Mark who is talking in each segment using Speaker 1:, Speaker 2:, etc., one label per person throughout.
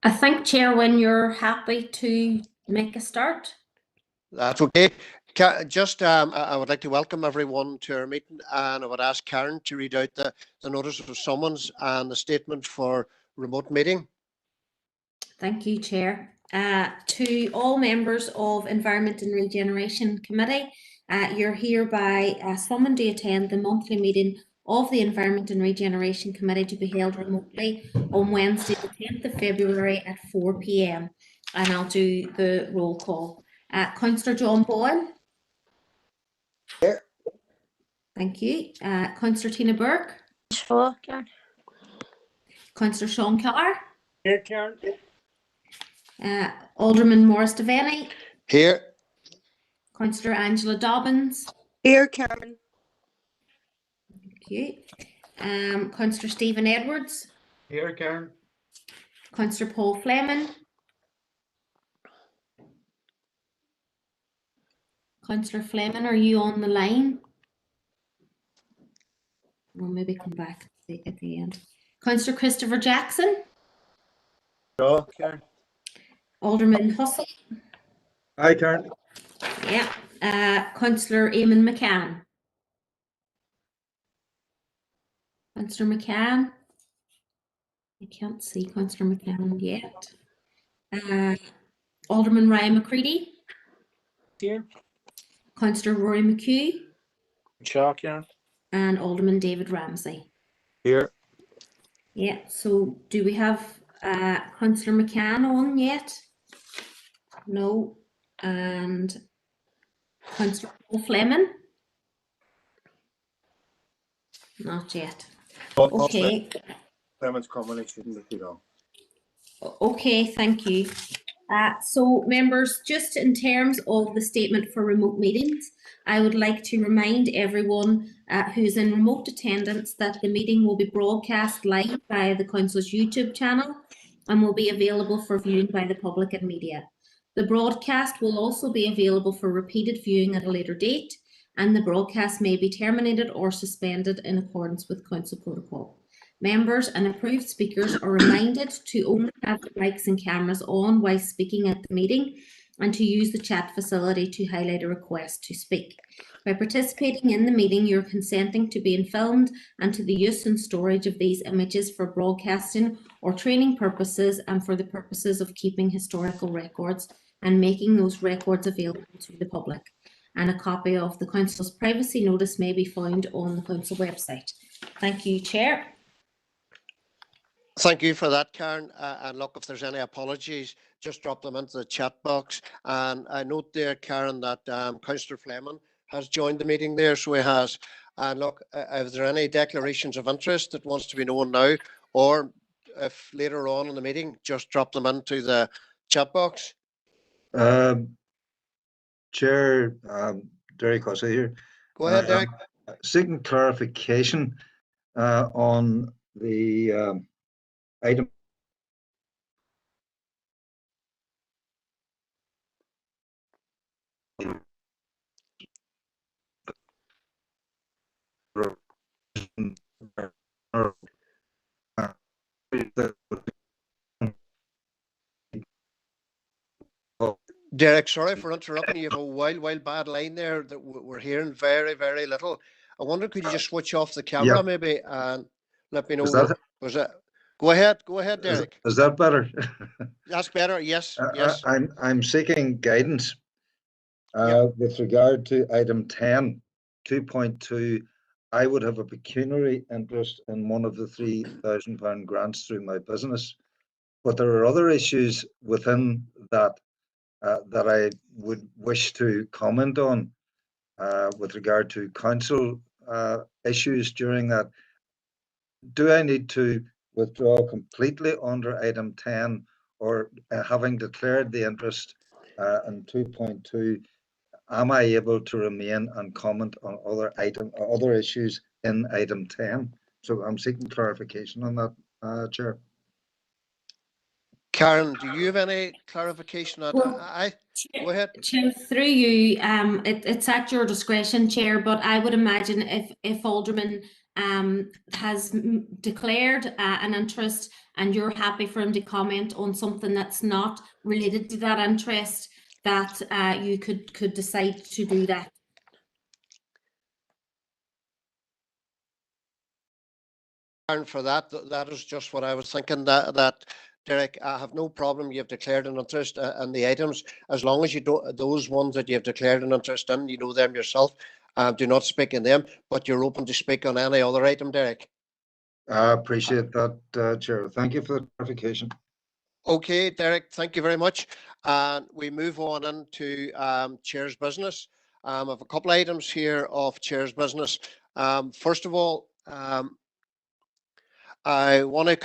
Speaker 1: I think, Chair, when you're happy to make a start.
Speaker 2: That's okay. I would like to welcome everyone to our meeting, and I would ask Karen to read out the notice of summons and the statement for remote meeting.
Speaker 1: Thank you, Chair. To all members of Environment and Regeneration Committee, you're hereby summoned to attend the monthly meeting of the Environment and Regeneration Committee to be held remotely on Wednesday, the 10th of February at 4 p.m. And I'll do the roll call. Councillor John Boyle.
Speaker 2: Here.
Speaker 1: Thank you. Councillor Tina Burke.
Speaker 3: Sure, Karen.
Speaker 1: Councillor Sean Keller.
Speaker 4: Here, Karen.
Speaker 1: Alderman Maurice Devaney.
Speaker 2: Here.
Speaker 1: Councillor Angela Dobbins.
Speaker 3: Here, Karen.
Speaker 1: Thank you. Councillor Stephen Edwards.
Speaker 4: Here, Karen.
Speaker 1: Councillor Paul Fleming. Councillor Fleming, are you on the line? We'll maybe come back at the end. Councillor Christopher Jackson.
Speaker 4: Sure, Karen.
Speaker 1: Alderman Hussey.
Speaker 4: Hi, Karen.
Speaker 1: Yeah. Councillor Eamon McCann. Councillor McCann. I can't see Councillor McCann yet. Alderman Ryan McCready.
Speaker 4: Here.
Speaker 1: Councillor Rory McHugh.
Speaker 4: Sure, Karen.
Speaker 1: And Alderman David Ramsey.
Speaker 4: Here.
Speaker 1: Yeah, so do we have Councillor McCann on yet? No. And Councillor Paul Fleming? Not yet. Okay.
Speaker 4: Clement's comment shouldn't be too long.
Speaker 1: Okay, thank you. So members, just in terms of the statement for remote meetings, I would like to remind everyone who's in remote attendance that the meeting will be broadcast live via the Council's YouTube channel and will be available for viewing by the public and media. The broadcast will also be available for repeated viewing at a later date, and the broadcast may be terminated or suspended in accordance with Council protocol. Members and approved speakers are reminded to only have the mics and cameras on while speaking at the meeting and to use the chat facility to highlight a request to speak. By participating in the meeting, you're consenting to being filmed and to the use and storage of these images for broadcasting or training purposes and for the purposes of keeping historical records and making those records available to the public. And a copy of the Council's privacy notice may be found on the Council website. Thank you, Chair.
Speaker 2: Thank you for that, Karen. And look, if there's any apologies, just drop them into the chat box. And I note there, Karen, that Councillor Fleming has joined the meeting there, so he has. And look, if there are any declarations of interest that wants to be known now, or if later on in the meeting, just drop them into the chat box.
Speaker 5: Chair, Derry Cossey here.
Speaker 2: Go ahead, Derek.
Speaker 5: Seeking clarification on the item.
Speaker 2: Derek, sorry for interrupting you. You have a wild bad line there that we're hearing very, very little. I wonder, could you just switch off the camera maybe and let me know? Was it? Go ahead, Derek.
Speaker 5: Is that better?
Speaker 2: That's better. Yes. Yes.
Speaker 5: I'm seeking guidance with regard to item 10, 2.2. I would have a pecuniary interest in one of the £3,000 grants through my business, but there are other issues within that that I would wish to comment on with regard to council issues during that. Do I need to withdraw completely under item 10, or having declared the interest in 2.2, am I able to remain and comment on other issues in item 10? So I'm seeking clarification on that, Chair.
Speaker 2: Karen, do you have any clarification on that? Go ahead.
Speaker 1: Chair, through you, it's at your discretion, Chair, but I would imagine if Alderman has declared an interest, and you're happy for him to comment on something that's not related to that interest, that you could decide to do that.
Speaker 2: And for that, that is just what I was thinking, that Derek, I have no problem. You've declared an interest in the items, as long as you don't, those ones that you've declared an interest in, you know them yourself. Do not speak in them, but you're open to speak on any other item, Derek.
Speaker 5: I appreciate that, Chair. Thank you for the clarification.
Speaker 2: Okay, Derek, thank you very much. And we move on into Chair's business. I have a couple of items here of Chair's business. First of all, I want to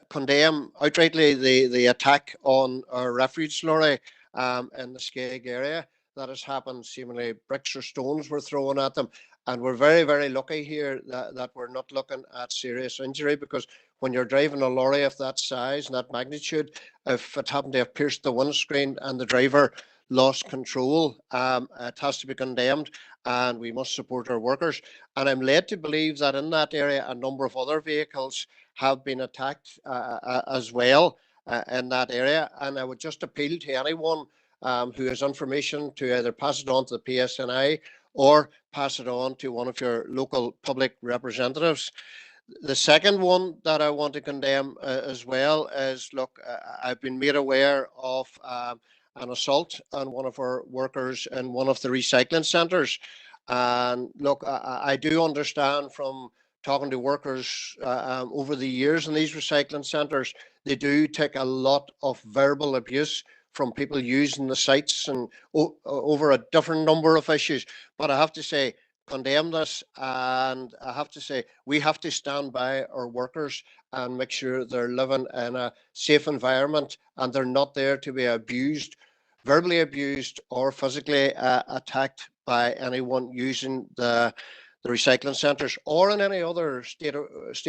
Speaker 2: condemn outrightly the attack on our refuge lorry in the Skeg area that has happened. Seemingly bricks or stones were thrown at them. And we're very, very lucky here that we're not looking at serious injury, because when you're driving a lorry of that size and that magnitude, if it happened to have pierced the windscreen and the driver lost control, it has to be condemned, and we must support our workers. And I'm led to believe that in that area, a number of other vehicles have been attacked as well in that area. And I would just appeal to anyone who has information to either pass it on to the PSNI or pass it on to one of your local public representatives. The second one that I want to condemn as well is, look, I've been made aware of an assault on one of our workers in one of the recycling centres. And look, I do understand from talking to workers over the years in these recycling centres, they do take a lot of verbal abuse from people using the sites and over a different number of issues. But I have to say, condemn this, and I have to say, we have to stand by our workers and make sure they're living in a safe environment and they're not there to be abused, verbally abused or physically attacked by anyone using the recycling centres or in any other state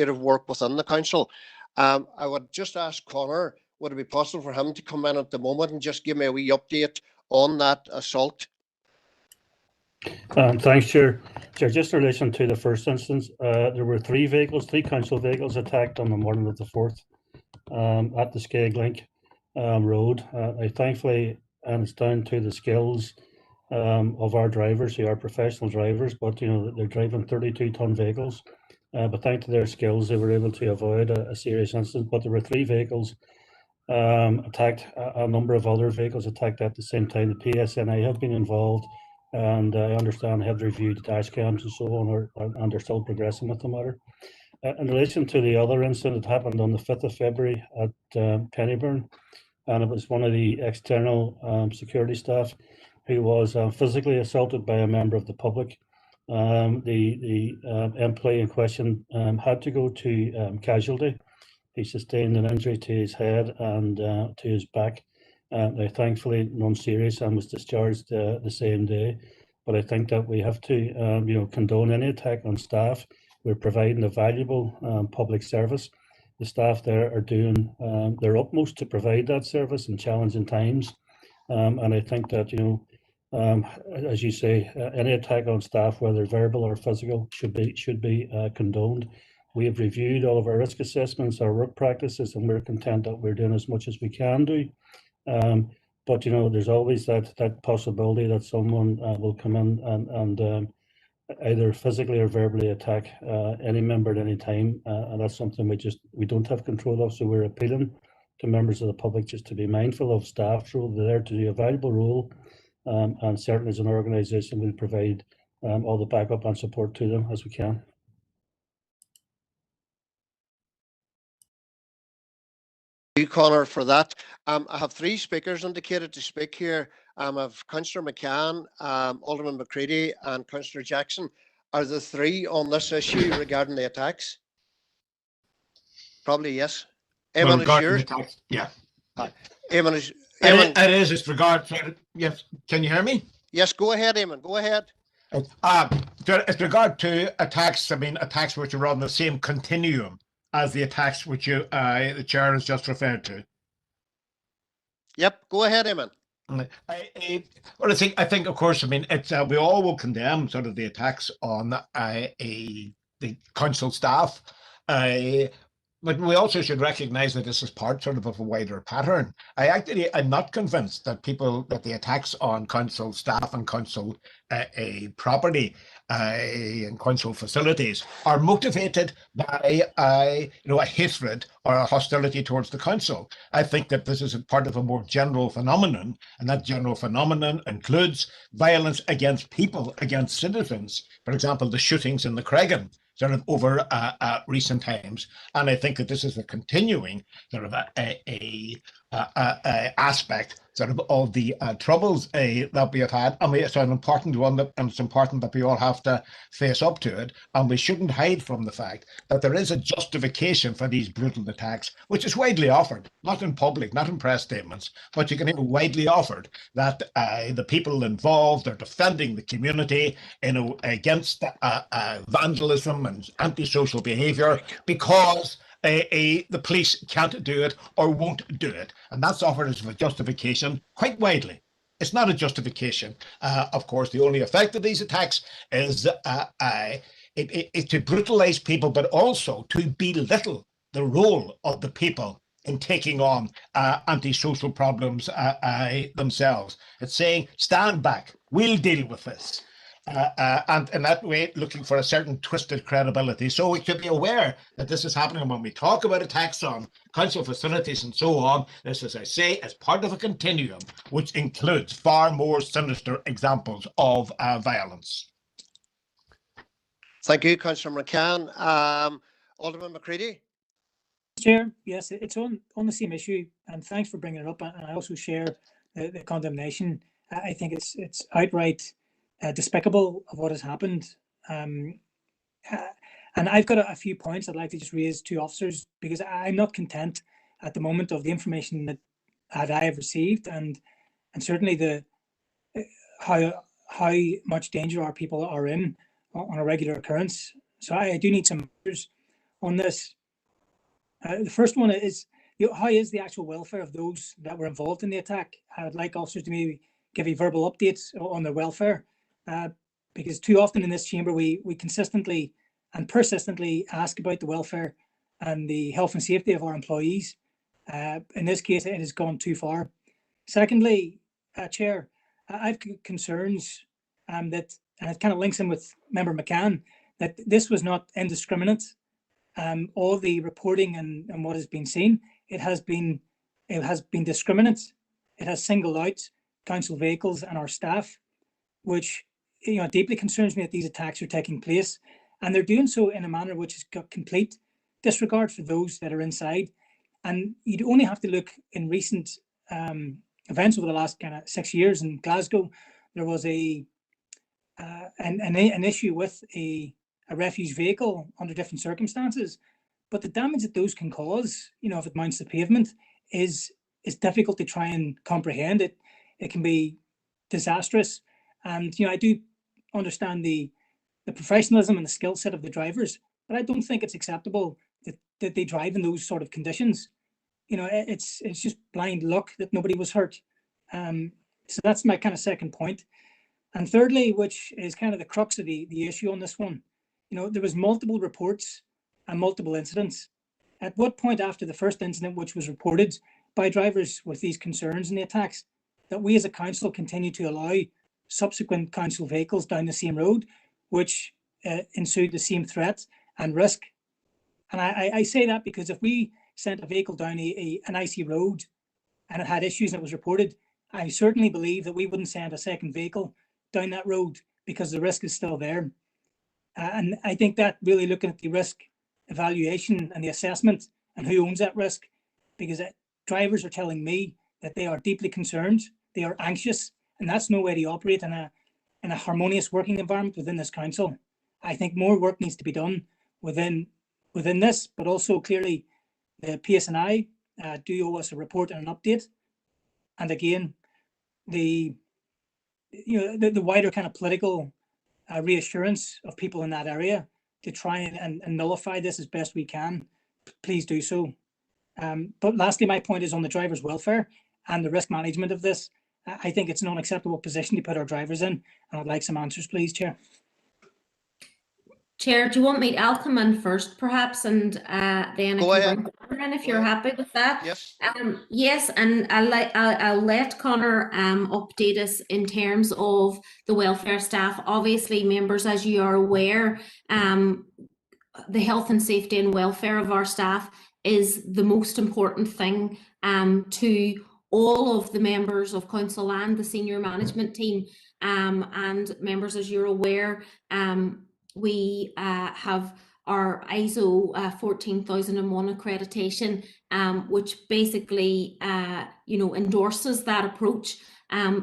Speaker 2: of work within the council. I would just ask Connor, would it be possible for him to come in at the moment and just give me a wee update on that assault?
Speaker 6: Thanks, Chair. Chair, just in relation to the first instance, there were three council vehicles attacked on the morning of the 4th at the Skeg Link road. Thankfully, and it's down to the skills of our drivers, who are professional drivers, but they're driving 32-ton vehicles. But thanks to their skills, they were able to avoid a serious incident. But there were three vehicles attacked, a number of other vehicles attacked at the same time. The PSNI have been involved, and I understand have reviewed the dash cams and so on, and they're still progressing with the matter. In relation to the other incident, it happened on the 5th of February at Pennyburn, and it was one of the external security staff who was physically assaulted by a member of the public. The employee in question had to go to casualty. He sustained an injury to his head and to his back. Thankfully, none serious, and was discharged the same day. But I think that we have to, condone any attack on staff. We're providing a valuable public service. The staff there are doing their utmost to provide that service in challenging times. And I think that, as you say, any attack on staff, whether verbal or physical, should be condoned. We have reviewed all of our risk assessments, our work practices, and we're content that we're doing as much as we can do. But there's always that possibility that someone will come in and either physically or verbally attack any member at any time, and that's something we don't have control of. So we're appealing to members of the public just to be mindful of staff's role. They're there to do a valuable role, and certainly as an organisation, we'll provide all the backup and support to them as we can.
Speaker 2: You, Connor, for that. I have three speakers indicated to speak here. I have Councillor McCann, Alderman McCready, and Councillor Jackson. Are the three on this issue regarding the attacks? Probably yes. Eamon, is yours?
Speaker 7: Yeah.
Speaker 2: Eamon is.
Speaker 7: Eamon, it is. It's regard. Yes. Can you hear me?
Speaker 2: Yes. Go ahead, Eamon. Go ahead.
Speaker 7: It's regard to attacks. I mean, attacks which are on the same continuum as the attacks which the chair has just referred to.
Speaker 2: Yep. Go ahead, Eamon.
Speaker 7: I think, of course, I mean, it's we all will condemn sort of the attacks on the council staff. But we also should recognise that this is part sort of a wider pattern. I'm not convinced that the attacks on council staff and council property and council facilities are motivated by a hatred or a hostility towards the council. I think that this is a part of a more general phenomenon, and that general phenomenon includes violence against people, against citizens. For example, the shootings in the Cregan sort of over recent times, and I think that this is a continuing sort of a aspect sort of the troubles that we have had. I mean, it's an important one, and it's important that we all have to face up to it, and we shouldn't hide from the fact that there is a justification for these brutal attacks, which is widely offered, not in public, not in press statements, but you can hear widely offered that the people involved are defending the community, against vandalism and antisocial behaviour because the police can't do it or won't do it. And that's offered as a justification quite widely. It's not a justification. Of course, the only effect of these attacks is to brutalise people, but also to belittle the role of the people in taking on antisocial problems themselves. It's saying, stand back, we'll deal with this. And in that way, looking for a certain twisted credibility. So we should be aware that this is happening when we talk about attacks on council facilities and so on. This, as I say, is part of a continuum which includes far more sinister examples of violence.
Speaker 2: Thank you, Councillor McCann. Alderman McCready.
Speaker 8: Chair, yes, it's on the same issue, and thanks for bringing it up. And I also share the condemnation. I think it's outright despicable of what has happened. And I've got a few points I'd like to just raise to officers, because I'm not content at the moment of the information that I have received, and certainly the how much danger our people are in on a regular occurrence. So I do need some answers on this. The first one is, how is the actual welfare of those that were involved in the attack? I would like officers to maybe give a verbal updates on their welfare, because too often in this chamber we consistently and persistently ask about the welfare and the health and safety of our employees. In this case, it has gone too far. Secondly, Chair, I've concerns that, and it kind of links in with Member McCann, that this was not indiscriminate. All the reporting and what has been seen, it has been discriminate. It has singled out council vehicles and our staff, which deeply concerns me that these attacks are taking place, and they're doing so in a manner which has got complete disregard for those that are inside. And you'd only have to look in recent events over the last kind of 6 years in Glasgow. There was an issue with a refuge vehicle under different circumstances, but the damage that those can cause, if it mounts the pavement, is difficult to try and comprehend. It can be disastrous, and I do understand the professionalism and the skill set of the drivers, but I don't think it's acceptable that they drive in those sort of conditions. It's just blind luck that nobody was hurt. So that's my kind of second point. And thirdly, which is kind of the crux of the issue on this one, there was multiple reports and multiple incidents. At what point after the first incident, which was reported by drivers with these concerns and the attacks, that we as a council continue to allow subsequent council vehicles down the same road, which ensued the same threat and risk? And I say that because if we sent a vehicle down an icy road and it had issues and it was reported, I certainly believe that we wouldn't send a second vehicle down that road because the risk is still there. And I think that really looking at the risk evaluation and the assessment and who owns that risk, because drivers are telling me that they are deeply concerned, they are anxious, and that's no way to operate in a harmonious working environment within this council. I think more work needs to be done within this, but also clearly the PSNI do owe us a report and an update. And again, the wider kind of political reassurance of people in that area to try and nullify this as best we can, please do so. But lastly, my point is on the driver's welfare and the risk management of this. I think it's an unacceptable position to put our drivers in, and I'd like some answers, please, Chair.
Speaker 1: Chair, do you want me? I'll come in first, perhaps, and then
Speaker 2: Go
Speaker 1: I
Speaker 2: ahead.
Speaker 1: can bring Conor in if
Speaker 2: Go
Speaker 1: you're
Speaker 2: ahead.
Speaker 1: happy with that.
Speaker 2: Yes.
Speaker 1: Yes, and I'll let Conor update us in terms of the welfare staff. Obviously, members, as you are aware, the health and safety and welfare of our staff is the most important thing to all of the members of council and the senior management team. And members, as you're aware, we have our ISO 14001 accreditation, which basically endorses that approach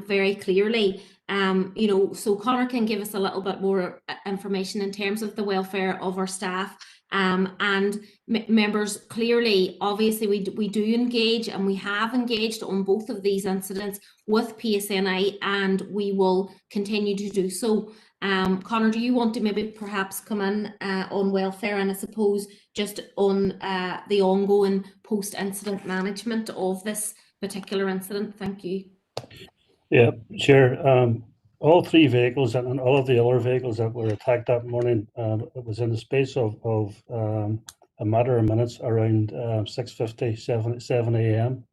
Speaker 1: very clearly. So Conor can give us a little bit more information in terms of the welfare of our staff. And members, clearly, obviously, we do engage, and we have engaged on both of these incidents with PSNI, and we will continue to do so. Conor, do you want to maybe perhaps come in on welfare, and I suppose just on the ongoing post-incident management of this particular incident? Thank you.
Speaker 6: Yeah, Chair. All three vehicles and all of the other vehicles that were attacked that morning, it was in the space of a matter of minutes, around 6:50, 7 a.m.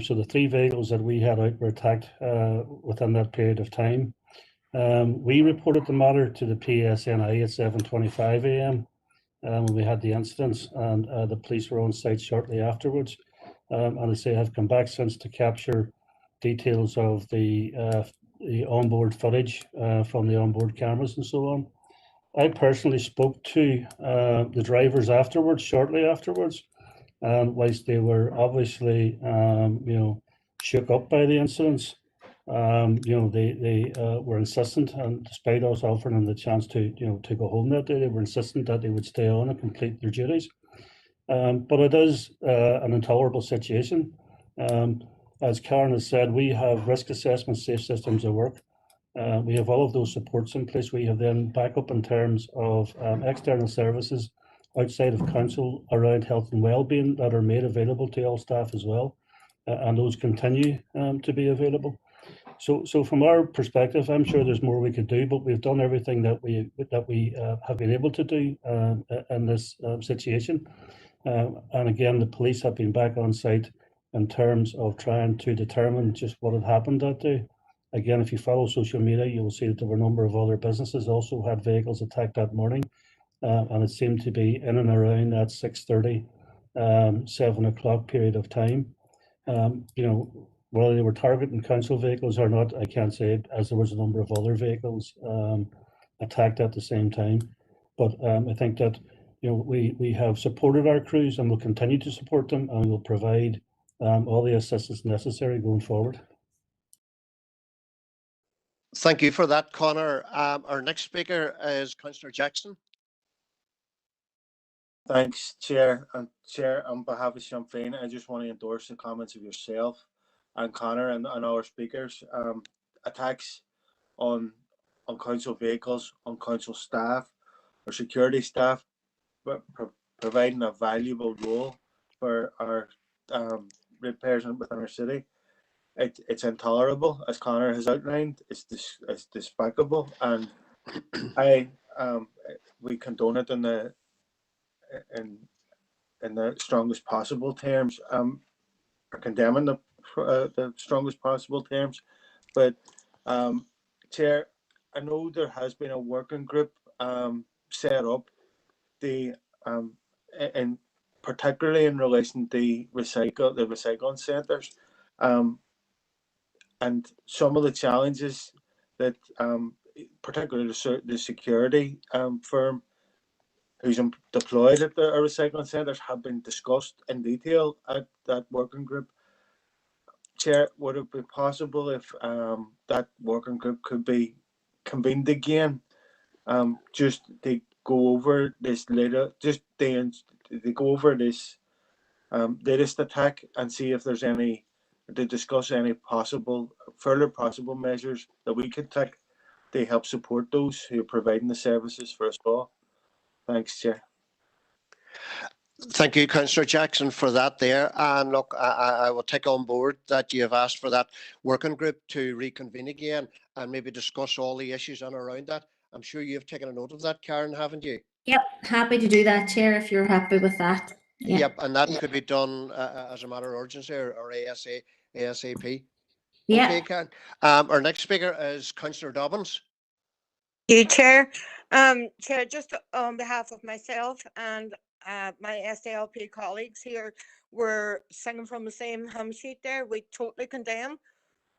Speaker 6: So the three vehicles that we had out were attacked within that period of time. We reported the matter to the PSNI at 7:25 a.m. When we had the incidents, and the police were on site shortly afterwards. And I say have come back since to capture details of the onboard footage from the onboard cameras and so on. I personally spoke to the drivers afterwards, shortly afterwards, and whilst they were obviously, shook up by the incidents, they were insistent, and despite us offering them the chance to go home that day, they were insistent that they would stay on and complete their duties. But it is an intolerable situation. As Karen has said, we have risk assessment, safe systems of work. We have all of those supports in place. We have then backup in terms of external services outside of council around health and well-being that are made available to all staff as well, and those continue to be available. So from our perspective, I'm sure there's more we could do, but we've done everything that we have been able to do in this situation. And again, the police have been back on site in terms of trying to determine just what had happened that day. Again, if you follow social media, you will see that there were a number of other businesses also had vehicles attacked that morning, and it seemed to be in and around that 6:30, 7 o'clock period of time. Whether they were targeting council vehicles or not, I can't say, as there was a number of other vehicles attacked at the same time. But I think that we have supported our crews, and will continue to support them, and will provide all the assistance necessary going forward.
Speaker 2: Thank you for that, Conor. Our next speaker is Councillor Jackson.
Speaker 4: Thanks, Chair. And Chair, on behalf of Sinn Féin, I just want to endorse the comments of yourself and Conor and our speakers. Attacks on council vehicles, on council staff or security staff, but providing a valuable role for our repairs within our city. It's intolerable, as Conor has outlined. It's despicable, and we condone it in the strongest possible terms. Are condemning the strongest possible terms. But Chair, I know there has been a working group set up, and particularly in relation to the recycling centres, and some of the challenges that, particularly the security firm who's deployed at the recycling centres, have been discussed in detail at that working group. Chair, would it be possible if that working group could be convened again, just to go over this latest attack, and see if there's to discuss any further possible measures that we could take to help support those who are providing the services for us all? Thanks, Chair.
Speaker 2: Thank you, Councillor Jackson, for that there. And look, I will take on board that you have asked for that working group to reconvene again and maybe discuss all the issues and around that. I'm sure you've taken a note of that, Karen, haven't you?
Speaker 1: Yep, happy to do that, Chair, if you're happy with that. Yeah.
Speaker 2: Yep, and that could be done as a matter of urgency or ASAP.
Speaker 1: Yeah.
Speaker 2: Okay, Karen. Our next speaker is Councillor Dobbins.
Speaker 3: You, Chair. Chair, just on behalf of myself and my SDLP colleagues here, we're singing from the same hymn sheet there. We totally condemn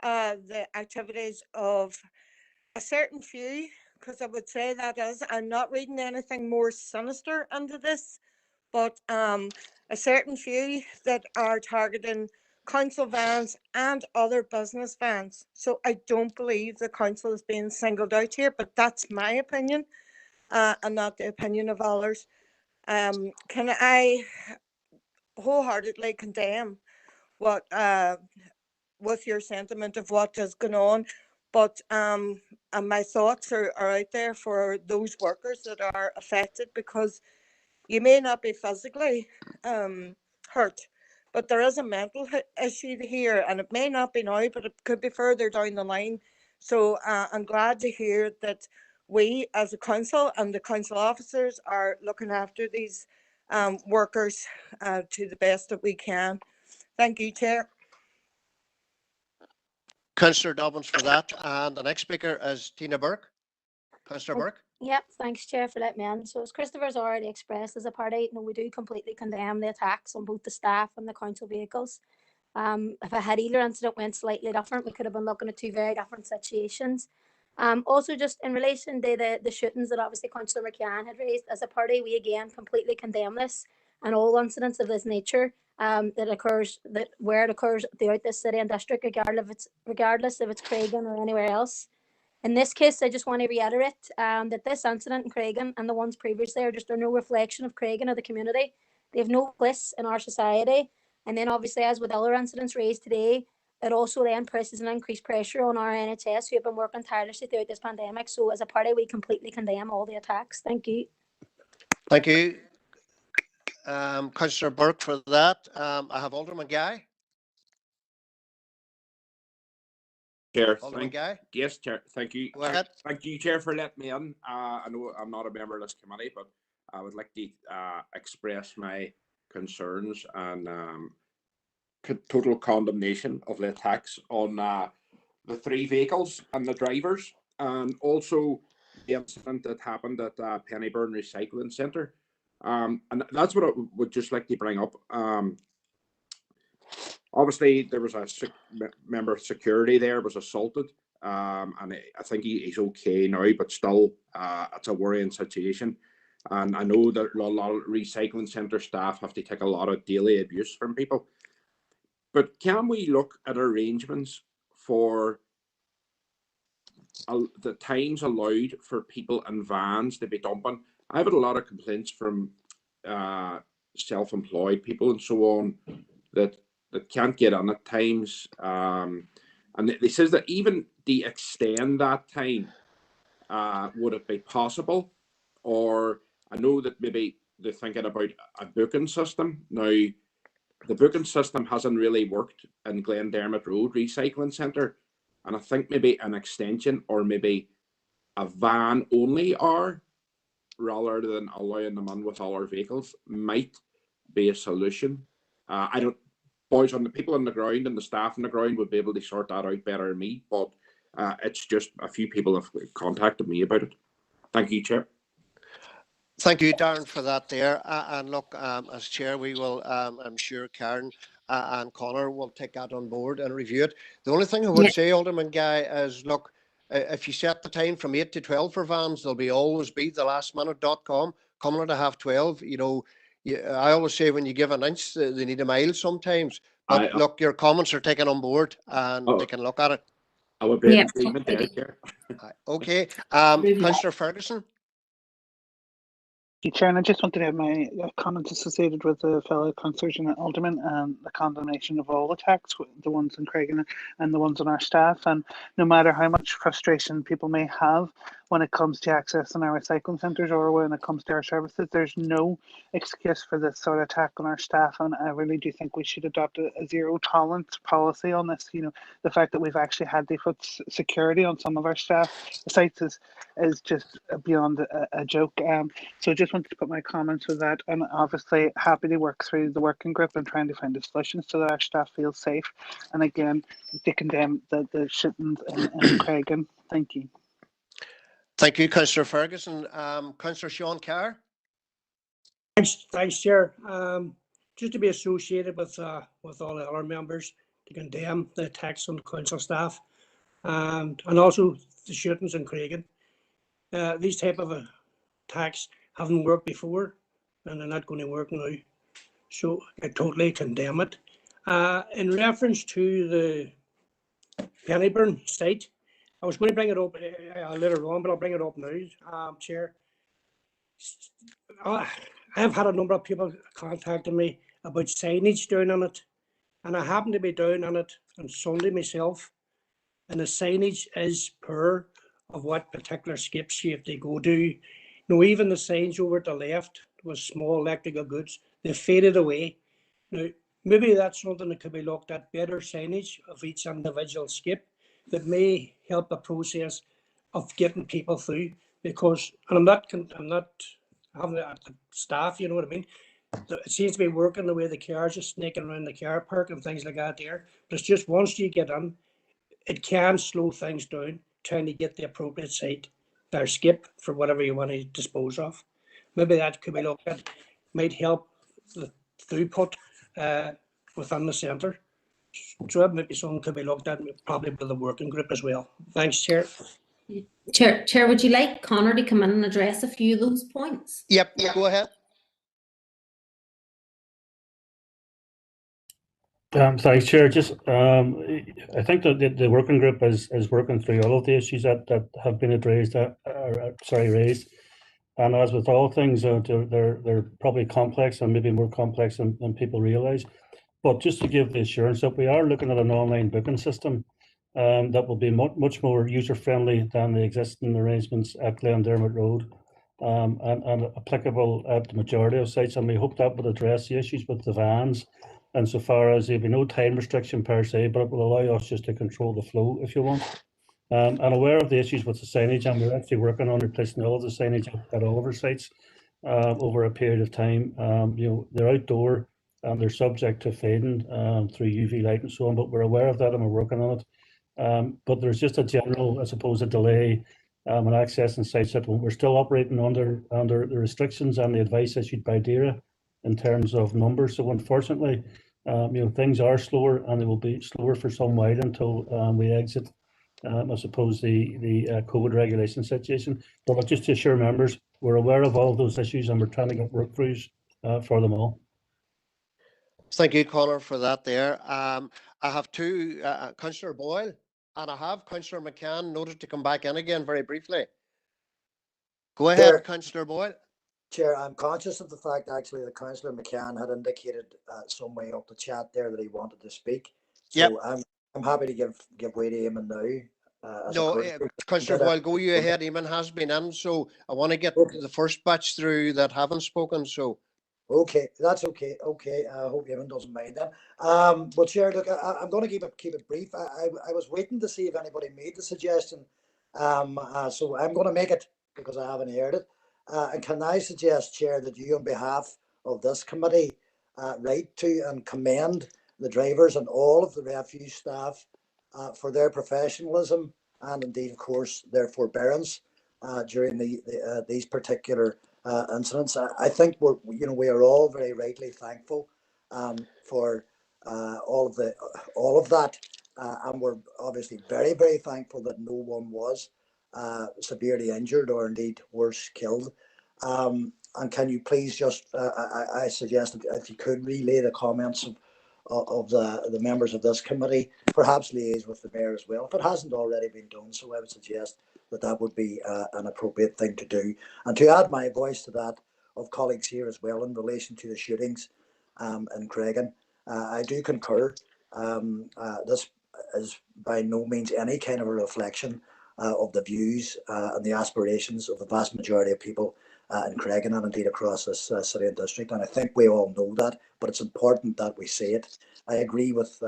Speaker 3: the activities of a certain few, because I would say that is, I'm not reading anything more sinister into this, but a certain few that are targeting council vans and other business vans. So I don't believe the council is being singled out here, but that's my opinion and not the opinion of others. Can I wholeheartedly condemn what with your sentiment of what has gone on, but and my thoughts are out there for those workers that are affected, because you may not be physically hurt, but there is a mental issue here, and it may not be now, but it could be further down the line. So I'm glad to hear that we as a council and the council officers are looking after these workers to the best that we can. Thank you, Chair.
Speaker 2: Councillor Dobbins for that. And the next speaker is Tina Burke. Councillor Burke.
Speaker 9: Yep, thanks, Chair, for letting me in. So as Christopher's already expressed, as a party, we do completely condemn the attacks on both the staff and the council vehicles. If had either incident went slightly different, we could have been looking at two very different situations. Also, just in relation to the shootings that obviously Councillor McCann had raised, as a party, we again completely condemn this and all incidents of this nature where it occurs throughout this city and district, regardless if it's Craigan or anywhere else. In this case, I just want to reiterate that this incident in Craigan and the ones previously are no reflection of Craigan or the community. They have no place in our society. And then obviously, as with other incidents raised today, it also then places an increased pressure on our NHS, who have been working tirelessly throughout this pandemic. So as a party, we completely condemn all the attacks. Thank you.
Speaker 2: Thank you, Councillor Burke, for that. I have Alderman Guy.
Speaker 10: Chair,
Speaker 2: Yes,
Speaker 10: Chair, thank you.
Speaker 2: Go ahead.
Speaker 10: Thank you, Chair, for letting me in. I know I'm not a member of this committee, but I would like to express my concerns and total condemnation of the attacks on the three vehicles and the drivers, and also the incident that happened at Pennyburn Recycling Centre. And that's what I would just like to bring up. Obviously, there was a member of security there was assaulted, and I think he's okay now, but still, it's a worrying situation. And I know that a lot of recycling centre staff have to take a lot of daily abuse from people. But can we look at arrangements for the times allowed for people in vans to be dumping? I've had a lot of complaints from self-employed people and so on that can't get on at times, and they says that even to extend that time, would it be possible? Or I know that maybe they're thinking about a booking system. Now, the booking system hasn't really worked in Glendermot Road Recycling Centre, and I think maybe an extension or maybe a van only hour rather than allowing them in with all our vehicles might be a solution. I don't. Boys, on the people on the ground and the staff on the ground would be able to sort that out better than me, but it's just a few people have contacted me about it. Thank you, Chair.
Speaker 2: Thank you, Darren, for that there. And look, as Chair, we will, I'm sure Karen and Connor will take that on board and review it. The only thing I would say, Alderman Guy, is look, if you set the time from 8 to 12 for vans, there'll always be the lastminute.com coming at 12:30. You know, I always say when you give an inch, they need a mile sometimes. But look, your comments are taken on board and they can look at it.
Speaker 10: I would be in agreement there, Chair.
Speaker 2: Okay. Councillor Ferguson.
Speaker 11: Chair, and I just wanted to have my comments associated with the fellow councillors and aldermen and the condemnation of all attacks, the ones in Craigin and the ones on our staff. And no matter how much frustration people may have when it comes to accessing our recycling centres or when it comes to our services, there's no excuse for this sort of attack on our staff. And I really do think we should adopt a zero tolerance policy on this. You know, the fact that we've actually had to put security on some of our staff sites is just beyond a joke. So just wanted to put my comments with that, and obviously happy to work through the working group and trying to find a solution so that our staff feel safe. And again, to condemn the shootings in Craigin. Thank you.
Speaker 2: Thank you, Councillor Ferguson. Councillor Sean Carr.
Speaker 12: Thanks, Chair. Just to be associated with all the other members to condemn the attacks on council staff, and also the shootings in Craigin. These type of attacks haven't worked before, and they're not going to work now. So I totally condemn it. In reference to the Pennyburn site, I was going to bring it up later on, but I'll bring it up now, Chair. I've had a number of people contacting me about signage down on it, and I happen to be down on it on Sunday myself, and the signage is poor of what particular skip shape they go to. Now, even the signs over to the left was small electrical goods, they faded away. Now, maybe that's something that could be looked at, better signage of each individual skip that may help the process of getting people through. Because, and I'm not having the staff, you know what I mean? It seems to be working the way the cars are sneaking around the car park and things like that there. But it's just once you get in, it can slow things down trying to get the appropriate site or skip for whatever you want to dispose of. Maybe that could be looked at, might help the throughput within the centre. So that might be something could be looked at, probably with the working group as well. Thanks, Chair.
Speaker 1: Chair, would you like Conor to come in and address a few of those points?
Speaker 2: Yep, go ahead.
Speaker 6: Thanks, Chair. Just, I think that the working group is working through all of the issues that have been raised. And as with all things, they're probably complex and maybe more complex than people realise. But just to give the assurance that we are looking at an online booking system that will be much more user-friendly than the existing arrangements at Glendermot Road and applicable at the majority of sites. And we hope that will address the issues with the vans, insofar as there'll be no time restriction per se, but it will allow us just to control the flow, if you want. I'm aware of the issues with the signage, and we're actually working on replacing all of the signage at all of our sites over a period of time. You know, they're outdoor and they're subject to fading through UV light and so on, but we're aware of that and we're working on it. But there's just a general, I suppose, a delay in accessing sites that we're still operating under the restrictions and the advice issued by DERA in terms of numbers. So unfortunately, you know, things are slower and they will be slower for some while until we exit, I suppose, the COVID regulation situation. But just to assure members, we're aware of all of those issues and we're trying to get workthroughs for them all.
Speaker 2: Thank you, Conor, for that there. I have two, Councillor Boyle, and I have Councillor McCann noted to come back in again very briefly. Go ahead, Councillor Boyle.
Speaker 13: Chair, I'm conscious of the fact actually that Councillor McCann had indicated some way up the chat there that he wanted to speak. So I'm happy to give way to Eamon now.
Speaker 2: No, Councillor Boyle, go you ahead. Eamon has been in, so I want to get the first batch through that haven't spoken. So.
Speaker 13: Okay, that's okay. Okay, I hope Eamon doesn't mind that. But Chair, look, I'm going to keep it brief. I was waiting to see if anybody made the suggestion. So I'm going to make it because I haven't heard it. And can I suggest, Chair, that you, on behalf of this committee, write to and commend the drivers and all of the refuge staff for their professionalism and indeed, of course, their forbearance during these particular incidents. I think we are all very rightly thankful for all of that, and we're obviously very, very thankful that no one was severely injured or indeed worse killed. And can you please just I suggest if you could relay the comments of the members of this committee, perhaps liaise with the mayor as well if it hasn't already been done. So I would suggest that would be an appropriate thing to do. And to add my voice to that, of colleagues here as well in relation to the shootings in Cregan. I do concur. This is by no means any kind of a reflection of the views and the aspirations of the vast majority of people in Cregan and indeed across this city and district. And I think we all know that, but it's important that we say it. I agree with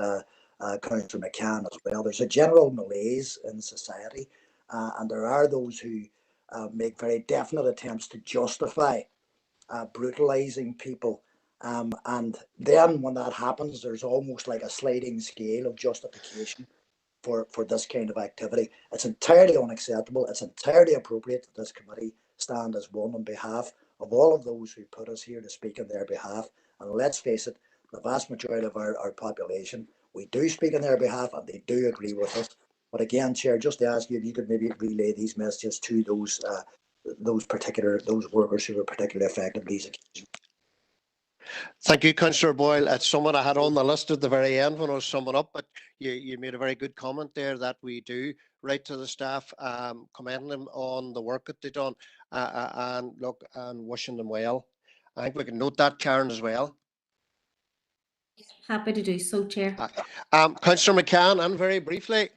Speaker 13: Councillor McCann as well. There's a general malaise in society, and there are those who make very definite attempts to justify brutalising people. And then when that happens, there's almost like a sliding scale of justification for this kind of activity. It's entirely unacceptable. It's entirely appropriate that this committee stand as one on behalf of all of those who put us here to speak on their behalf. And let's face it, the vast majority of our population, we do speak on their behalf and they do agree with us. But again, Chair, just to ask you if you could maybe relay these messages to those workers who were particularly affected on these occasions.
Speaker 2: Thank you, Councillor Boyle. It's someone I had on the list at the very end when I was summing up, but you made a very good comment there that we do write to the staff, commending them on the work that they've done, and wishing them well. I think we can note that, Karen, as well.
Speaker 1: Happy to do so, Chair.
Speaker 2: Councillor McCann, and very briefly.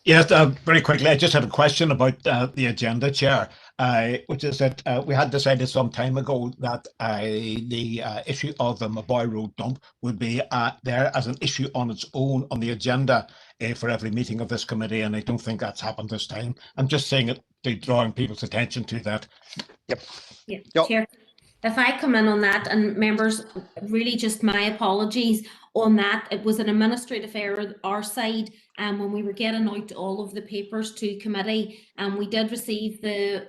Speaker 7: Yes, very quickly, I just had a question about the agenda, Chair, which is that we had decided some time ago that the issue of the Maboy Road dump would be there as an issue on its own on the agenda for every meeting of this committee, and I don't think that's happened this time. I'm just saying it to drawing people's attention to that.
Speaker 2: Yep.
Speaker 1: Yeah, Chair. If I come in on that, and members, really just my apologies on that. It was an administrative error our side when we were getting out all of the papers to committee, and we did receive the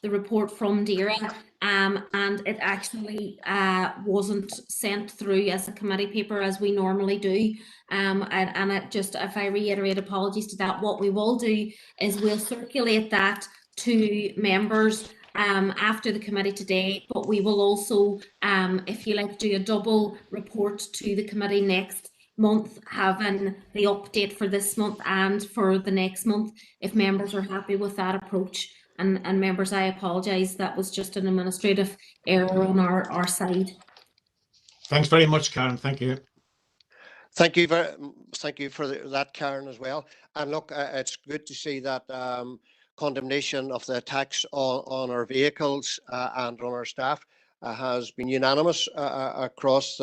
Speaker 1: report from Derry, and it actually wasn't sent through as a committee paper as we normally do. And it just, if I reiterate apologies to that, what we will do is we'll circulate that to members after the committee today, but we will also, if you like, do a double report to the committee next month, having the update for this month and for the next month, if members are happy with that approach. And members, I apologise, that was just an administrative error on our side.
Speaker 7: Thanks very much, Karen. Thank you.
Speaker 2: Thank you for that, Karen, as well. And look, it's good to see that condemnation of the attacks on our vehicles and on our staff has been unanimous across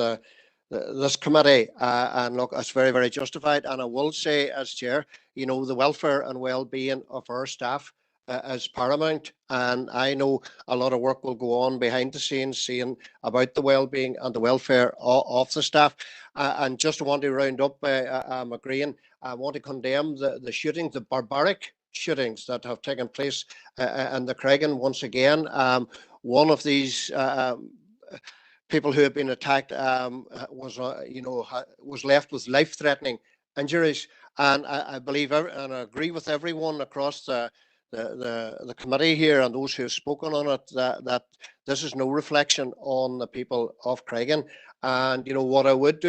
Speaker 2: this committee, and look, it's very, very justified. And I will say, as chair, you know, the welfare and well-being of our staff is paramount, and I know a lot of work will go on behind the scenes seeing about the well-being and the welfare of the staff. And just want to round up, I'm agreeing, I want to condemn the shootings, the barbaric shootings that have taken place in the Cregan once again. One of these people who have been attacked was left with life-threatening injuries, and I believe and I agree with everyone across the committee here and those who have spoken on it that this is no reflection on the people of Cregan. And you know what I would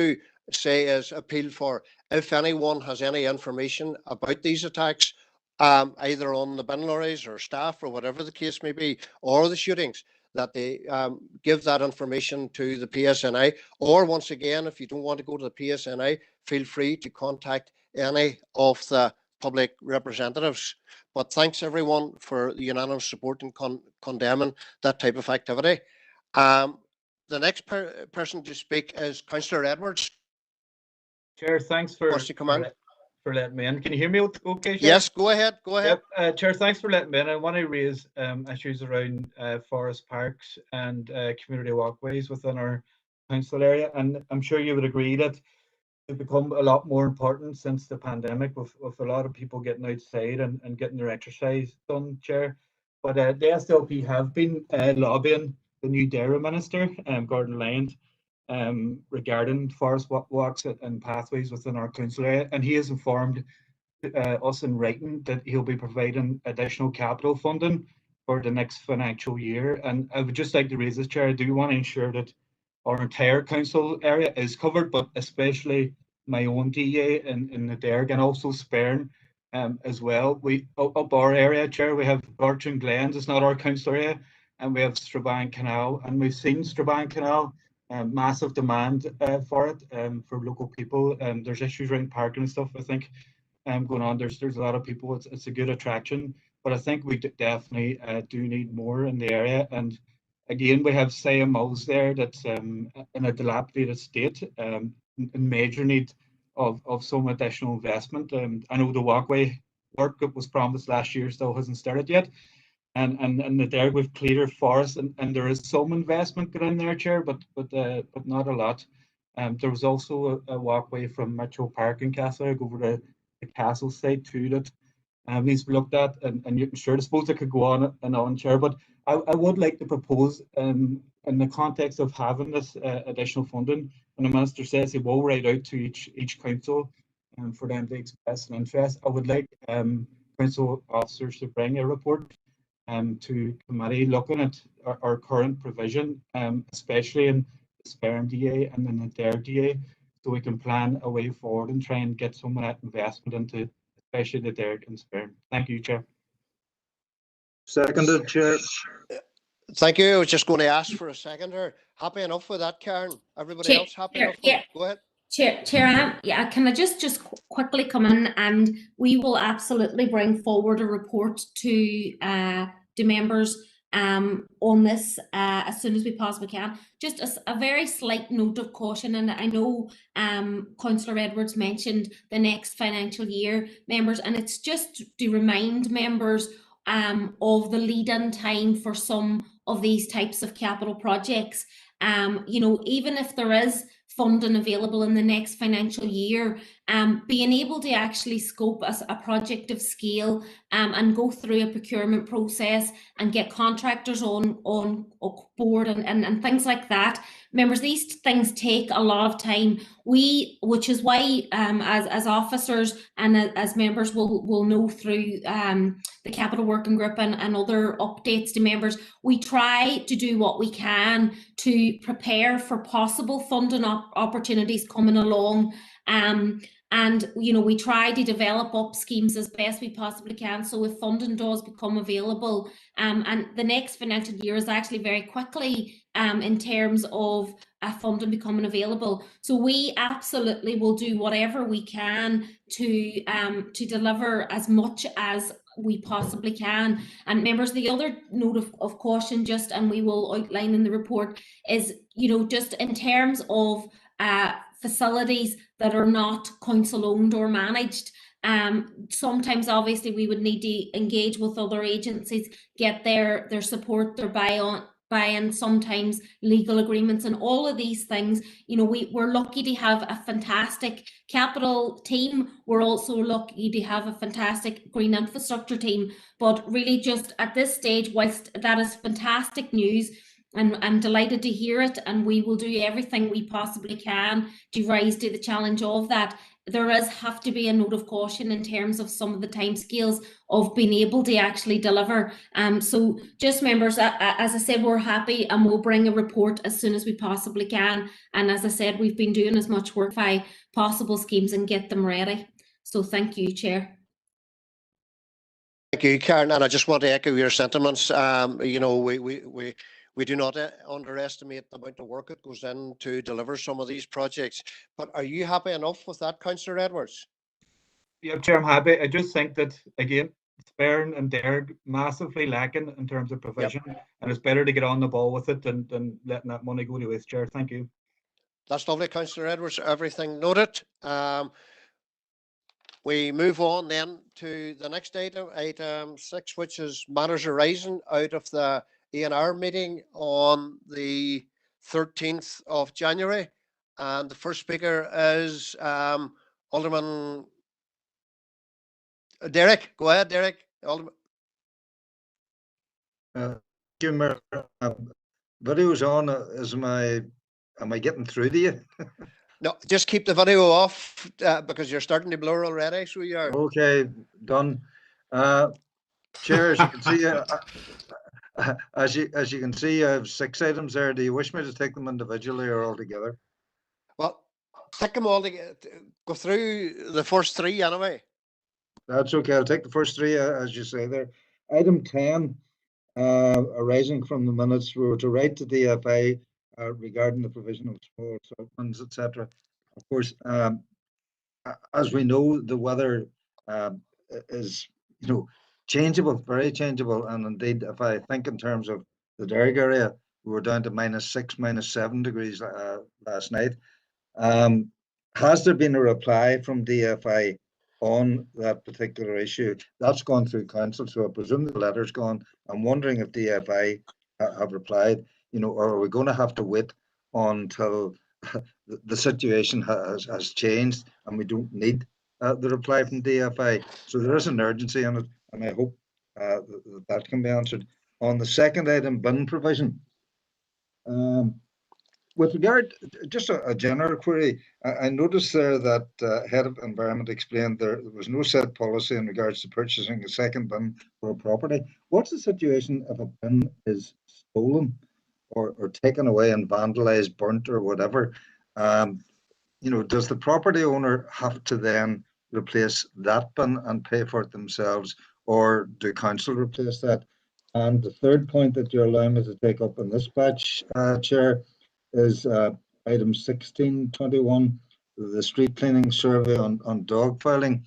Speaker 2: say is appeal for, if anyone has any information about these attacks, either on the bin lorries or staff or whatever the case may be, or the shootings, that they give that information to the PSNI. Or once again, if you don't want to go to the PSNI, feel free to contact any of the public representatives. But thanks everyone for the unanimous support in condemning that type of activity. The next person to speak is Councillor Edwards.
Speaker 14: Chair, thanks for letting me in. Can you hear me okay, Chair?
Speaker 2: Yes, go ahead.
Speaker 14: Yep. Chair, thanks for letting me in. I want to raise issues around forest parks and community walkways within our council area. And I'm sure you would agree that they've become a lot more important since the pandemic, with a lot of people getting outside and getting their exercise done, Chair. But the SLP have been lobbying the new Derry Minister, Gordon Lyons, regarding forest walks and pathways within our council area, and he has informed us in writing that he'll be providing additional capital funding for the next financial year. And I would just like to raise this, Chair. I do want to ensure that our entire council area is covered, but especially my own DA in the Derg and also Spurn as well. We up our area, Chair, we have Birch and Glens. It's not our council area, and we have Strabane Canal, and we've seen Strabane Canal, massive demand for it for local people. There's issues around parking and stuff, I think, going on. There's a lot of people. It's a good attraction, but I think we definitely do need more in the area. And again, we have CMOs there that's in a dilapidated state, in major need of some additional investment. I know the walkway work that was promised last year still hasn't started yet. And the Derry we've cleared forest, and there is some investment going in there, Chair, but not a lot. There was also a walkway from Metro Park in Castlereagh over to the castle site too that needs to be looked at, and you can sure I suppose it could go on and on, Chair, but I would like to propose in the context of having this additional funding, and the Minister says he will write out to each council for them to express an interest. I would like council officers to bring a report to committee looking at our current provision, especially in the Strabane DA and in the Derry DA, so we can plan a way forward and try and get some of that investment into especially the Derry and Strabane. Thank you, Chair.
Speaker 5: Seconded, Chair.
Speaker 2: Thank you. I was just going to ask for a seconder. Happy enough with that, Karen? Everybody else happy enough?
Speaker 1: Yeah.
Speaker 2: Go ahead.
Speaker 1: Chair, yeah, can I just quickly come in, and we will absolutely bring forward a report to the members on this as soon as we possibly can. Just a very slight note of caution, and I know Councillor Edwards mentioned the next financial year, members, and it's just to remind members of the lead-in time for some of these types of capital projects. You know, even if there is funding available in the next financial year, being able to actually scope a project of scale and go through a procurement process and get contractors on board and things like that. Members, these things take a lot of time. Which is why as officers and as members will know through the Capital Working Group and other updates to members, we try to do what we can to prepare for possible funding opportunities coming along. And you know, we try to develop up schemes as best we possibly can, so if funding does become available, and the next financial year is actually very quickly in terms of funding becoming available. So we absolutely will do whatever we can to deliver as much as we possibly can. And members, the other note of caution, just, and we will outline in the report, is, you know, just in terms of facilities that are not council owned or managed. Sometimes obviously we would need to engage with other agencies, get their support, their buy-in, sometimes legal agreements, and all of these things. You know, we're lucky to have a fantastic capital team. We're also lucky to have a fantastic green infrastructure team. But really, just at this stage, whilst that is fantastic news, and I'm delighted to hear it, and we will do everything we possibly can to rise to the challenge of that, there have to be a note of caution in terms of some of the timescales of being able to actually deliver. So just members, as I said, we're happy, and we'll bring a report as soon as we possibly can. And as I said, we've been doing as much work by possible schemes and get them ready. So thank you, Chair.
Speaker 2: Thank you, Karen, and I just want to echo your sentiments. You know, we do not underestimate the amount of work that goes in to deliver some of these projects. But are you happy enough with that, Councillor Edwards?
Speaker 14: Yeah, Chair, I'm happy. I just think that, again, Strabane and Derry massively lacking in terms of provision, and it's better to get on the ball with it than letting that money go to waste, Chair. Thank you.
Speaker 2: That's lovely, Councillor Edwards. Everything noted. We move on then to the next item, item 6, which is matters arising out of the A&R meeting on the 13th of January. And the first speaker is Alderman Derek. Go ahead, Derek. Alderman.
Speaker 5: Video's on. Am I getting through to you?
Speaker 2: No, just keep the video off because you're starting to blur already. So you are.
Speaker 5: Okay, done. Chair, as you can see, as you can see, I have 6 items there. Do you wish me to take them individually or all together?
Speaker 2: Well, take them all together. Go through the first 3 anyway.
Speaker 5: That's okay. I'll take the first 3 as you say there. Item 10 arising from the minutes, we were to write to DFI regarding the provision of small funds, etc. Of course, as we know, the weather is, changeable, very changeable. And indeed, if I think in terms of the Derry area, we were down to -6, -7 degrees last night. Has there been a reply from DFI on that particular issue? That's gone through council, so I presume the letter's gone. I'm wondering if DFI have replied, or are we going to have to wait until the situation has changed and we don't need the reply from DFI? So there is an urgency in it, and I hope that can be answered. On the second item, bin provision. With regard, just a general query, I noticed there that Head of Environment explained there was no set policy in regards to purchasing a second bin for a property. What's the situation if a bin is stolen or taken away and vandalized, burnt, or whatever? Does the property owner have to then replace that bin and pay for it themselves, or do council replace that? And the third point that you're allowing me to take up in this batch, Chair, is item 1621, the street cleaning survey on dog filing.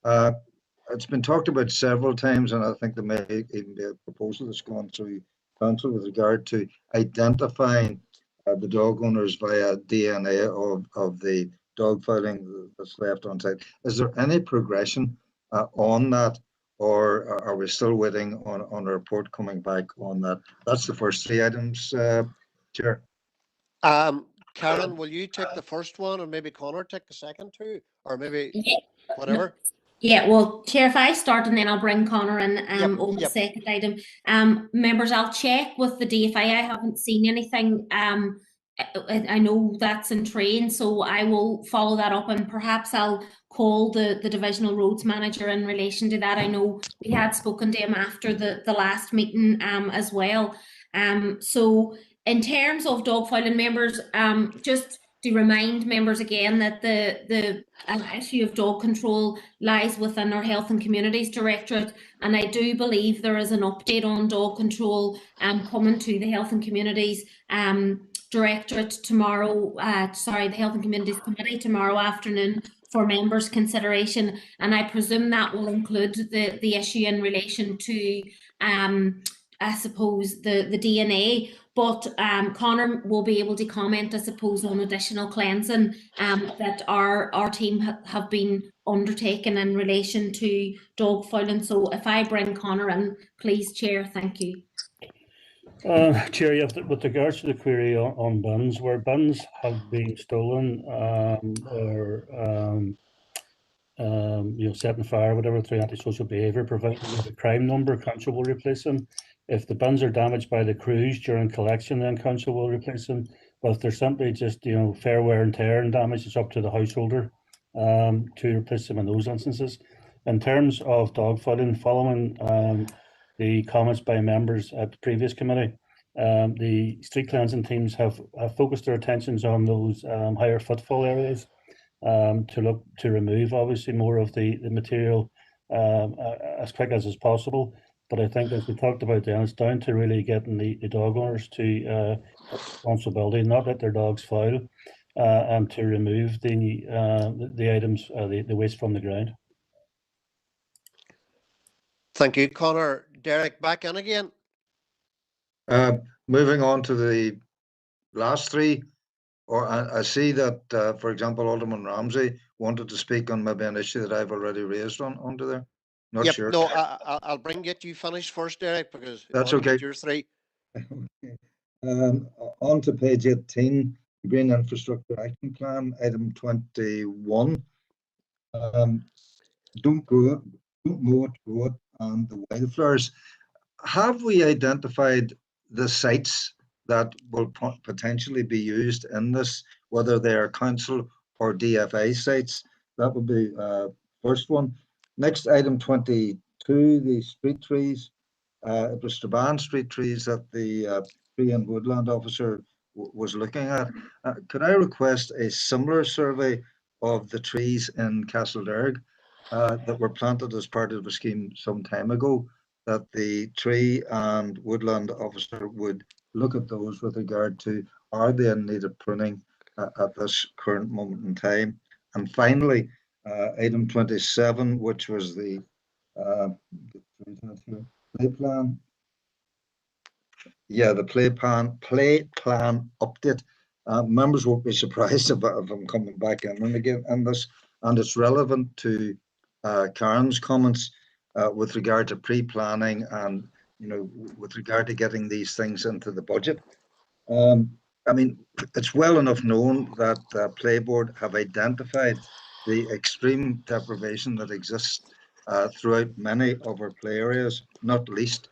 Speaker 5: It's been talked about several times, and I think there may even be a proposal that's gone through council with regard to identifying the dog owners via DNA of the dog filing that's left on site. Is there any progression on that, or are we still waiting on a report coming back on that? That's the first three items, Chair.
Speaker 2: Karen, will you take the first one and maybe Connor take the second two, or maybe
Speaker 1: Yeah.
Speaker 2: whatever?
Speaker 1: Yeah, well, Chair, if I start and then I'll bring Connor in on the
Speaker 2: yep.
Speaker 1: second item. Members, I'll check with the DFI. I haven't seen anything. I know that's in train, so I will follow that up, and perhaps I'll call the divisional roads manager in relation to that. I know we had spoken to him after the last meeting as well. So in terms of dog filing, members, just to remind members again that the issue of dog control lies within our Health and Communities Directorate, and I do believe there is an update on dog control coming to the Health and Communities Directorate tomorrow, the Health and Communities Committee tomorrow afternoon for members' consideration, and I presume that will include the issue in relation to I suppose the DNA, but Connor will be able to comment, I suppose, on additional cleansing that our team have been undertaking in relation to dog fouling. So if I bring Connor in, please, Chair, thank you.
Speaker 6: Chair, yeah, with regards to the query on bins, where bins have been stolen or set on fire, whatever, through antisocial behaviour, providing the crime number, council will replace them. If the bins are damaged by the crews during collection, then council will replace them. But if they're simply just, fair wear and tear and damage, it's up to the householder to replace them in those instances. In terms of dog filing, following the comments by members at the previous committee, the street cleansing teams have focused their attentions on those higher footfall areas to remove obviously more of the material as quick as is possible. But I think, as we talked about then, it's down to really getting the dog owners to responsibility, not let their dogs foul, and to remove the items, the waste from the ground.
Speaker 2: Thank you, Connor. Derek, back in again.
Speaker 5: Moving on to the last three, or I see that, for example, Alderman Ramsey wanted to speak on maybe an issue that I've already raised onto there. Not sure.
Speaker 2: No, I'll get you finished first, Derek, because
Speaker 5: that's okay.
Speaker 2: Your three.
Speaker 5: On to page 18, the Green Infrastructure Action Plan, item 21. Don't mow it, grow it, and the wildflowers. Have we identified the sites that will potentially be used in this, whether they are council or DFA sites? That would be first one. Next, item 22, the street trees. It was Strabane street trees that the Tree and Woodland Officer was looking at. Could I request a similar survey of the trees in Castlederg that were planted as part of a scheme some time ago? that the tree and woodland officer would look at those with regard to, are they in need of pruning at this current moment in time? And finally, item 27, which was the play plan. Yeah, the play plan update. Members won't be surprised if I'm coming back in and again on this, and it's relevant to Karen's comments with regard to pre-planning and, you know, with regard to getting these things into the budget. I mean, it's well enough known that Play Board have identified the extreme deprivation that exists throughout many of our play areas, not least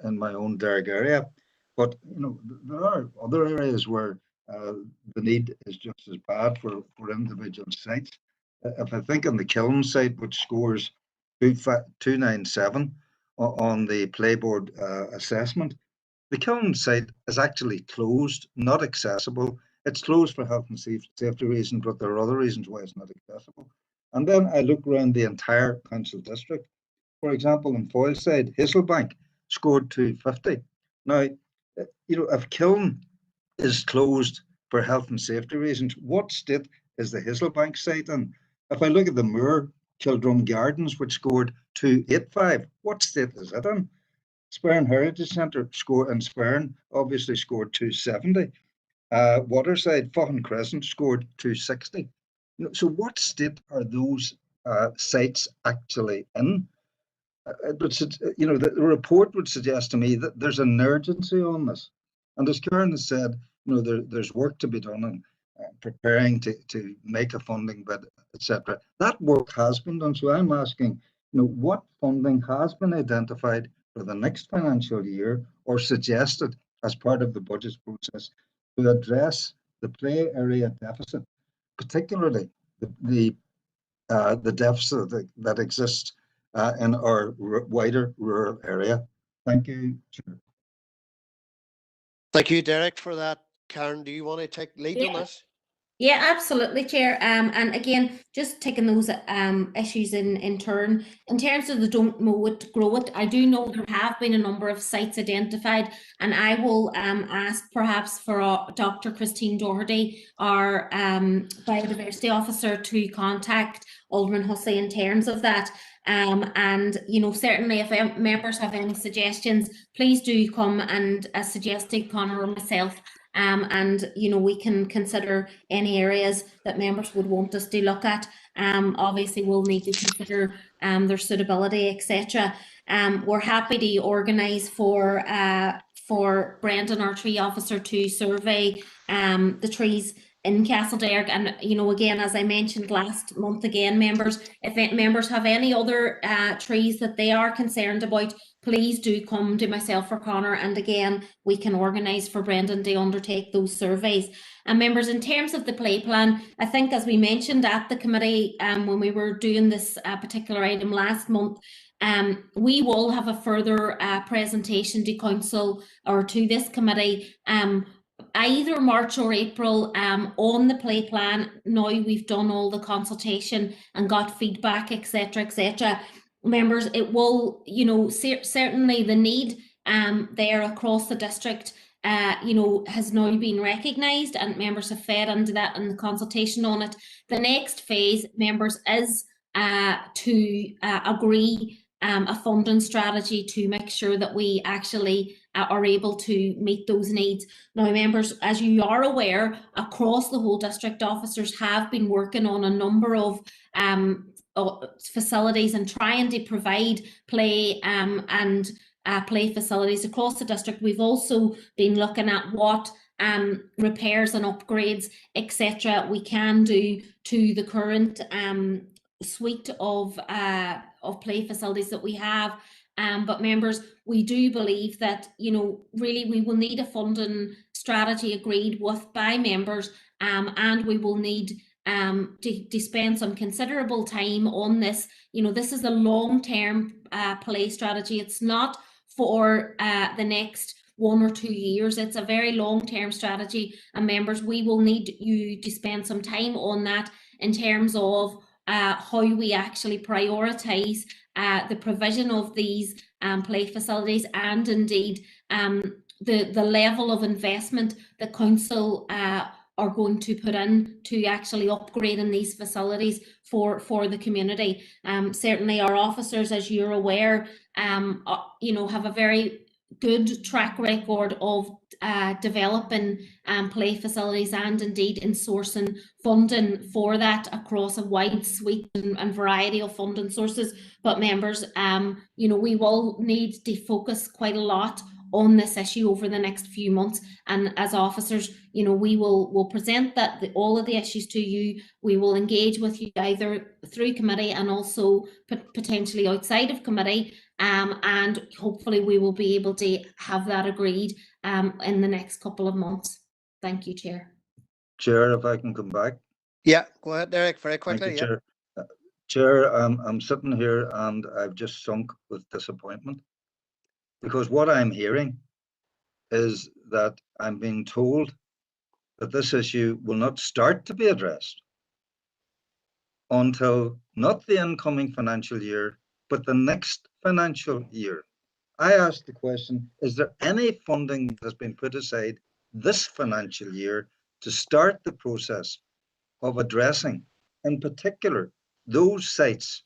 Speaker 5: in my own Derry area. But, you know, there are other areas where the need is just as bad for individual sites. If I think on the Kiln site, which scores 297 on the Play Board assessment, the Kiln site is actually closed, not accessible. It's closed for health and safety reasons, but there are other reasons why it's not accessible. And then I look around the entire council district. For example, in Foyleside, Hazelbank scored 250. Now, you know, if Kiln is closed for health and safety reasons, what state is the Hazelbank site in? If I look at the Moor, Kildrum Gardens, which scored 285, what state is it in? Spurn Heritage Centre in Spurn obviously scored 270. Waterside, Faughan Crescent scored 260. So what state are those sites actually in? You know, the report would suggest to me that there's an urgency on this. And as Karen has said, you know, there's work to be done in preparing to make a funding bid, etc. That work has been done. So I'm asking, you know, what funding has been identified for the next financial year or suggested as part of the budget process to address the play area deficit, particularly the deficit that exists in our wider rural area. Thank you, Chair.
Speaker 2: Thank you, Derek, for that. Karen, do you want to take lead on this?
Speaker 1: Yeah, absolutely, Chair. And again, just taking those issues in turn. In terms of the don't mow it, grow it, I do know there have been a number of sites identified, and I will ask perhaps for Dr. Christine Doherty, our biodiversity officer, to contact Alderman Hussey in terms of that. And, you know, certainly if members have any suggestions, please do come and suggest to Conor or myself. And, you know, we can consider any areas that members would want us to look at. Obviously, we'll need to consider their suitability, etc. We're happy to organise for Brendan, our tree officer, to survey the trees in Castlederg. And, you know, again, as I mentioned last month, again, members, if members have any other trees that they are concerned about, please do come to myself or Conor, and again, we can organise for Brendan to undertake those surveys. And members, in terms of the play plan, I think as we mentioned at the committee when we were doing this particular item last month, we will have a further presentation to council or to this committee either March or April on the play plan. Now we've done all the consultation and got feedback, etc., etc. Members, it will, you know, certainly the need there across the district, you know, has now been recognised, and members have fed into that and the consultation on it. The next phase, members, is to agree a funding strategy to make sure that we actually are able to meet those needs. Now, members, as you are aware, across the whole district, officers have been working on a number of facilities and trying to provide play and play facilities across the district. We've also been looking at what repairs and upgrades, etc., we can do to the current suite of play facilities that we have. But members, we do believe that, you know, really we will need a funding strategy agreed with by members, and we will need to spend some considerable time on this. You know, this is a long-term play strategy. It's not for the next 1 or 2 years. It's a very long-term strategy, and members, we will need you to spend some time on that in terms of how we actually prioritise the provision of these play facilities, and indeed the level of investment the council are going to put in to actually upgrading these facilities for the community. Certainly our officers, as you're aware, have a very good track record of developing play facilities, and indeed in sourcing funding for that across a wide suite and variety of funding sources. But members, we will need to focus quite a lot on this issue over the next few months, and as officers, we will present all of the issues to you. We will engage with you either through committee and also potentially outside of committee, and hopefully we will be able to have that agreed in the next couple of months. Thank you, Chair.
Speaker 5: Chair, if I can come back.
Speaker 2: Yeah, go ahead, Derek, very quickly.
Speaker 5: Thank you, Chair. Chair, I'm sitting here and I've just sunk with disappointment, because what I'm hearing is that I'm being told that this issue will not start to be addressed until not the incoming financial year, but the next financial year. I asked the question, is there any funding that has been put aside this financial year to start the process of addressing, in particular, those sites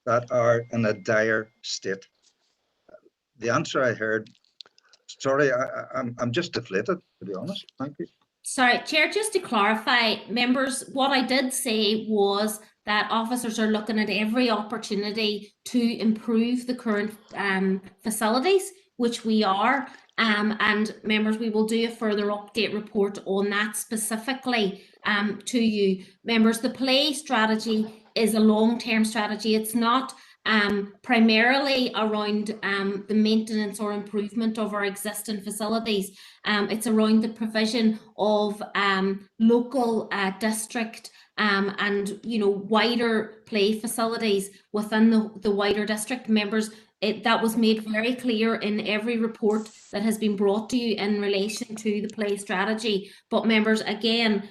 Speaker 5: that are in a dire state? The answer I heard, sorry, I'm just deflated, to be honest. Thank you.
Speaker 1: Sorry, Chair, just to clarify, members, what I did say was that officers are looking at every opportunity to improve the current facilities, which we are. And members, we will do a further update report on that specifically to you. Members, the play strategy is a long-term strategy. It's not primarily around the maintenance or improvement of our existing facilities. It's around the provision of local district and wider play facilities within the wider district. Members, that was made very clear in every report that has been brought to you in relation to the play strategy. But members, again,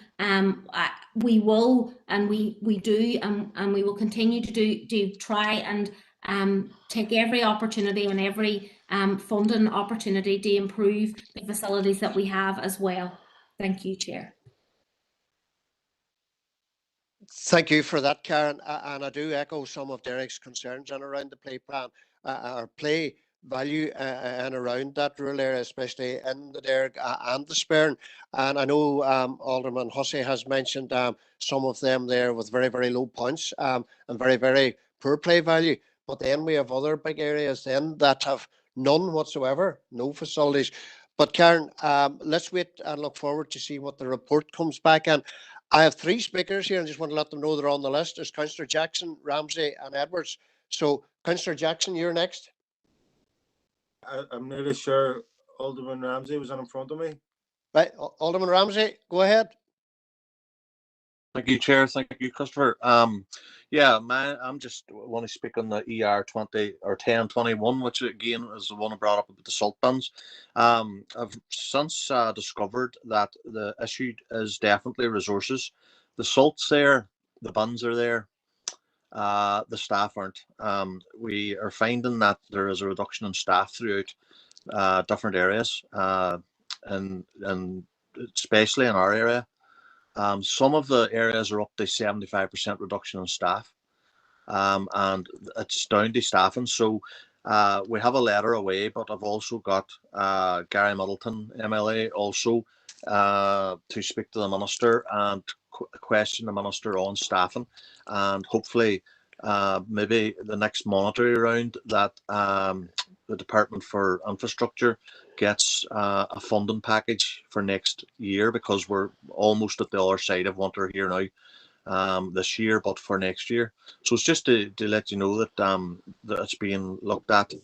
Speaker 1: we will and we do and we will continue to try and take every opportunity and every funding opportunity to improve the facilities that we have as well. Thank you, Chair.
Speaker 2: Thank you for that, Karen. And I do echo some of Derek's concerns and around the play plan, or play value and around that rural area, especially in the Derry and the Strabane. And I know Alderman Hussey has mentioned some of them there with very, very low points and very, very poor play value. But then we have other big areas then that have none whatsoever, no facilities. But Karen, let's wait and look forward to see what the report comes back. And I have three speakers here and just want to let them know they're on the list. There's Councillor Jackson, Ramsey and Edwards. So Councillor Jackson, you're next.
Speaker 4: I'm nearly sure Alderman Ramsey was in front of me.
Speaker 2: Right, Alderman Ramsey, go ahead.
Speaker 15: Thank you, Chair. Thank you, Christopher. I'm just want to speak on the ER 20 or 1021, which again is the one I brought up about the salt bins. I've since discovered that the issue is definitely resources. The salt's there, the bins are there, the staff aren't. We are finding that there is a reduction in staff throughout different areas, and especially in our area. Some of the areas are up to 75% reduction in staff, and it's down to staffing. So we have a letter away, but I've also got Gary Middleton, MLA, also to speak to the Minister and question the Minister on staffing, and hopefully maybe the next monetary round that the Department for Infrastructure gets a funding package for next year, because we're almost at the other side of what we're here now this year, but for next year. So it's just to let you know that that it's being looked at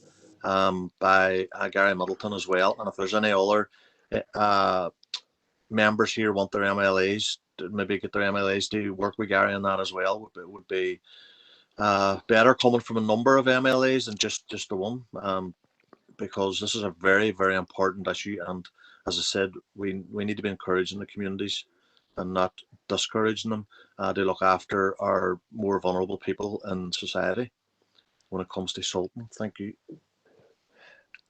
Speaker 15: by Gary Middleton as well. And if there's any other members here want their MLAs, maybe get their MLAs to work with Gary on that as well, it would be better coming from a number of MLAs than just the one, because this is a very, very important issue. And as I said, we need to be encouraging the communities and not discouraging them to look after our more vulnerable people in society when it comes to salting. Thank you.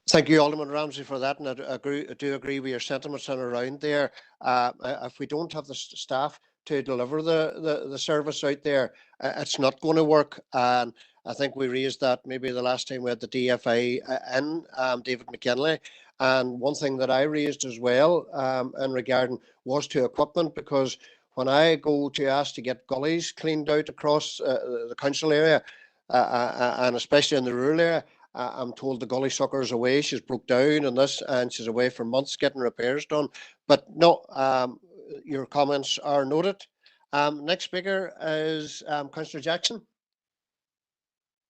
Speaker 2: Thank you, Alderman Ramsey, for that, and I do agree with your sentiments and around there. If we don't have the staff to deliver the service out there, it's not going to work. And I think we raised that maybe the last time we had the DFI in, David McKinley. And one thing that I raised as well in regarding was to equipment, because when I go to ask to get gullies cleaned out across the council area, and especially in the rural area, I'm told the gully sucker's away, she's broke down and this, and she's away for months getting repairs done. But no, your comments are noted. Next speaker is Councillor Jackson.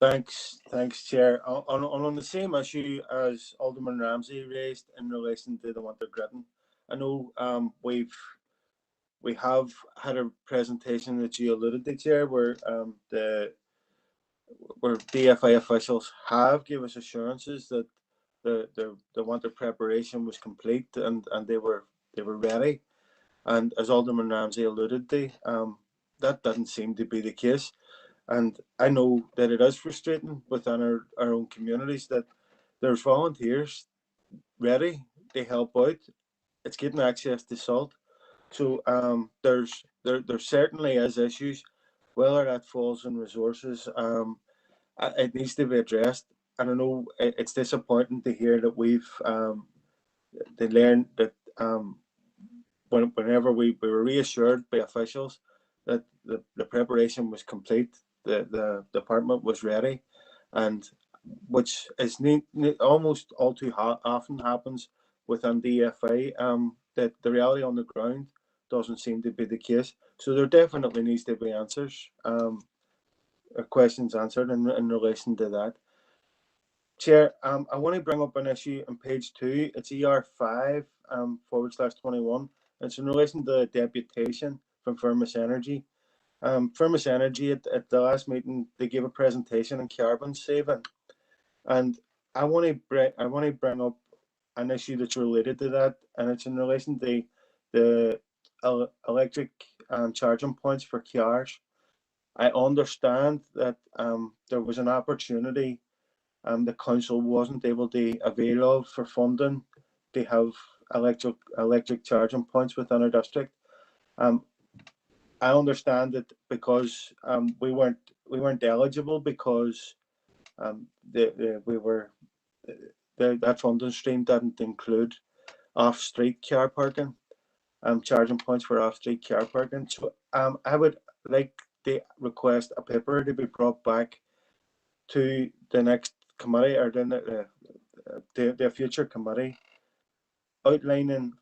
Speaker 4: Thanks, Chair. On the same issue as Alderman Ramsey raised in relation to the winter gritting, I know we have had a presentation that you alluded to, Chair, where DFI officials have given us assurances that the winter preparation was complete and they were ready. And as Alderman Ramsey alluded to, that doesn't seem to be the case. And I know that it is frustrating within our own communities that there's volunteers ready to help out. It's getting access to salt. So there certainly is issues. Whether that falls in resources, it needs to be addressed. And I know it's disappointing to hear that we've they learned that whenever we were reassured by officials that the preparation was complete, the department was ready, and which is almost all too often happens within DFA, that the reality on the ground doesn't seem to be the case. So there definitely needs to be answers, questions answered in relation to that. Chair, I want to bring up an issue on page 2. It's ER5 /21. It's in relation to the deputation from Firmus Energy. Firmus Energy at the last meeting, they gave a presentation on carbon saving, and I want to bring up an issue that's related to that, and it's in relation to the electric charging points for cars. I understand that there was an opportunity the council wasn't able to avail of for funding to have electric charging points within our district. I understand that because we weren't eligible because that funding stream didn't include off-street car parking, charging points for off-street car parking. So I would like to request a paper to be brought back to the next committee or the future committee, outlining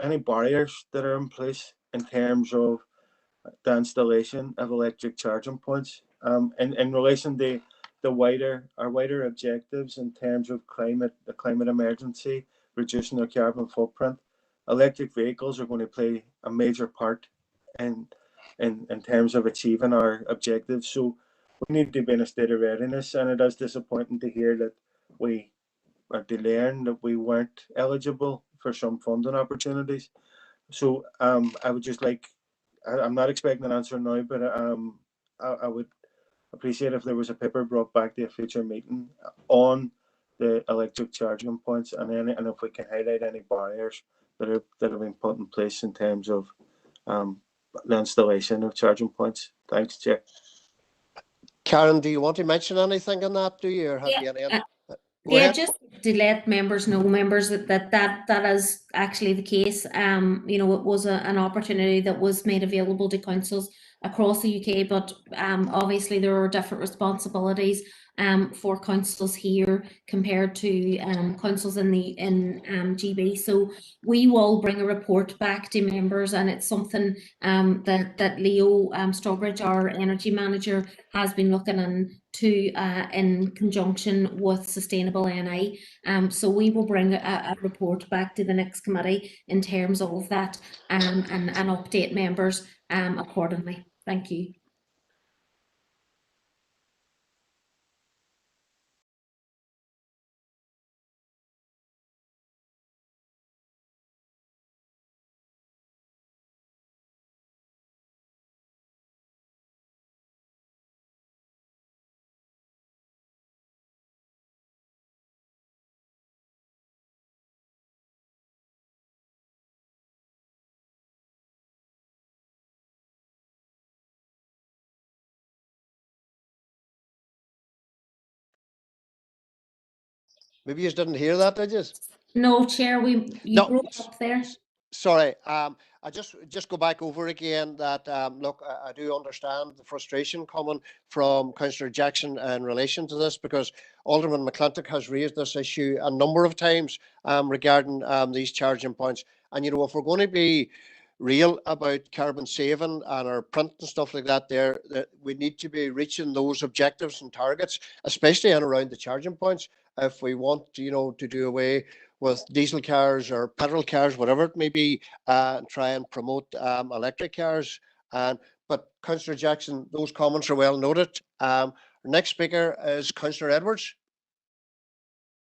Speaker 4: any barriers that are in place in terms of the installation of electric charging points, in relation to our wider objectives in terms of the climate emergency, reducing our carbon footprint. Electric vehicles are going to play a major part in terms of achieving our objectives. So we need to be in a state of readiness, and it is disappointing to hear that we are delaying, that we weren't eligible for some funding opportunities. So I would just like, I'm not expecting an answer now, but I would appreciate if there was a paper brought back to a future meeting on the electric charging points, and if we can highlight any barriers that have been put in place in terms of the installation of charging points. Thanks, Chair.
Speaker 2: Karen, do you want to mention anything on that, do you, or have you any?
Speaker 1: Yeah, just to let members know, that is actually the case. You know, it was an opportunity that was made available to councils across the UK, but obviously there are different responsibilities for councils here compared to councils in GB. So we will bring a report back to members, and it's something that Leo Stobridge, our energy manager, has been looking into in conjunction with Sustainable NI. So we will bring a report back to the next committee in terms of that and update members accordingly. Thank you.
Speaker 2: Maybe you didn't hear that, did you?
Speaker 1: No, Chair, you
Speaker 2: No,
Speaker 1: broke up there.
Speaker 2: sorry. I just go back over again that look, I do understand the frustration coming from Councillor Jackson in relation to this, because Alderman McClintock has raised this issue a number of times regarding these charging points. And you know, if we're going to be real about carbon saving and our print and stuff like that, that we need to be reaching those objectives and targets, especially in around the charging points, if we want, you know, to do away with diesel cars or petrol cars, whatever it may be, and try and promote electric cars. But Councillor Jackson, those comments are well noted. Our next speaker is Councillor Edwards.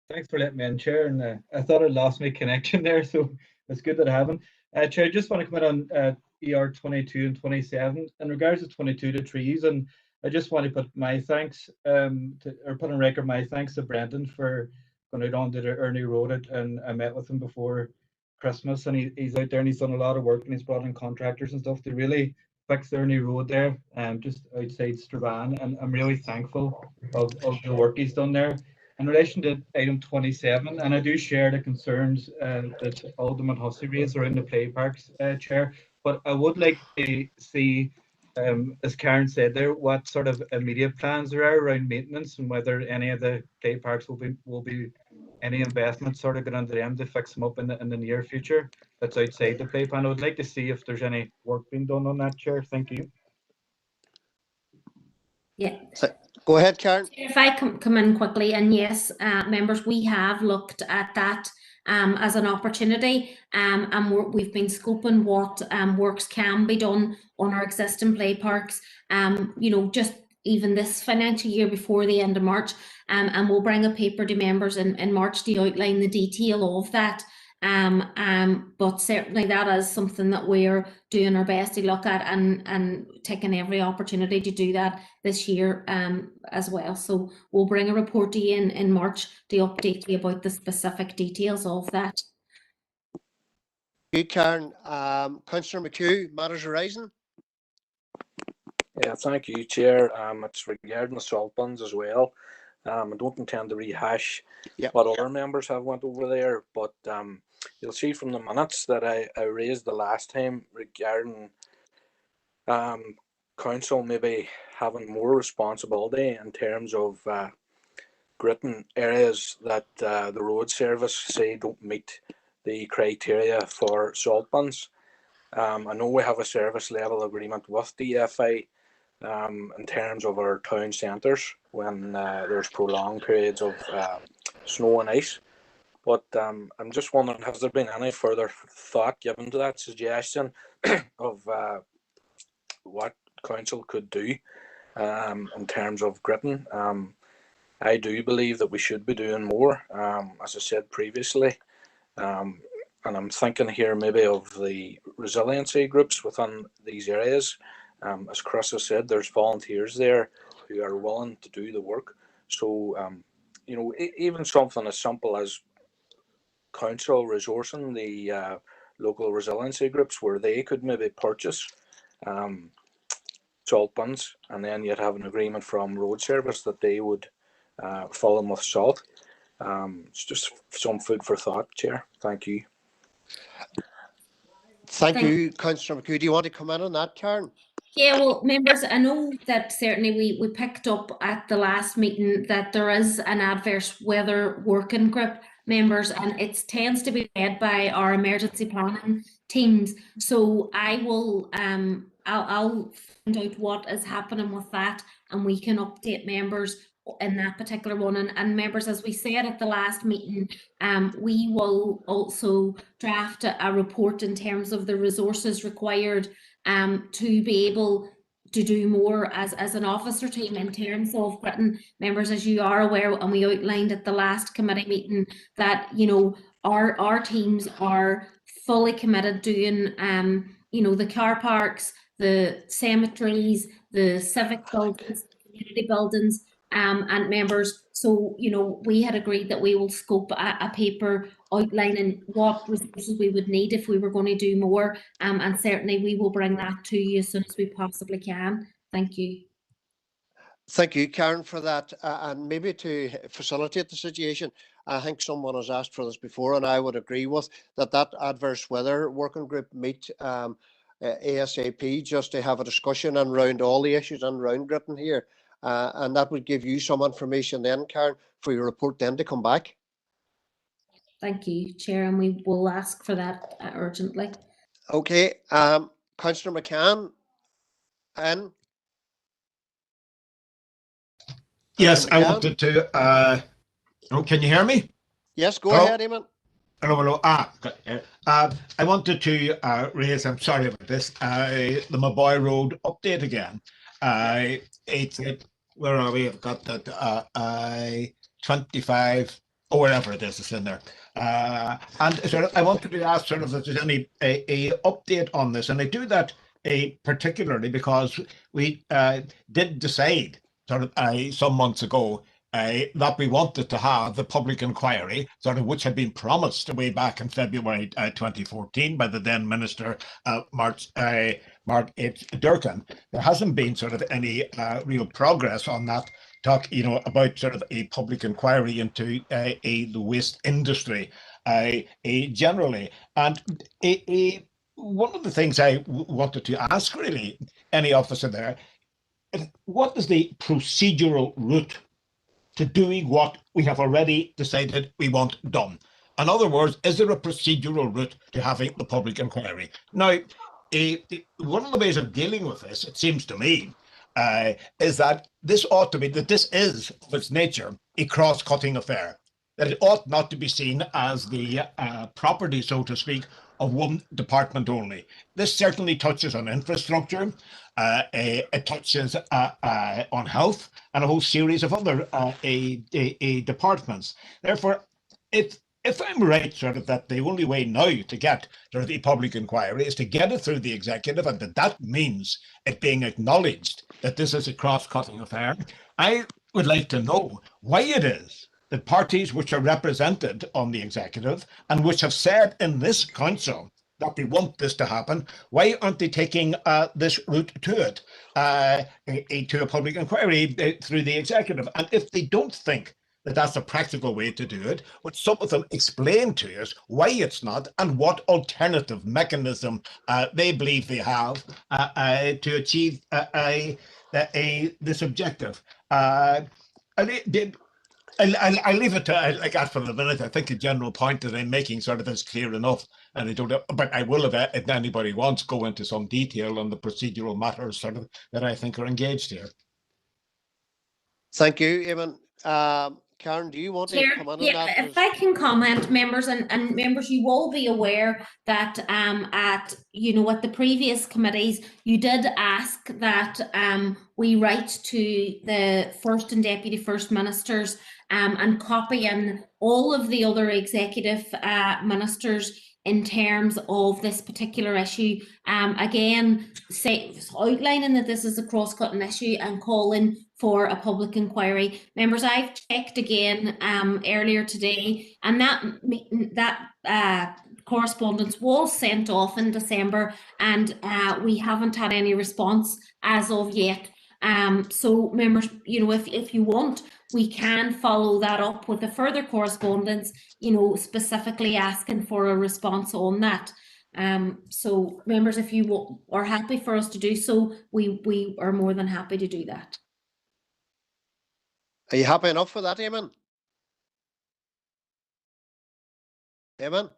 Speaker 14: Thanks for letting me in, Chair. And I thought I'd lost my connection there, so it's good that I haven't. Chair, I just want to comment on ER 22 and 27 in regards to 22, the trees, and I just want to put my thanks put on record my thanks to Brendan for going out onto the Ernie Road, and I met with him before Christmas, and he's out there and he's done a lot of work, and he's brought in contractors and stuff to really fix the Ernie Road there, just outside Strabane, and I'm really thankful of the work he's done there. In relation to item 27, and I do share the concerns that Alderman Hussey raised around the play parks, Chair, but I would like to see, as Karen said there, what sort of immediate plans there are around maintenance, and whether any of the play parks will be any investment sort of going into them to fix them up in the near future that's outside the play plan. I would like to see if there's any work being done on that, Chair. Thank you.
Speaker 1: Yeah.
Speaker 2: Go ahead, Karen.
Speaker 1: If I come in quickly, and yes, members, we have looked at that as an opportunity, and we've been scoping what works can be done on our existing play parks, you know, just even this financial year before the end of March, and we'll bring a paper to members in March to outline the detail of that. But certainly that is something that we're doing our best to look at, and taking every opportunity to do that this year as well. So we'll bring a report to you in March to update you about the specific details of that.
Speaker 2: You, Karen. Councillor McHugh, matters arising.
Speaker 16: Yeah, thank you, Chair. It's regarding the salt buns as well. I don't intend to rehash what other members have went over there, but you'll see from the minutes that I raised the last time regarding council maybe having more responsibility in terms of gritting areas that the road service say don't meet the criteria for salt buns. I know we have a service level agreement with DFI in terms of our town centres when there's prolonged periods of snow and ice. But I'm just wondering, has there been any further thought given to that suggestion of what council could do in terms of gritting? I do believe that we should be doing more, as I said previously. And I'm thinking here maybe of the resiliency groups within these areas. As Chris has said, there's volunteers there who are willing to do the work. So, you know, even something as simple as council resourcing the local resiliency groups where they could maybe purchase salt buns, and then you'd have an agreement from road service that they would fill them with salt. It's just some food for thought, Chair. Thank you.
Speaker 2: Thank you, Councillor McHugh. Do you want to comment on that, Karen?
Speaker 1: Yeah, well, members, I know that certainly we picked up at the last meeting that there is an adverse weather working group, members, and it tends to be led by our emergency planning teams. So I will, I'll find out what is happening with that, and we can update members in that particular one. And members, as we said at the last meeting, we will also draft a report in terms of the resources required to be able to do more as an officer team in terms of Britain. Members, as you are aware, and we outlined at the last committee meeting, that, you know, our teams are fully committed doing you know, the car parks, the cemeteries, the civic buildings, community buildings, and members. So, you know, we had agreed that we will scope a paper outlining what resources we would need if we were going to do more, and certainly we will bring that to you as soon as we possibly can. Thank you.
Speaker 2: Thank you, Karen, for that. And maybe to facilitate the situation, I think someone has asked for this before, and I would agree with that adverse weather working group meet ASAP just to have a discussion and round all the issues and round Britain here. And that would give you some information then, Karen, for your report then to come back.
Speaker 1: Thank you, Chair, and we will ask for that urgently.
Speaker 2: Okay, Councillor McCann, and
Speaker 7: Yes, I
Speaker 2: McCann?
Speaker 7: wanted to. Oh, can you hear me?
Speaker 2: Yes, go
Speaker 7: Hello?
Speaker 2: ahead, Eamon.
Speaker 7: Hello, hello. I wanted to raise. I'm sorry about this. The Maboy Road update again. It's where are we? I've got that. 25 or wherever it is, it's in there. And sort of, I wanted to ask sort of if there's any a update on this, and I do that particularly because we did decide sort of some months ago that we wanted to have the public inquiry, sort of which had been promised way back in February 2014 by the then Minister Mark H. Durkan. There hasn't been sort of any real progress on that. Talk, about sort of a public inquiry into the waste industry generally. And one of the things I wanted to ask really any officer there, what is the procedural route to doing what we have already decided we want done? In other words, is there a procedural route to having the public inquiry? Now, one of the ways of dealing with this, it seems to me, is that this ought to be, that this is, of its nature, a cross-cutting affair. That it ought not to be seen as the property, so to speak, of one department only. This certainly touches on infrastructure, it touches on health, and a whole series of other departments. Therefore, if I'm right, sort of that the only way now to get sort of a public inquiry is to get it through the executive, and that means it being acknowledged that this is a cross-cutting affair, I would like to know why it is that parties which are represented on the executive and which have said in this council that they want this to happen, why aren't they taking this route to it, to a public inquiry through the executive? And if they don't think that that's a practical way to do it, would some of them explain to us why it's not and what alternative mechanism they believe they have to achieve this objective? I'll leave it to like that for the minute. I think the general point that I'm making sort of is clear enough, and I don't. But I will, if anybody wants, go into some detail on the procedural matters sort of that I think are engaged here.
Speaker 2: Thank you, Eamon. Karen, do you want to comment on that?
Speaker 1: If I can comment, members, and members, you will be aware that at the previous committees, you did ask that we write to the First and Deputy First Ministers and copy in all of the other executive ministers in terms of this particular issue. Again, outlining that this is a cross-cutting issue and calling for a public inquiry. Members, I've checked again earlier today, and that correspondence was sent off in December, and we haven't had any response as of yet. So members, if you want, we can follow that up with a further correspondence, specifically asking for a response on that. So members, if you are happy for us to do so, we are more than happy to do that.
Speaker 2: Are you happy enough for that, Eamon? Eamon?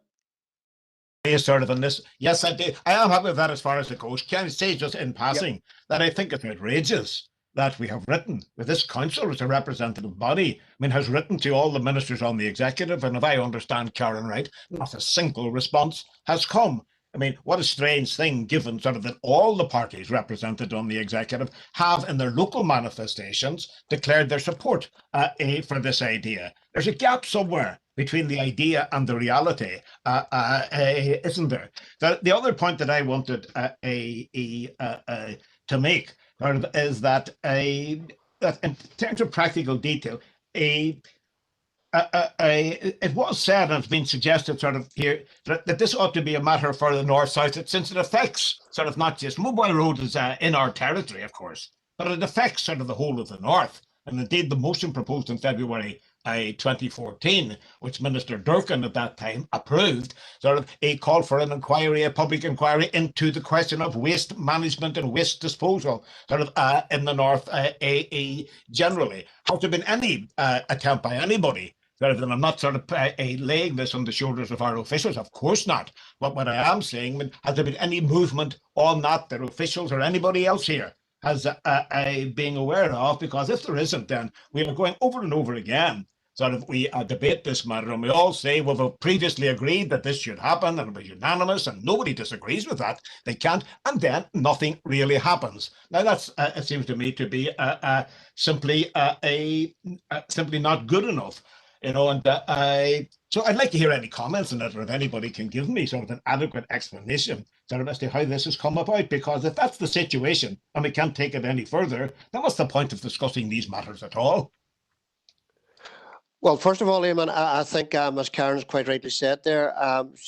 Speaker 7: Sort of on this, yes, I do. I am happy with that as far as it goes. Can I say just in passing that I think it's outrageous that we have written with this council as a representative body, has written to all the ministers on the executive, and if I understand Karen right, not a single response has come. What a strange thing, given sort of that all the parties represented on the executive have in their local manifestations declared their support for this idea. There's a gap somewhere between the idea and the reality, isn't there? The other point that I wanted to make is that that in terms of practical detail, it was said, and it's been suggested sort of here, that this ought to be a matter for the north-south, since it affects sort of not just Mobile Road is in our territory, of course, but it affects sort of the whole of the north. And indeed, the motion proposed in February 2014, which Minister Durkan at that time approved, sort of a call for an inquiry, a public inquiry into the question of waste management and waste disposal, sort of in the north generally. Has there been any attempt by anybody? And I'm not sort of laying this on the shoulders of our officials, of course not. But what I am saying, has there been any movement on that that officials or anybody else here has being aware of? Because if there isn't, then we are going over and over again. Sort of we debate this matter, and we all say we've previously agreed that this should happen, and it was unanimous, and nobody disagrees with that. They can't, and then nothing really happens. Now that's it seems to me to be simply simply not good enough. And so I'd like to hear any comments on it, or if anybody can give me sort of an adequate explanation sort of as to how this has come about, because if that's the situation and we can't take it any further, then what's the point of discussing these matters at all?
Speaker 2: Well, first of all, Eamon, I think, as Karen's quite rightly said there,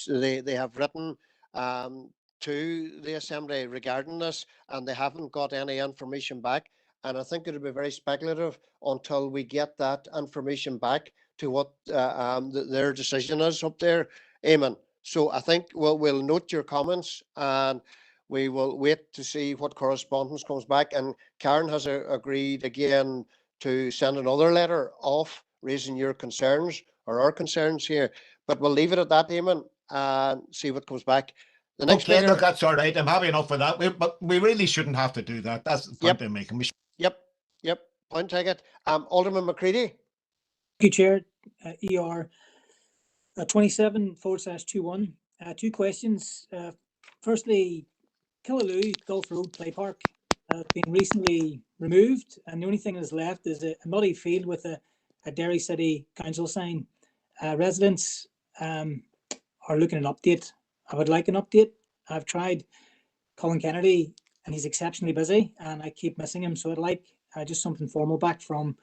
Speaker 2: they have written to the Assembly regarding this, and they haven't got any information back. And I think it would be very speculative until we get that information back to what their decision is up there, Eamon. So I think we'll note your comments, and we will wait to see what correspondence comes back. And Karen has agreed again to send another letter off raising your concerns or our concerns here. But we'll leave it at that, Eamon, and see what comes back. The next
Speaker 7: okay,
Speaker 2: letter,
Speaker 7: look, that's all right. I'm happy enough for that. But we really shouldn't have to do that. That's the point I'm making.
Speaker 2: Yep. Point taken. Alderman McCready.
Speaker 8: Thank you, Chair. ER 27/21. Two questions. Firstly, Killaloo Gulf Road Play Park has been recently removed, and the only thing that's left is a muddy field with a Derry City Council sign. Residents are looking at an update. I would like an update. I've tried Colin Kennedy, and he's exceptionally busy, and I keep missing him. So I'd like just something formal back from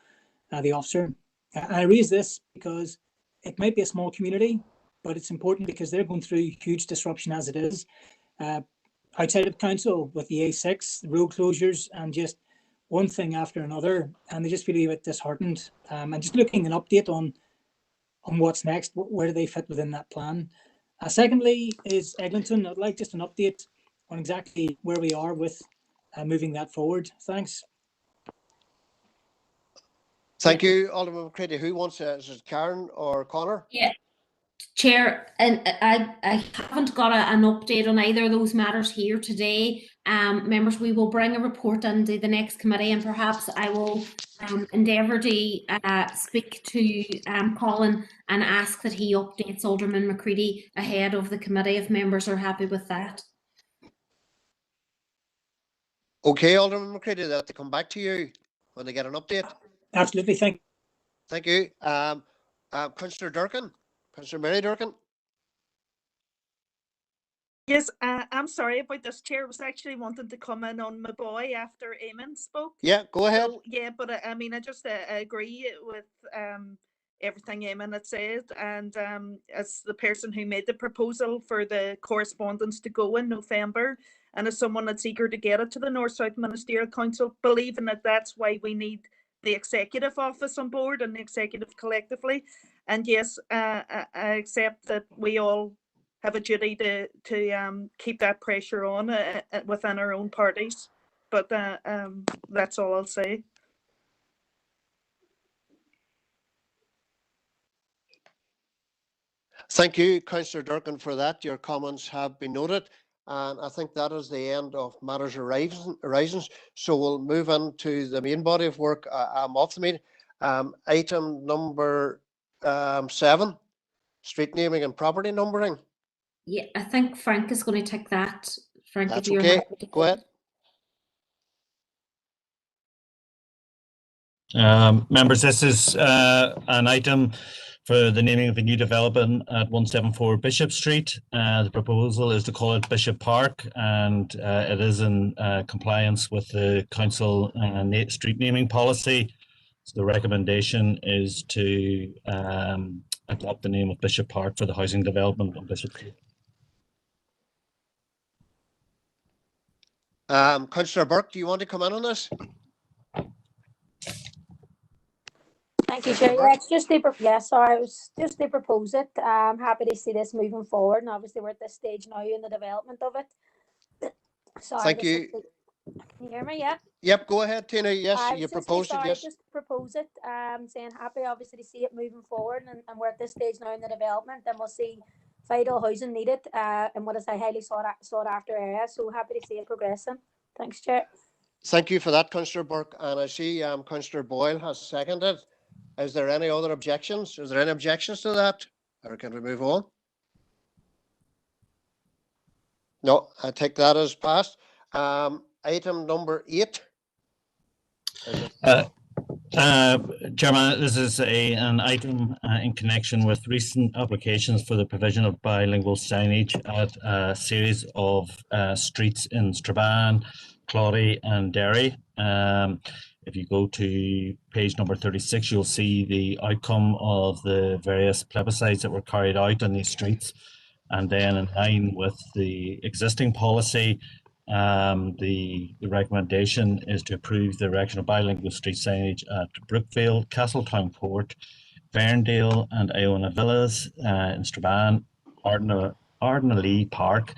Speaker 8: the officer. I raise this because it might be a small community, but it's important because they're going through huge disruption as it is. Outside of council with the A6, the road closures, and just one thing after another, and they just feel a bit disheartened. And just looking an update on what's next, where do they fit within that plan? Secondly is Eglinton. I'd like just an update on exactly where we are with moving that forward. Thanks.
Speaker 2: Thank you, Alderman McCready. Who wants it? Is it Karen or Connor?
Speaker 1: Yeah, Chair, and I haven't got an update on either of those matters here today. Members, we will bring a report into the next committee, and perhaps I will endeavour to speak to Colin and ask that he updates Alderman McCready ahead of the committee if members are happy with that.
Speaker 2: Okay, Alderman McCready, that to come back to you when they get an update.
Speaker 8: Absolutely,
Speaker 2: thank you. Councillor Durkan, Councillor Mary Durkan.
Speaker 17: Yes, I'm sorry about this, Chair. I was actually wanting to come in on my boy after Eamon spoke.
Speaker 2: Yeah, go ahead.
Speaker 17: So, yeah, but I mean, I just agree with everything Eamon had said, and as the person who made the proposal for the correspondence to go in November, and as someone that's eager to get it to the North-South Ministerial Council, believing that that's why we need the executive office on board and the executive collectively. And yes, I accept that we all have a duty to keep that pressure on within our own parties. But that's all I'll say.
Speaker 2: Thank you, Councillor Durkan, for that. Your comments have been noted. And I think that is the end of matters arising. So we'll move into the main body of work of the meeting. Item number 7, street naming and property numbering.
Speaker 1: Yeah, I think Frank is going to take that. Frank,
Speaker 2: that's
Speaker 1: if you're
Speaker 2: okay.
Speaker 1: happy to
Speaker 2: Go ahead.
Speaker 6: Members, this is an item for the naming of a new development at 174 Bishop Street. The proposal is to call it Bishop Park, and it is in compliance with the council street naming policy. So the recommendation is to adopt the name of Bishop Park for the housing development on Bishop Street.
Speaker 2: Councillor Burke, do you want to come in on this?
Speaker 9: Thank you, Chair. Yeah, it's just sorry, I was just to propose it. I'm happy to see this moving forward, and obviously we're at this stage now in the development of it. Sorry,
Speaker 2: Thank you.
Speaker 9: can you hear me? Yeah.
Speaker 2: Yep, go ahead, Tina. Yes,
Speaker 9: I
Speaker 2: you
Speaker 9: was just
Speaker 2: proposed it,
Speaker 9: sorry,
Speaker 2: yes.
Speaker 9: just to propose it. Saying happy obviously to see it moving forward, and we're at this stage now in the development, and we'll see vital housing needed in what is a highly sought after area. So happy to see it progressing. Thanks, Chair.
Speaker 2: Thank you for that, Councillor Burke. And I see Councillor Boyle has seconded. Is there any other objections? Is there any objections to that? Or can we move on? No, I take that as passed. Item number 8.
Speaker 18: Chairman, this is an item in connection with recent applications for the provision of bilingual signage at a series of streets in Strabane, Claudy and Derry. If you go to page number 36, you'll see the outcome of the various plebiscites that were carried out on these streets. And then in line with the existing policy, the recommendation is to approve the erection of bilingual street signage at Brookfield, Castletown Court, Ferndale and Iona Villas in Strabane, Ardnalee Park,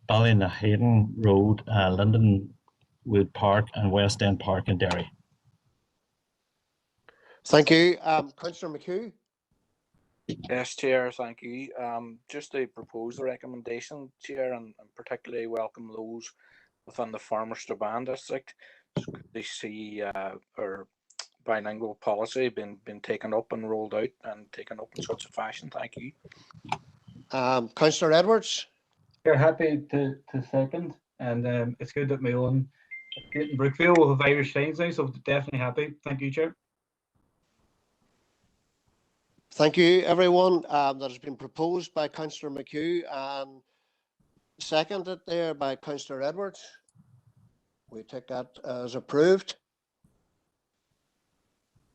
Speaker 18: Ballynahaden Road, Lindenwood Park and West End Park in Derry.
Speaker 2: Thank you. Councillor McHugh.
Speaker 16: Yes, Chair, thank you. Just to propose the recommendation, Chair, and particularly welcome those within the former Strabane district. They see our bilingual policy been taken up and rolled out and taken up in such a fashion. Thank you.
Speaker 2: Councillor Edwards.
Speaker 14: You're happy to second, and it's good that my own gate in Brookfield will have Irish signs now, so definitely happy. Thank you, Chair.
Speaker 2: Thank you, everyone. That has been proposed by Councillor McHugh and seconded there by Councillor Edwards. We take that as approved.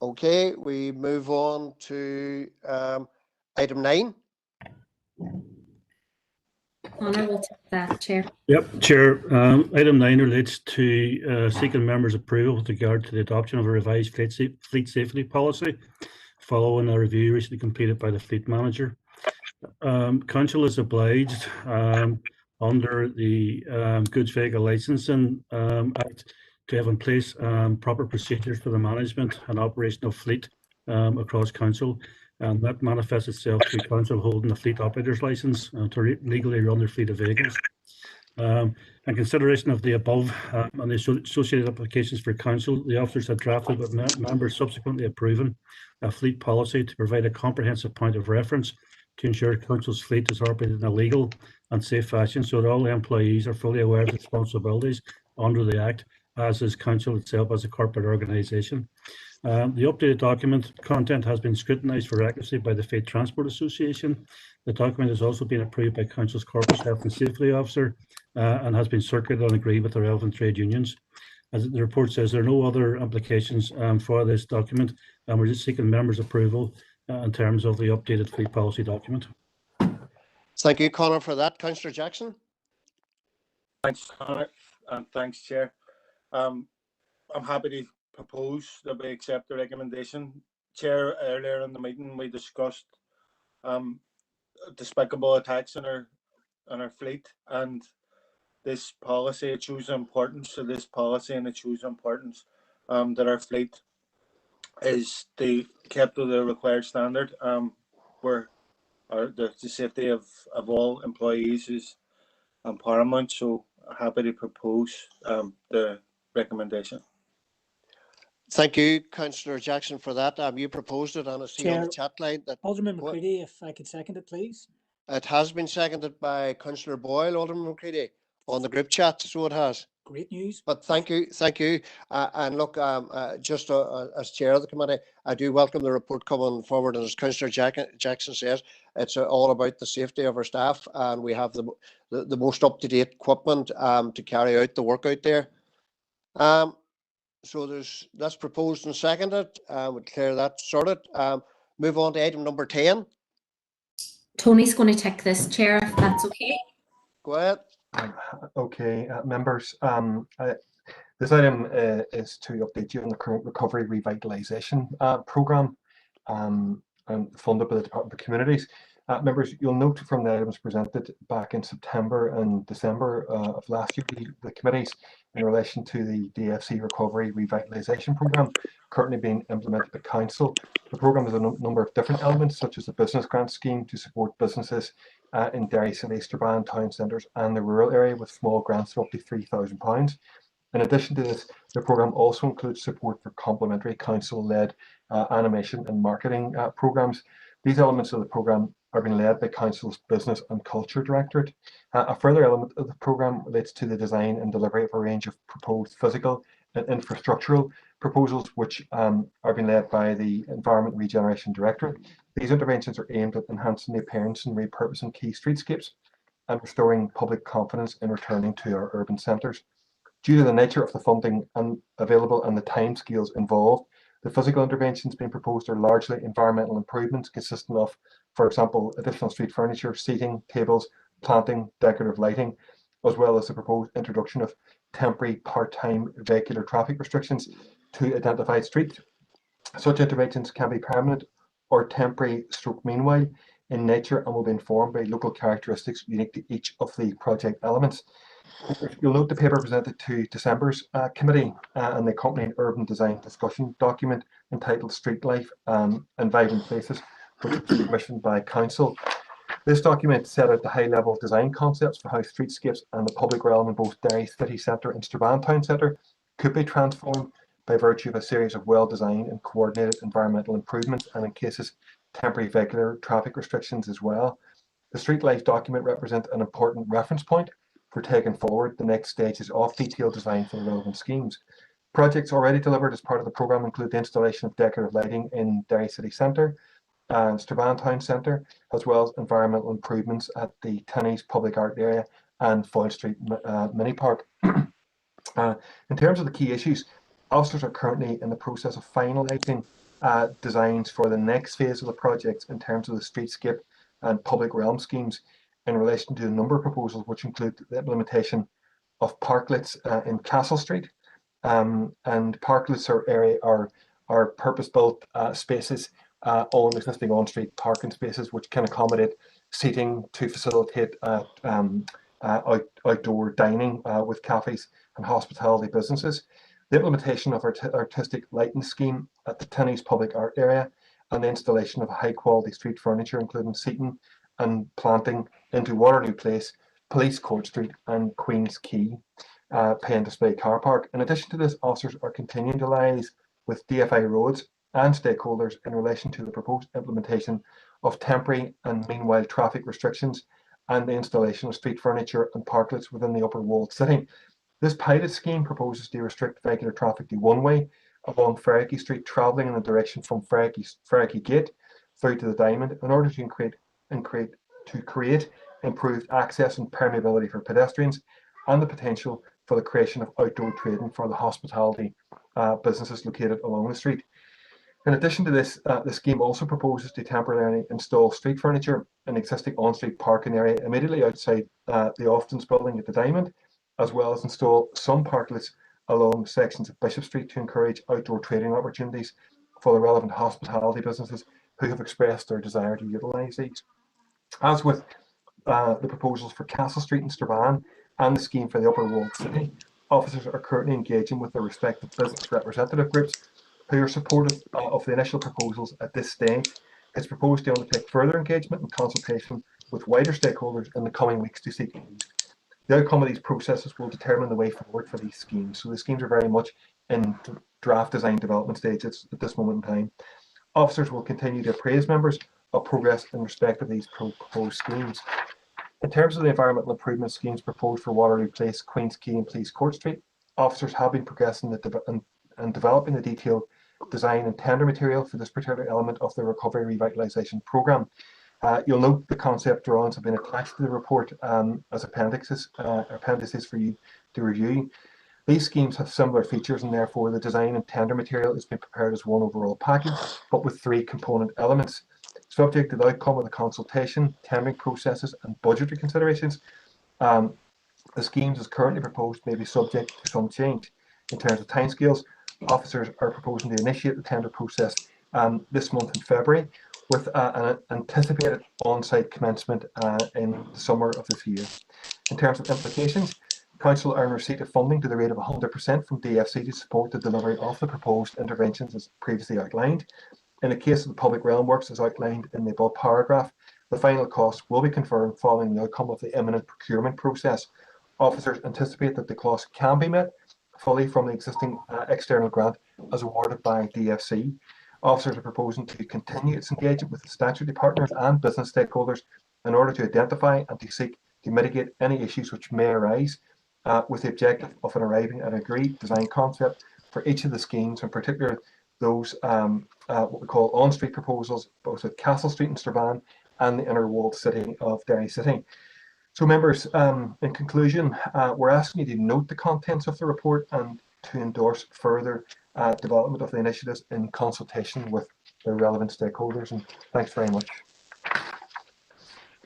Speaker 2: Okay, we move on to item 9.
Speaker 1: Conor will take that, Chair.
Speaker 6: Yep, Chair. Item 9 relates to seeking members' approval with regard to the adoption of a revised fleet safety policy following a review recently completed by the fleet manager. Council is obliged under the Goods Vehicle Licensing Act to have in place proper procedures for the management and operation of fleet across Council. And that manifests itself through Council holding a fleet operator's license to legally run their fleet of vehicles. In consideration of the above and the associated applications for Council, the officers have drafted with members subsequently approving a fleet policy to provide a comprehensive point of reference to ensure Council's fleet is operated in a legal and safe fashion so that all the employees are fully aware of the responsibilities under the Act, as is Council itself as a corporate organisation. The updated document content has been scrutinised for accuracy by the Fleet Transport Association. The document has also been approved by Council's Corporate Health and Safety Officer and has been circulated and agreed with the relevant trade unions. As the report says, there are no other applications for this document, and we're just seeking members' approval in terms of the updated fleet policy document.
Speaker 2: Thank you, Conor, for that. Councillor Jackson.
Speaker 4: Thanks, Conor, and thanks, Chair. I'm happy to propose that we accept the recommendation. Chair, earlier in the meeting we discussed despicable attacks on our fleet, and this policy, it shows the importance of this policy, and it shows the importance that our fleet is kept to the required standard, where the safety of all employees is paramount. So happy to propose the recommendation.
Speaker 2: Thank you, Councillor Jackson, for that. You proposed it, and I see on the chat line that
Speaker 8: Alderman McCready, if I could second it, please.
Speaker 2: it has been seconded by Councillor Boyle. Alderman McCready, on the group chat, so it has.
Speaker 8: Great news.
Speaker 2: But thank you. And look, just as chair of the committee, I do welcome the report coming forward. And as Councillor Jackson says, it's all about the safety of our staff, and we have the most up-to-date equipment to carry out the work out there. So that's proposed and seconded. We'll clear that sorted. Move on to item number 10.
Speaker 1: Tony's going to take this, Chair, if that's okay.
Speaker 2: Go ahead.
Speaker 19: Okay, members. This item is to update you on the current recovery revitalisation programme. and funded by the Department of Communities. Members, you'll note from the items presented back in September and December of last year, the committees in relation to the DFC Recovery Revitalisation Programme currently being implemented by Council. The programme has a number of different elements, such as the business grant scheme to support businesses in Derry City, Strabane town centres and the rural area with small grants of up to £3,000. In addition to this, the programme also includes support for complementary council-led animation and marketing programmes. These elements of the programme are being led by Council's Business and Culture Directorate. A further element of the programme relates to the design and delivery of a range of proposed physical and infrastructural proposals, which are being led by the Environment Regeneration Directorate. These interventions are aimed at enhancing the appearance and repurposing key streetscapes and restoring public confidence in returning to our urban centres. Due to the nature of the funding available and the timescales involved, the physical interventions being proposed are largely environmental improvements consisting of, for example, additional street furniture, seating, tables, planting, decorative lighting, as well as the proposed introduction of temporary part-time vehicular traffic restrictions to identified streets. Such interventions can be permanent or temporary stroke meanwhile in nature and will be informed by local characteristics unique to each of the project elements. You'll note the paper presented to December's committee and the accompanying urban design discussion document entitled Street Life and Vibrant Places, which was commissioned by Council. This document set out the high-level design concepts for how streetscapes and the public realm in both Derry City Centre and Strabane Town Centre could be transformed by virtue of a series of well-designed and coordinated environmental improvements and, in cases, temporary vehicular traffic restrictions as well. The Street Life document represents an important reference point for taking forward the next stages of detailed design for the relevant schemes. Projects already delivered as part of the programme include the installation of decorative lighting in Derry City Centre and Strabane Town Centre, as well as environmental improvements at the Tinnies Public Art Area and Foyle Street Mini Park. In terms of the key issues, officers are currently in the process of finalising designs for the next phase of the projects in terms of the streetscape and public realm schemes in relation to a number of proposals, which include the implementation of parklets in Castle Street. And parklets are purpose-built spaces on existing on-street parking spaces, which can accommodate seating to facilitate outdoor dining with cafes and hospitality businesses. The implementation of artistic lighting scheme at the Tinnies Public Art Area and the installation of high-quality street furniture, including seating and planting into Waterloo Place, Police Court Street and Queen's Quay Pay and Display Car Park. In addition to this, officers are continuing to liaise with DFI Roads and stakeholders in relation to the proposed implementation of temporary and meanwhile traffic restrictions and the installation of street furniture and parklets within the upper walled city. This pilot scheme proposes to restrict vehicular traffic to one way along Ferricky Street, travelling in the direction from Ferricky Gate through to the Diamond in order to create improved access and permeability for pedestrians and the potential for the creation of outdoor trading for the hospitality businesses located along the street. In addition to this, the scheme also proposes to temporarily install street furniture in existing on-street parking area immediately outside the Austins building at the Diamond, as well as install some parklets along sections of Bishop Street to encourage outdoor trading opportunities for the relevant hospitality businesses who have expressed their desire to utilise these. As with the proposals for Castle Street and Strabane and the scheme for the Upper Walled City, officers are currently engaging with their respective business representative groups who are supportive of the initial proposals at this stage. It's proposed to undertake further engagement and consultation with wider stakeholders in the coming weeks to seek views. The outcome of these processes will determine the way forward for these schemes. So the schemes are very much in draft design development stages at this moment in time. Officers will continue to appraise members of progress in respect of these proposed schemes. In terms of the environmental improvement schemes proposed for Waterloo Place, Queen's Quay and Police Court Street, officers have been progressing and developing the detailed design and tender material for this particular element of the Recovery Revitalisation Programme. You'll note the concept drawings have been attached to the report as appendices for you to review. These schemes have similar features and therefore the design and tender material is being prepared as one overall package, but with 3 component elements. Subject to the outcome of the consultation, tendering processes and budgetary considerations, the schemes as currently proposed may be subject to some change. In terms of timescales, officers are proposing to initiate the tender process this month in February, with an anticipated on-site commencement in the summer of this year. In terms of implications, Council are in receipt of funding to the rate of 100% from DFC to support the delivery of the proposed interventions as previously outlined. In the case of the public realm works as outlined in the above paragraph, the final cost will be confirmed following the outcome of the imminent procurement process. Officers anticipate that the cost can be met fully from the existing external grant as awarded by DFC. Officers are proposing to continue its engagement with the statutory partners and business stakeholders in order to identify and to seek to mitigate any issues which may arise, with the objective of arriving at an agreed design concept for each of the schemes, in particular those what we call on-street proposals, both at Castle Street in Strabane and the inner walled city of Derry City. So members, in conclusion, we're asking you to note the contents of the report and to endorse further development of the initiatives in consultation with the relevant stakeholders. And thanks very much.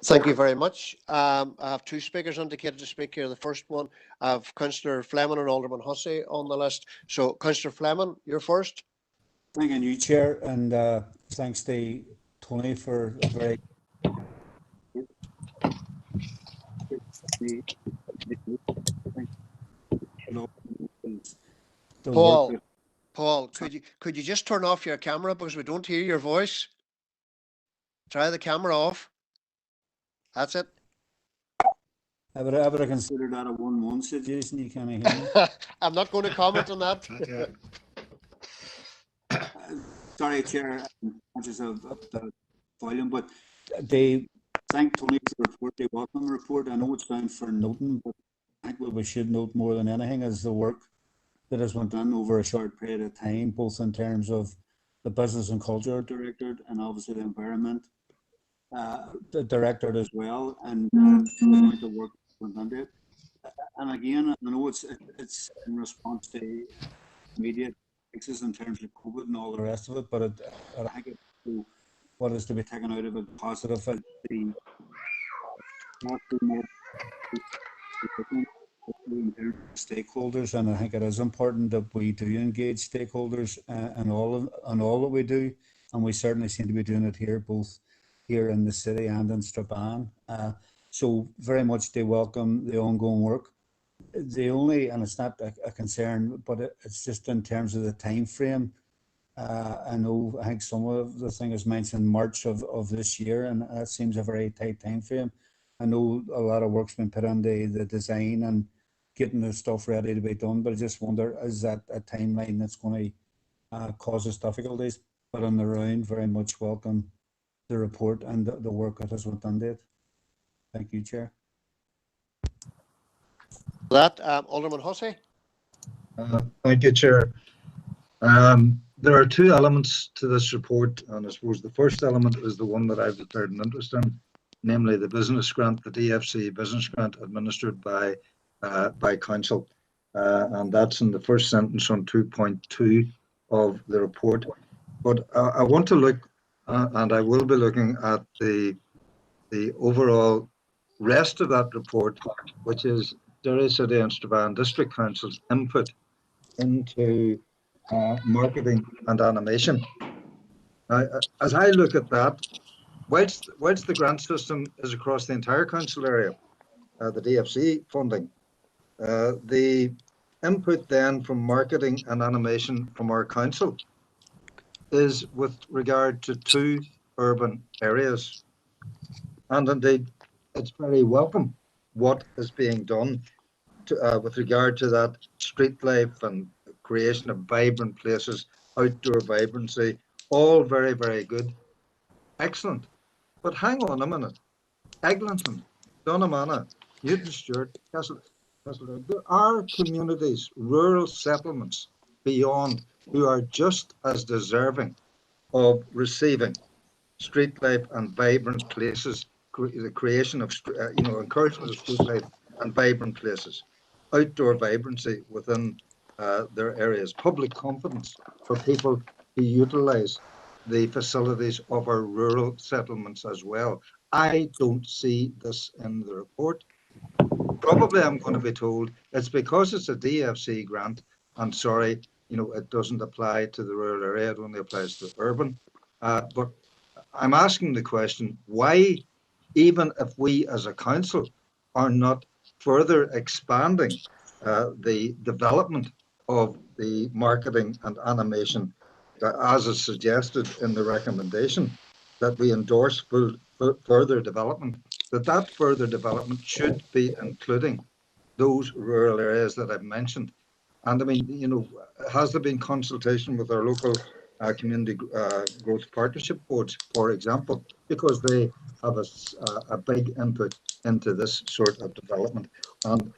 Speaker 2: Thank you very much. I have two speakers indicated to speak here. The first one, I have Councillor Fleming and Alderman Hussey on the list. So Councillor Fleming, you're first.
Speaker 20: Thank you, Chair, and thanks to Tony for a very
Speaker 2: Paul, could you just turn off your camera because we don't hear your voice? Try the camera off. That's it.
Speaker 20: I would have considered that a 1-1 situation. You can't hear me.
Speaker 2: I'm not going to comment on that.
Speaker 20: Sorry, Chair, conscious of the volume, but they thank Tony for the report. They welcome the report. I know it's down for noting, but I think what we should note more than anything is the work that has been done over a short period of time, both in terms of the Business and Culture Directorate and obviously the Environment the Directorate as well, and the amount of work that's been done. And again, I know it's in response to immediate fixes in terms of COVID and all the rest of it, but I think it's what is to be taken out of it positive as the stakeholders, and I think it is important that we do engage stakeholders and all that we do, and we certainly seem to be doing it here, both here in the city and in Strabane. So very much they welcome the ongoing work. The only, and it's not a concern, but it's just in terms of the time frame. I think some of the thing is mentioned March of this year, and that seems a very tight time frame. I know a lot of work's been put on the design and getting the stuff ready to be done, but I just wonder, is that a timeline that's going to cause us difficulties? But on the round, very much welcome the report and the work that has been done to it. Thank you, Chair.
Speaker 2: Alderman Hussey.
Speaker 5: Thank you, Chair. There are two elements to this report, and I suppose the first element is the one that I've declared an interest in, namely the business grant, the DFC business grant administered by Council, and that's in the first sentence on 2.2 of the report. But I want to look, and I will be looking at the overall rest of that report, which is Derry City and Strabane District Council's input into marketing and animation. As I look at that, whilst the grant system is across the entire council area, the DFC funding, the input then from marketing and animation from our council is with regard to 2 urban areas. And indeed, it's very welcome what is being done with regard to that street life and creation of vibrant places, outdoor vibrancy, all very, very good. Excellent. But hang on a minute. Eglinton, Donaghmana, Newton Stewart, Castle, there are communities, rural settlements beyond who are just as deserving of receiving street life and vibrant places, the creation of, encouragement of street life and vibrant places, outdoor vibrancy within their areas, public confidence for people to utilise the facilities of our rural settlements as well. I don't see this in the report. Probably I'm going to be told it's because it's a DFC grant, and sorry, it doesn't apply to the rural area, it only applies to urban. But I'm asking the question, why, even if we as a council are not further expanding the development of the marketing and animation, as is suggested in the recommendation, that we endorse further development, that further development should be including those rural areas that I've mentioned. And I mean, has there been consultation with our local community growth partnership boards, for example, because they have a big input into this sort of development? And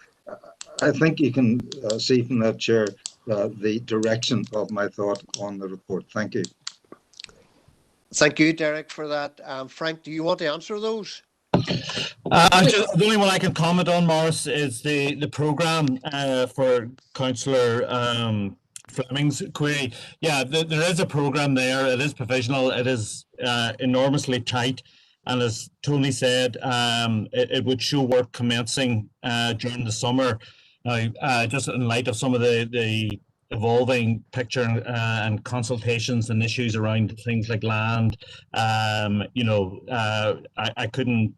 Speaker 5: I think you can see from that, Chair, the direction of my thought on the report. Thank you.
Speaker 2: Thank you, Derek, for that. Frank, do you want to answer those?
Speaker 18: The only one I can comment on, Morris, is the programme for Councillor Fleming's query. Yeah, there is a programme there. It is provisional. It is enormously tight. And as Tony said, it would show work commencing during the summer. Now, just in light of some of the evolving picture and consultations and issues around things like land, I couldn't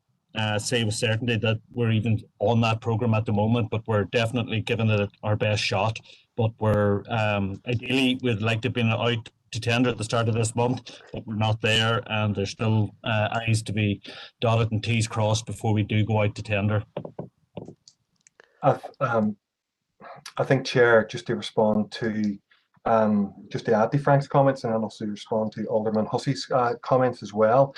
Speaker 18: say with certainty that we're even on that program at the moment, but we're definitely giving it our best shot. But we're ideally we'd like to have been out to tender at the start of this month, but we're not there, and there's still I's to be dotted and T's crossed before we do go out to tender.
Speaker 19: I think, Chair, just to respond to just to add to Frank's comments, and then also respond to Alderman Hussey's comments as well.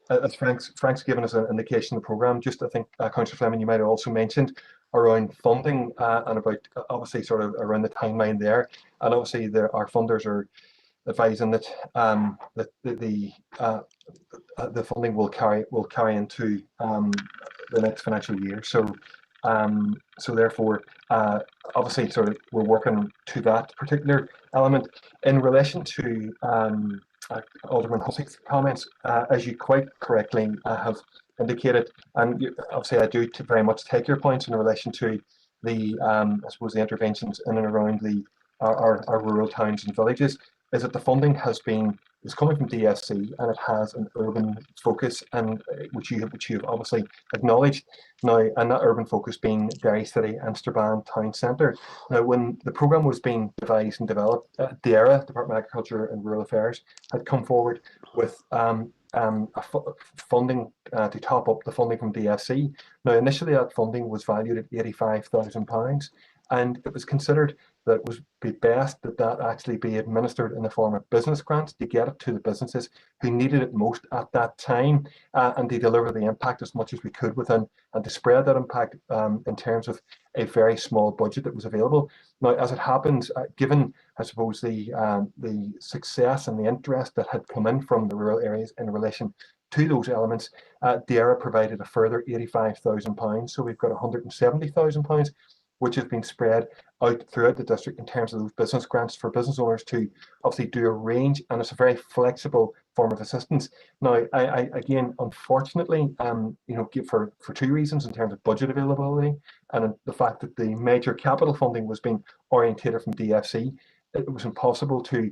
Speaker 19: As Frank's given us an indication of the programme, just I think Councillor Fleming, you might have also mentioned around funding and about obviously sort of around the timeline there, and obviously our funders are advising that the funding will carry into the next financial year. So therefore, obviously, sort of we're working to that particular element in relation to Alderman Hussey's comments, as you quite correctly have indicated, and obviously I do very much take your points in relation to the, I suppose, the interventions in and around our rural towns and villages, is that the funding is coming from DFC and it has an urban focus, and which you have obviously acknowledged now, and that urban focus being Derry City and Strabane Town Centre. Now, when the programme was being devised and developed, DAERA, Department of Agriculture and Rural Affairs, had come forward with funding to top up the funding from DFC. Now, initially that funding was valued at £85,000, and it was considered that it would be best that actually be administered in the form of business grants to get it to the businesses who needed it most at that time, and to deliver the impact as much as we could within, and to spread that impact in terms of a very small budget that was available. Now, as it happens, given, I suppose, the success and the interest that had come in from the rural areas in relation to those elements, DAERA provided a further £85,000. So we've got £170,000, which has been spread out throughout the district in terms of those business grants for business owners to obviously do a range, and it's a very flexible form of assistance. Now, I again, unfortunately, for two reasons in terms of budget availability and the fact that the major capital funding was being orientated from DFC, it was impossible to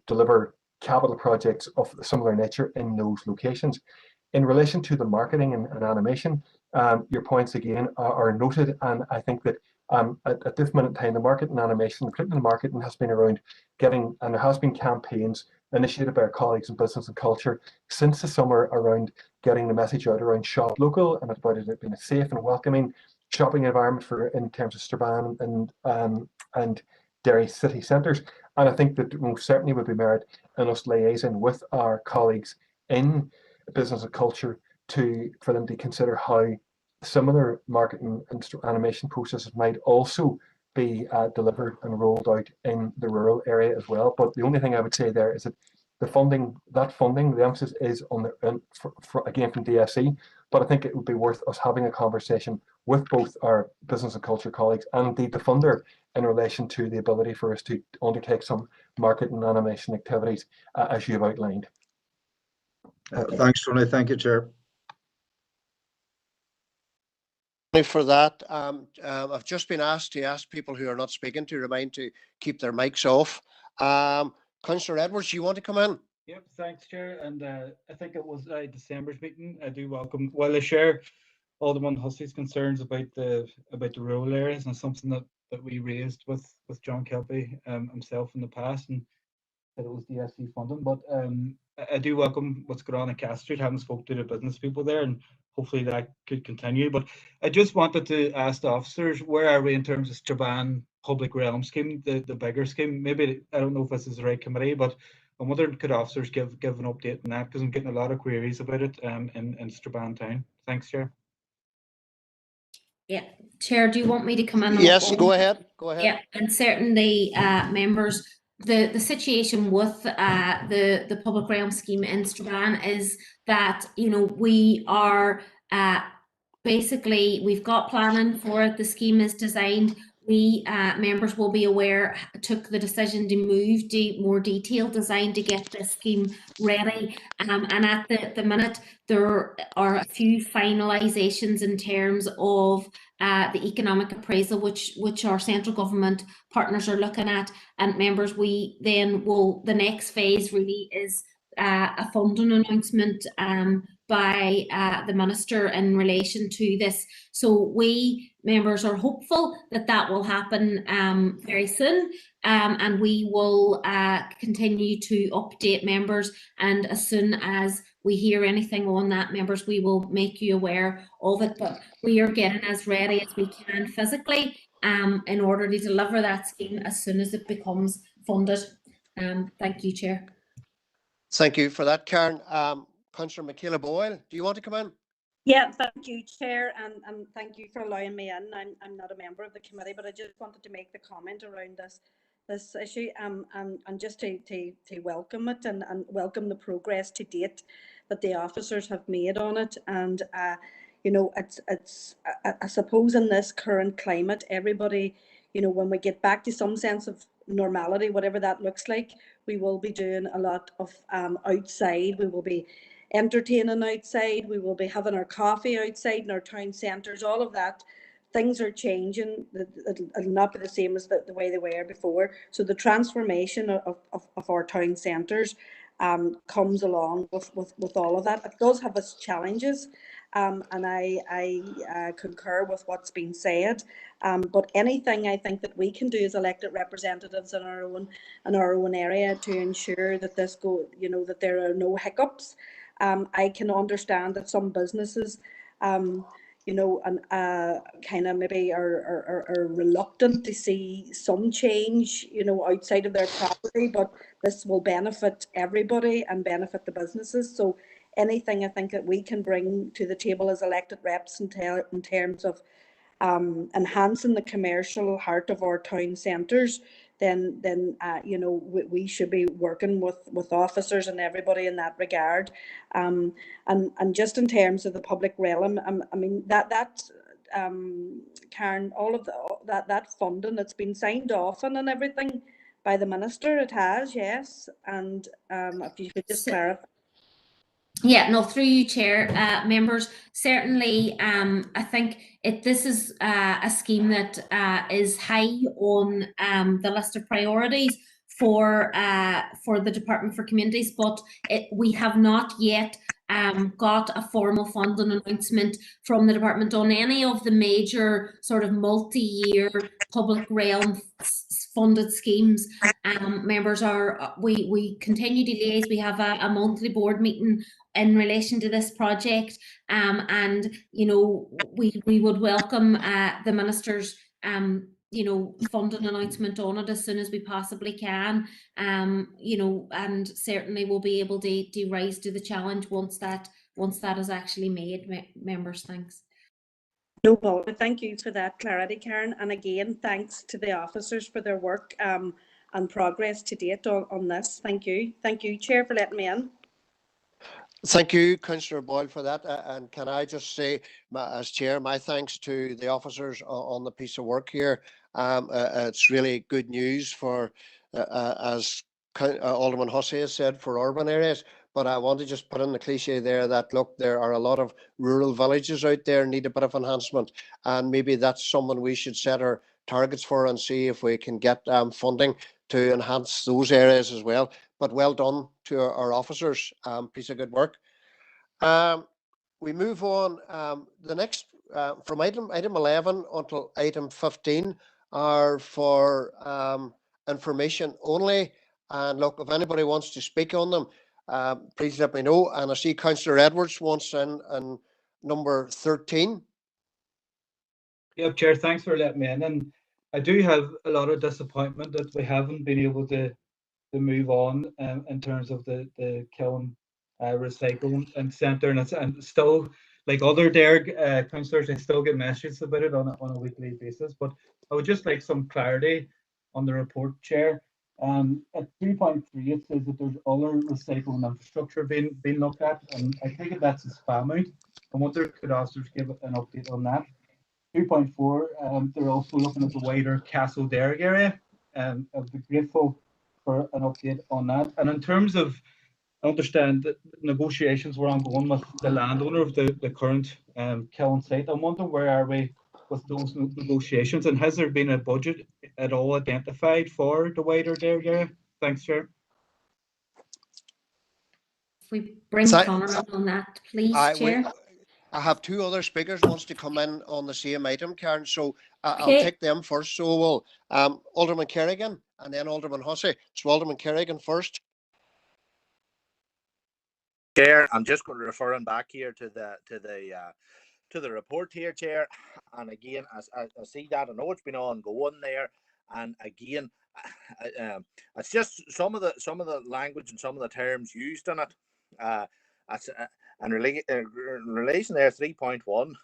Speaker 19: deliver capital projects of a similar nature in those locations. In relation to the marketing and animation, your points again are noted, and I think that at this minute in time, the market and animation, particularly the marketing, has been around getting, and there has been campaigns initiated by our colleagues in business and culture since the summer around getting the message out around shop local and about it being a safe and welcoming shopping environment in terms of Strabane and Derry city centres. And I think that most certainly would be merit in us liaising with our colleagues in business and culture for them to consider how similar marketing and animation processes might also be delivered and rolled out in the rural area as well. But the only thing I would say there is that the emphasis is on again from DFC, but I think it would be worth us having a conversation with both our business and culture colleagues and indeed the funder in relation to the ability for us to undertake some market and animation activities as you have outlined.
Speaker 5: Thanks, Tony. Thank you, Chair.
Speaker 2: for that. I've just been asked to ask people who are not speaking to remind to keep their mics off. Councillor Edwards, you want to come in?
Speaker 14: Yep, thanks, Chair. And I think it was December's meeting. I do welcome. Well, I share Alderman Hussey's concerns about the rural areas, and something that we raised with John Kelpie himself in the past, and that it was DSC funding. But I do welcome what's going on in Cass Street. Haven't spoken to the business people there, and hopefully that could continue. But I just wanted to ask the officers, where are we in terms of Strabane public realm scheme, the bigger scheme? Maybe, I don't know if this is the right committee, but I'm wondering, could officers give an update on that, because I'm getting a lot of queries about it in Strabane town. Thanks, Chair.
Speaker 1: Yeah, Chair, do you want me to come in?
Speaker 2: Yes, go ahead. Go ahead.
Speaker 1: Yeah, and certainly, members, the situation with the public realm scheme in Strabane is that, you know, we are basically, we've got planning for it. The scheme is designed. We members will be aware, took the decision to move more detailed design to get this scheme ready. And at the minute, there are a few finalisations in terms of the economic appraisal, which our central government partners are looking at. And members, we then will, the next phase really is a funding announcement by the Minister in relation to this. So we members are hopeful that that will happen very soon, and we will continue to update members, and as soon as we hear anything on that, members, we will make you aware of it. But we are getting as ready as we can physically in order to deliver that scheme as soon as it becomes funded. Thank you, Chair.
Speaker 2: Thank you for that, Karen. Councillor Michaela Boyle, do you want to come in?
Speaker 21: Yeah, thank you, Chair, and thank you for allowing me in. I'm not a member of the committee, but I just wanted to make the comment around this issue and just to welcome it and welcome the progress to date that the officers have made on it. And you know, it's I suppose in this current climate, everybody, you know, when we get back to some sense of normality, whatever that looks like, we will be doing a lot of outside. We will be entertaining outside. We will be having our coffee outside in our town centres. All of that. Things are changing. It'll not be the same as the way they were before. So the transformation of our town centres comes along with all of that. It does have its challenges, and I concur with what's been said. But anything I think that we can do as elected representatives in our own area to ensure that this you know, that there are no hiccups. I can understand that some businesses, you know, and kind of maybe are reluctant to see some change, you know, outside of their property, but this will benefit everybody and benefit the businesses. So anything I think that we can bring to the table as elected reps in terms of enhancing the commercial heart of our town centres, then you know, we should be working with officers and everybody in that regard. And just in terms of the public realm, I mean that Karen, all of that funding that's been signed off on and everything by the Minister, it has, yes. And if you could just clarify.
Speaker 1: Yeah, no, through you, Chair, members, certainly I think this is a scheme that is high on the list of priorities for the Department for Communities, but we have not yet got a formal funding announcement from the department on any of the major sort of multi-year public realm funded schemes. Members we continue to liaise. We have a monthly board meeting in relation to this project, and you know, we would welcome the Minister's you know, funding announcement on it as soon as we possibly can, you know, and certainly we'll be able to rise to the challenge once that is actually made. Members, thanks.
Speaker 21: No bother. Thank you for that clarity, Karen. And again, thanks to the officers for their work and progress to date on this. Thank you. Thank you, Chair, for letting me in.
Speaker 2: Thank you, Councillor Boyle, for that. And can I just say, as Chair, my thanks to the officers on the piece of work here. It's really good news for, as Alderman Hussey has said, for urban areas, but I want to just put in the cliche there that, look, there are a lot of rural villages out there need a bit of enhancement, and maybe that's someone we should set our targets for and see if we can get funding to enhance those areas as well. But well done to our officers. Piece of good work. We move on. The next from item 11 until item 15 are for information only. And look, if anybody wants to speak on them, please let me know. And I see Councillor Edwards wants in number 13.
Speaker 14: Yep, Chair, thanks for letting me in. And I do have a lot of disappointment that we haven't been able to move on in terms of the kiln recycling and centre, and still, like other Derry councillors, I still get messages about it on a weekly basis. But I would just like some clarity on the report, Chair. At 3.3, it says that there's other recycling infrastructure being looked at, and I think that's as Falmouth. I wonder could officers give an update on that. 2.4, they're also looking at the wider Castle Derry area, and I'd be grateful for an update on that. And in terms of, I understand that negotiations were ongoing with the landowner of the current kiln site. I'm wondering where are we with those negotiations, and has there been a budget at all identified for the wider Derry area? Thanks, Chair.
Speaker 1: If we bring Conor on that, please, Chair.
Speaker 2: I have two other speakers wants to come in on the same item, Karen, so I'll
Speaker 1: Okay.
Speaker 2: take them first. So we'll Alderman Kerrigan and then Alderman Hussey. So Alderman Kerrigan first.
Speaker 3: Chair, I'm just going to referring back here to the report here, Chair. And again, I see that I know it's been ongoing there, and again, it's just some of the language and some of the terms used in it. In relation there, 3.1.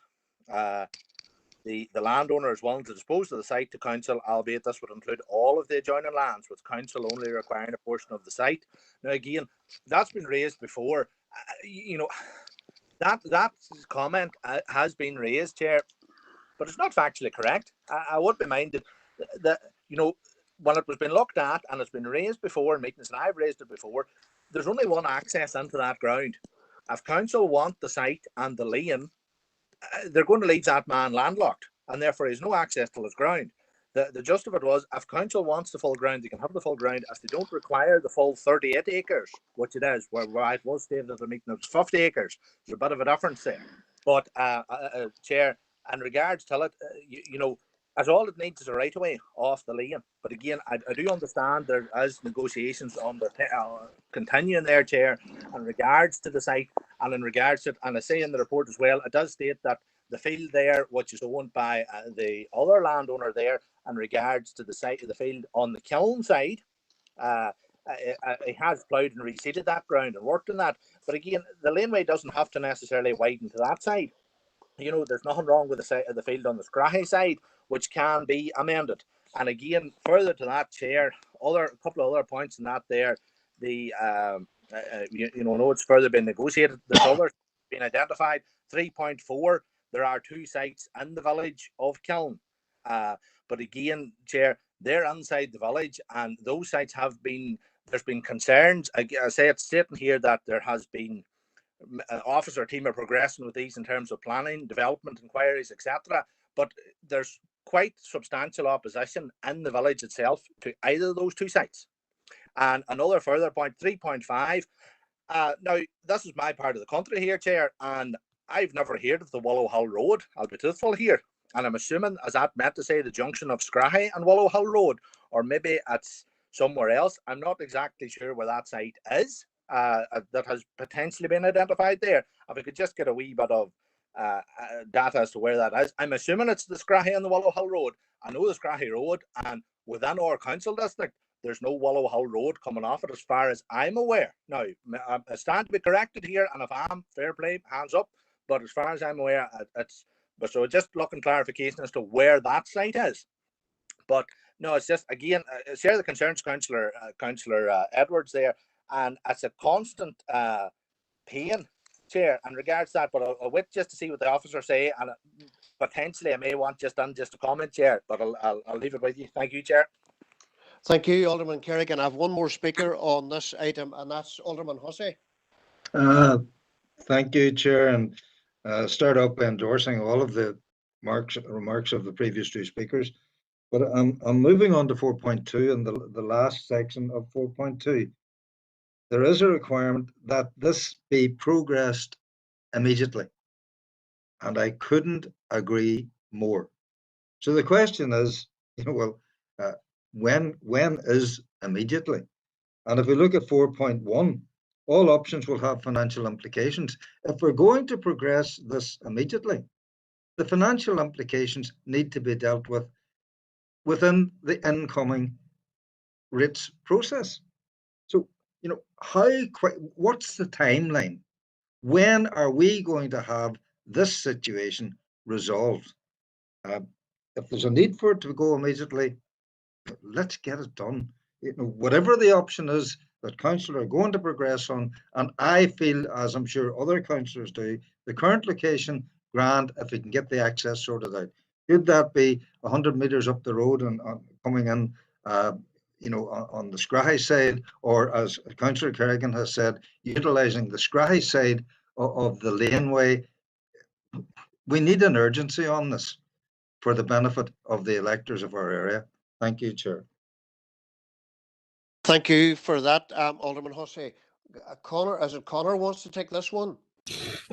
Speaker 3: The landowner is willing to dispose of the site to council, albeit this would include all of the adjoining lands, with council only requiring a portion of the site. Now, again, that's been raised before. You know, that comment has been raised, Chair, but it's not factually correct. I would be minded that, you know, when it was been looked at and it's been raised before in meetings, and I've raised it before, there's only one access into that ground. If council want the site and the lane, they're going to leave that man landlocked, and therefore he has no access to his ground. The gist of it was, if council wants the full ground, they can have the full ground. If they don't require the full 38 acres, which it is, where it was stated at the meeting, it's 50 acres. There's a bit of a difference there. But, Chair, in regards to it, you know, as all it needs is a right of way off the lane. But again, I do understand there is negotiations on the continuing there, Chair, in regards to the site and in regards to it. And I say in the report as well, it does state that the field there, which is owned by the other landowner there, in regards to the site of the field on the kiln side, he has ploughed and reseeded that ground and worked on that. But again, the laneway doesn't have to necessarily widen to that side. You know, there's nothing wrong with the side of the field on the Strabane side, which can be amended. And again, further to that, Chair, a couple of other points in that there. The you know, it's further been negotiated. There's others been identified. 3.4. There are two sites in the village of Kiln. But again, Chair, they're inside the village, and those sites have been. There's been concerns. I say it's stating here that there has been officer team are progressing with these in terms of planning, development, inquiries, etc. But there's quite substantial opposition in the village itself to either of those two sites. And another further point, 3.5. Now, this is my part of the country here, Chair, and I've never heard of the Willow Hill Road. I'll be truthful here. And I'm assuming, as that meant to say, the junction of Strabane and Willow Hill Road, or maybe it's somewhere else. I'm not exactly sure where that site is. That has potentially been identified there. If we could just get a wee bit of data as to where that is. I'm assuming it's the Strabane and the Willow Hill Road. I know the Strabane Road, and within our council district, there's no Willow Hill Road coming off it as far as I'm aware. Now, I stand to be corrected here, and if I'm, fair play, hands up. But as far as I'm aware, it's... But so just looking clarification as to where that site is. But no, it's just, again, share the concerns, Councillor Edwards there. And it's a constant pain, Chair, in regards to that. But I'll wait just to see what the officers say, and potentially I may want just a comment, Chair. But I'll leave it with you. Thank you, Chair.
Speaker 2: Thank you, Alderman Kerrigan. I have one more speaker on this item, and that's Alderman Hussey.
Speaker 5: Thank you, Chair, and start out by endorsing all of the remarks of the previous two speakers. But I'm moving on to 4.2 and the last section of 4.2. There is a requirement that this be progressed immediately, and I couldn't agree more. So the question is, well, when is immediately? And if we look at 4.1, all options will have financial implications. If we're going to progress this immediately, the financial implications need to be dealt with within the incoming rates process. So, what's the timeline? When are we going to have this situation resolved? If there's a need for it to go immediately, let's get it done. Whatever the option is that council are going to progress on, and I feel, as I'm sure other councillors do, the current location, grand, if we can get the access sorted out. Could that be 100 metres up the road and coming in, on the Scrahy side, or as Councillor Kerrigan has said, utilising the Scrahy side of the laneway? We need an urgency on this for the benefit of the electors of our area. Thank you, Chair.
Speaker 2: Thank you for that, Alderman Hussey. Conor wants to take this one?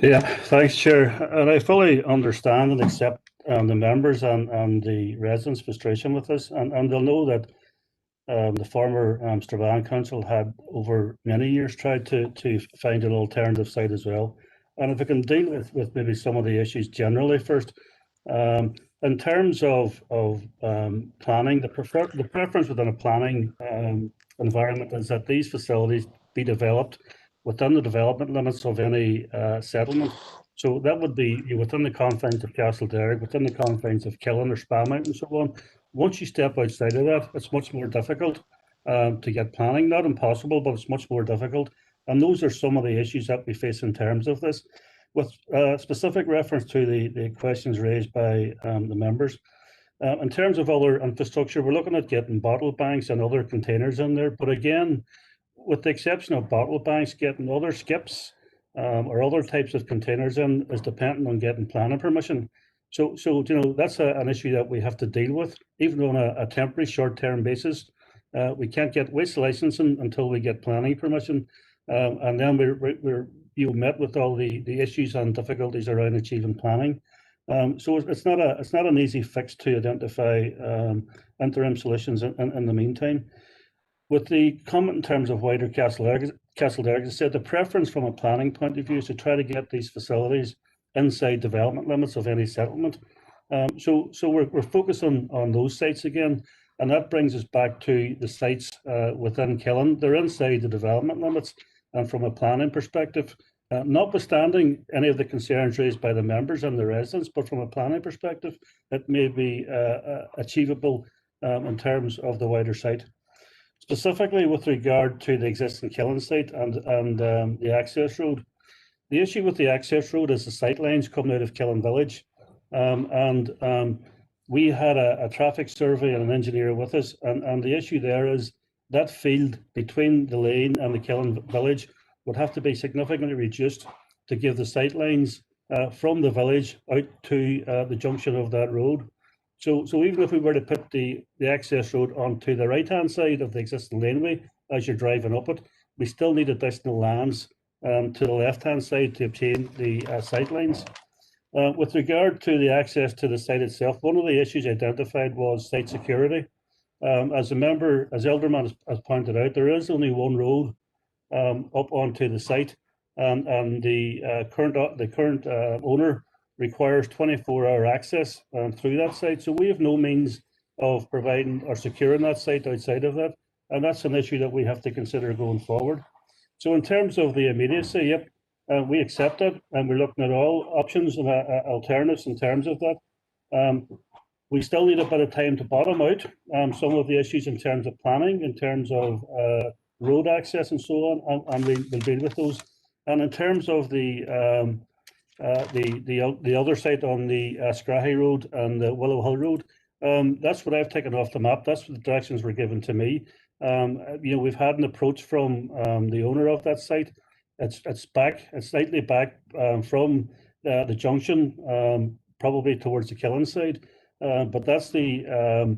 Speaker 6: Yeah, thanks, Chair. And I fully understand and accept the members and the residents' frustration with this, and they'll know that the former Strabane Council had over many years tried to find an alternative site as well. And if we can deal with maybe some of the issues generally first, in terms of planning, the preference within a planning environment is that these facilities be developed within the development limits of any settlement. So that would be within the confines of Derry, within the confines of Killen or Spamount and so on. Once you step outside of that, it's much more difficult to get planning. Not impossible, but it's much more difficult. And those are some of the issues that we face in terms of this. With specific reference to the questions raised by the members, in terms of other infrastructure, we're looking at getting bottle banks and other containers in there. But again, with the exception of bottle banks, getting other skips or other types of containers in is dependent on getting planning permission. So that's an issue that we have to deal with, even on a temporary short-term basis. We can't get waste licensing until we get planning permission, and then we're met with all the issues and difficulties around achieving planning. So it's not an easy fix to identify interim solutions in the meantime. With the comment in terms of wider Derry, as I said, the preference from a planning point of view is to try to get these facilities inside development limits of any settlement. So we're focused on those sites again, and that brings us back to the sites within Killen. They're inside the development limits, and from a planning perspective, notwithstanding any of the concerns raised by the members and the residents, but from a planning perspective, it may be achievable in terms of the wider site. Specifically with regard to the existing Killen site and the access road, the issue with the access road is the sight lines coming out of Killen Village. We had a traffic survey and an engineer with us, and the issue there is that field between the lane and the Killen Village would have to be significantly reduced to give the sight lines from the village out to the junction of that road. So even if we were to put the access road onto the right-hand side of the existing laneway as you're driving up it, we still need additional lands to the left-hand side to obtain the sight lines. With regard to the access to the site itself, one of the issues identified was site security. As Alderman has pointed out, there is only one road up onto the site, and the current owner requires 24-hour access through that site. So we have no means of providing or securing that site outside of that, and that's an issue that we have to consider going forward. So in terms of the immediacy, yep, we accept it, and we're looking at all options and alternatives in terms of that. We still need a bit of time to bottom out some of the issues in terms of planning, in terms of road access and so on, and we'll deal with those. And in terms of the other site on the Scrahy Road and the Willow Hill Road, that's what I've taken off the map. That's what the directions were given to me. We've had an approach from the owner of that site, it's back. It's slightly back from the junction, probably towards the Killen side. But that's the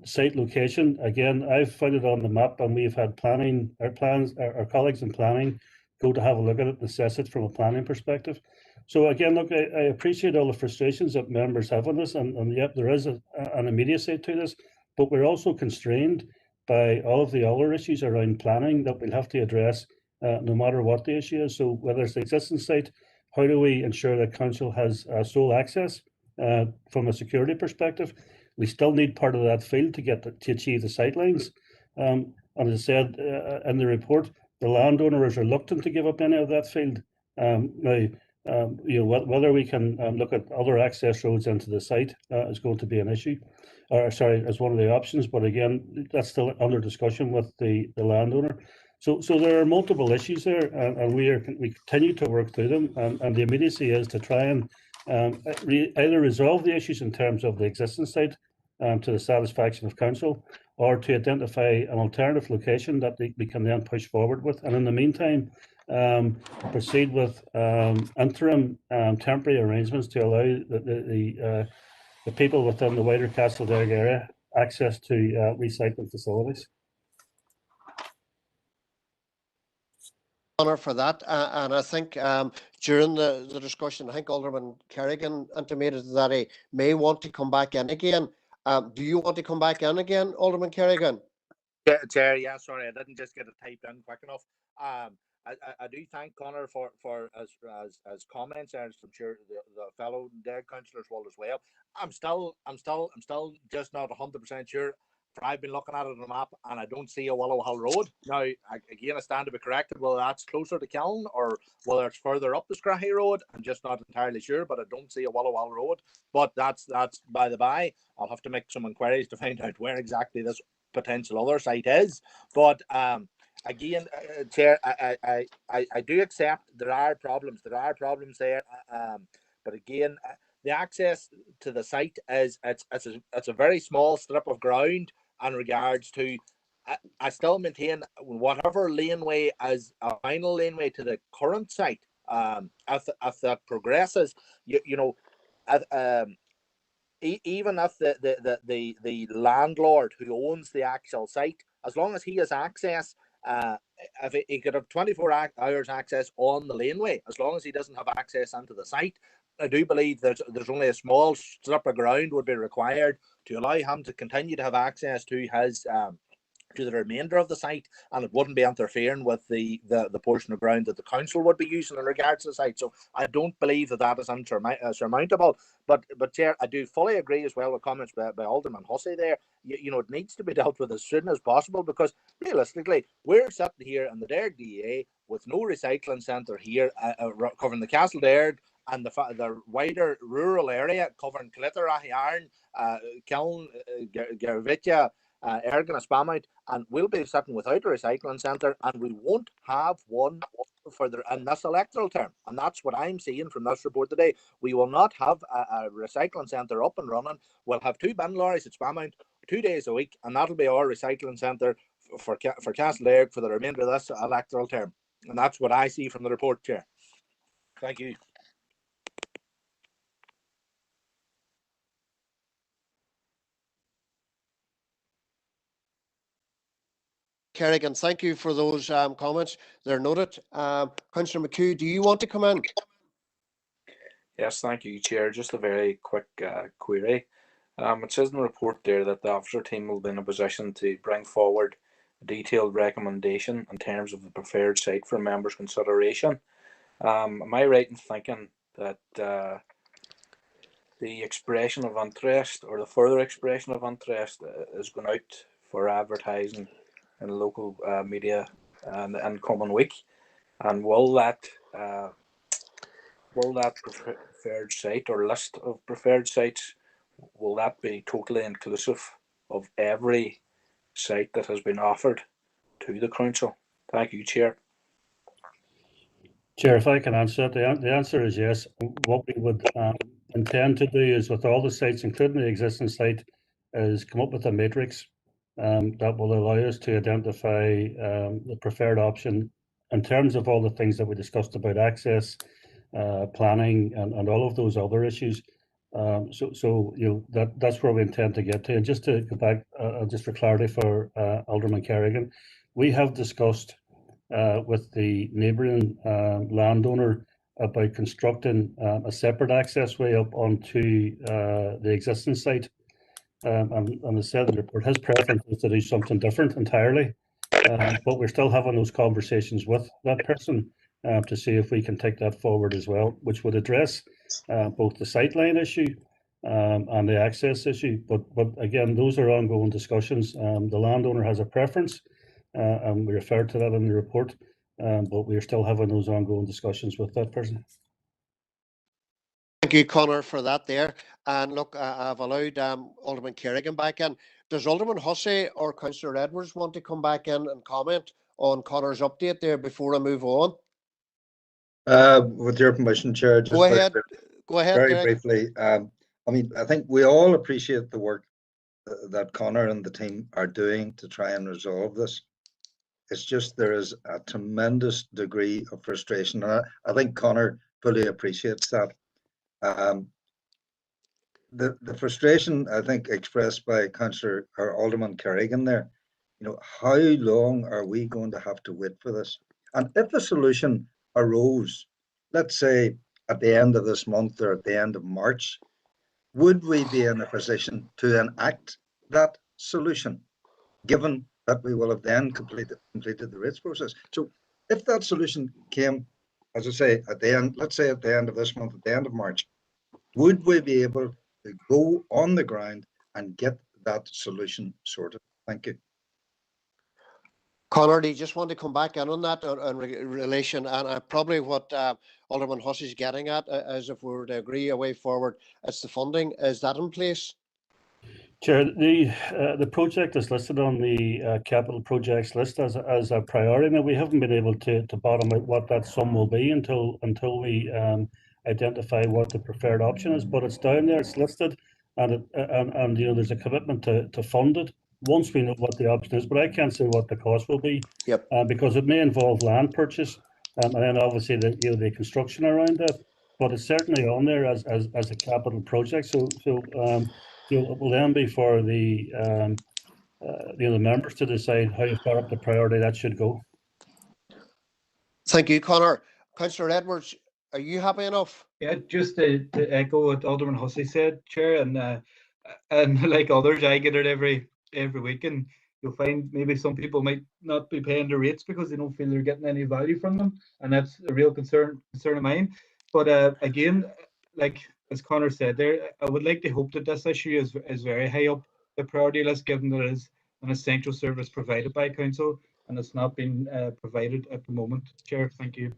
Speaker 6: site location. Again, I've found it on the map, and we've had our colleagues in planning go to have a look at it and assess it from a planning perspective. So again, look, I appreciate all the frustrations that members have on this, and yep, there is an immediacy to this, but we're also constrained by all of the other issues around planning that we'll have to address no matter what the issue is. So whether it's the existing site, how do we ensure that council has sole access from a security perspective? We still need part of that field to achieve the sightlines. And as I said in the report, the landowner is reluctant to give up any of that field. Now, whether we can look at other access roads into the site is going to be an issue, or sorry, as one of the options. But again, that's still under discussion with the landowner. So there are multiple issues there, and we continue to work through them. And the immediacy is to try and either resolve the issues in terms of the existing site to the satisfaction of council, or to identify an alternative location that we can then push forward with. And in the meantime, proceed with interim temporary arrangements to allow the people within the wider Castleberg area access to recycling facilities.
Speaker 2: Honor for that, and I think during the discussion, I think Alderman Kerrigan intimated that he may want to come back in again. Do you want to come back in again, Alderman Kerrigan?
Speaker 3: Yeah, Chair, yeah, sorry, I didn't just get it typed in quick enough. I do thank Conor for as comments, and I'm sure the fellow Derry councillors will as well. I'm still just not 100% sure. I've been looking at it on the map, and I don't see a Willow Hill Road. Now, again, I stand to be corrected whether that's closer to Kiln or whether it's further up the Scrahy Road. I'm just not entirely sure, but I don't see a Willow Hill Road. But that's by the by. I'll have to make some inquiries to find out where exactly this potential other site is. But again, Chair, I do accept there are problems. There are problems there. But again, the access to the site is it's a very small strip of ground in regards to. I still maintain whatever laneway as a final laneway to the current site. If that progresses, even if the landlord who owns the actual site, as long as he has access, if he could have 24 hours access on the laneway, as long as he doesn't have access onto the site, I do believe there's only a small strip of ground would be required to allow him to continue to have access to his to the remainder of the site, and it wouldn't be interfering with the portion of ground that the council would be using in regards to the site. So I don't believe that is surmountable. But Chair, I do fully agree as well with comments by Alderman Hussey there. It needs to be dealt with as soon as possible, because realistically, we're sitting here in the Derry DA with no recycling centre here covering the Castleberg and the wider rural area covering Clitteragh, Iron, Kiln, Garvitya, Ergan and Spamount, and we'll be sitting without a recycling centre, and we won't have one further in this electoral term. And that's what I'm seeing from this report today. We will not have a recycling centre up and running. We'll have 2 bin lorries at Spamount 2 days a week, and that'll be our recycling centre for Castleberg for the remainder of this electoral term. And that's what I see from the report, Chair. Thank you.
Speaker 2: Kerrigan, thank you for those comments. They're noted. Councillor McHugh, do you want to come in?
Speaker 16: Yes, thank you, Chair. Just a very quick query. It says in the report there that the officer team will be in a position to bring forward a detailed recommendation in terms of the preferred site for members' consideration. Am I right in thinking that the expression of interest, or the further expression of interest, is going out for advertising in local media in the coming week? And will that preferred site or list of preferred sites, will that be totally inclusive of every site that has been offered to the council? Thank you, Chair.
Speaker 6: Chair, if I can answer that, the answer is yes. What we would intend to do is, with all the sites, including the existing site, is come up with a matrix that will allow us to identify the preferred option in terms of all the things that we discussed about access, planning, and all of those other issues. So that's where we intend to get to. And just to go back, just for clarity for Alderman Kerrigan, we have discussed with the neighbouring landowner about constructing a separate access way up onto the existing site. And as said in the report, his preference is to do something different entirely. But we're still having those conversations with that person to see if we can take that forward as well, which would address both the sightline issue and the access issue. But again, those are ongoing discussions. The landowner has a preference, and we referred to that in the report, but we are still having those ongoing discussions with that person.
Speaker 2: Thank you, Conor, for that there. And look, I've allowed Alderman Kerrigan back in. Does Alderman Hussey or Councillor Edwards want to come back in and comment on Conor's update there before I move on?
Speaker 5: With your permission, Chair, just
Speaker 2: Go ahead. Go ahead,
Speaker 5: very
Speaker 2: Derek.
Speaker 5: briefly. I mean, I think we all appreciate the work that Conor and the team are doing to try and resolve this. It's just there is a tremendous degree of frustration. And I think Conor fully appreciates that. The frustration, I think, expressed by Councillor or Alderman Kerrigan there, how long are we going to have to wait for this? And if a solution arose, let's say at the end of this month or at the end of March, would we be in a position to enact that solution, given that we will have then completed the rates process? So if that solution came, as I say, at the end, let's say at the end of this month, at the end of March, would we be able to go on the ground and get that solution sorted? Thank you.
Speaker 2: Conor, do you just want to come back in on that in relation? And probably what Alderman Hussey is getting at is if we were to agree a way forward, it's the funding. Is that in place?
Speaker 6: Chair, the project is listed on the capital projects list as a priority. Now, we haven't been able to bottom out what that sum will be until we identify what the preferred option is. But it's down there, it's listed, and there's a commitment to fund it once we know what the option is. But I can't say what the cost will be, because it may involve land purchase, and then obviously the construction around that. But it's certainly on there as a capital project. So it will then be for the members to decide how far up the priority that should go.
Speaker 2: Thank you, Conor. Councillor Edwards, are you happy enough?
Speaker 14: Yeah, just to echo what Alderman Hussey said, Chair, and like others, I get it every week, and you'll find maybe some people might not be paying the rates because they don't feel they're getting any value from them, and that's a real concern of mine. But again, like as Conor said there, I would like to hope that this issue is very high up the priority list, given that it is an essential service provided by council, and it's not being provided at the moment. Chair, thank you.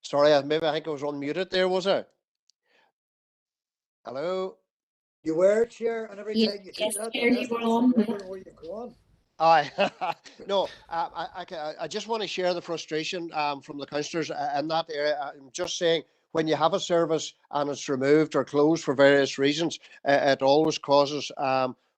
Speaker 2: Sorry, I think I was unmuted there, was I? Hello?
Speaker 13: You were, Chair, and every time you said
Speaker 1: Yes,
Speaker 13: that,
Speaker 1: Chair, you were on.
Speaker 13: wondering where you've gone.
Speaker 2: Aye. No, I just want to share the frustration from the councillors in that area. I'm just saying, when you have a service and it's removed or closed for various reasons, it always causes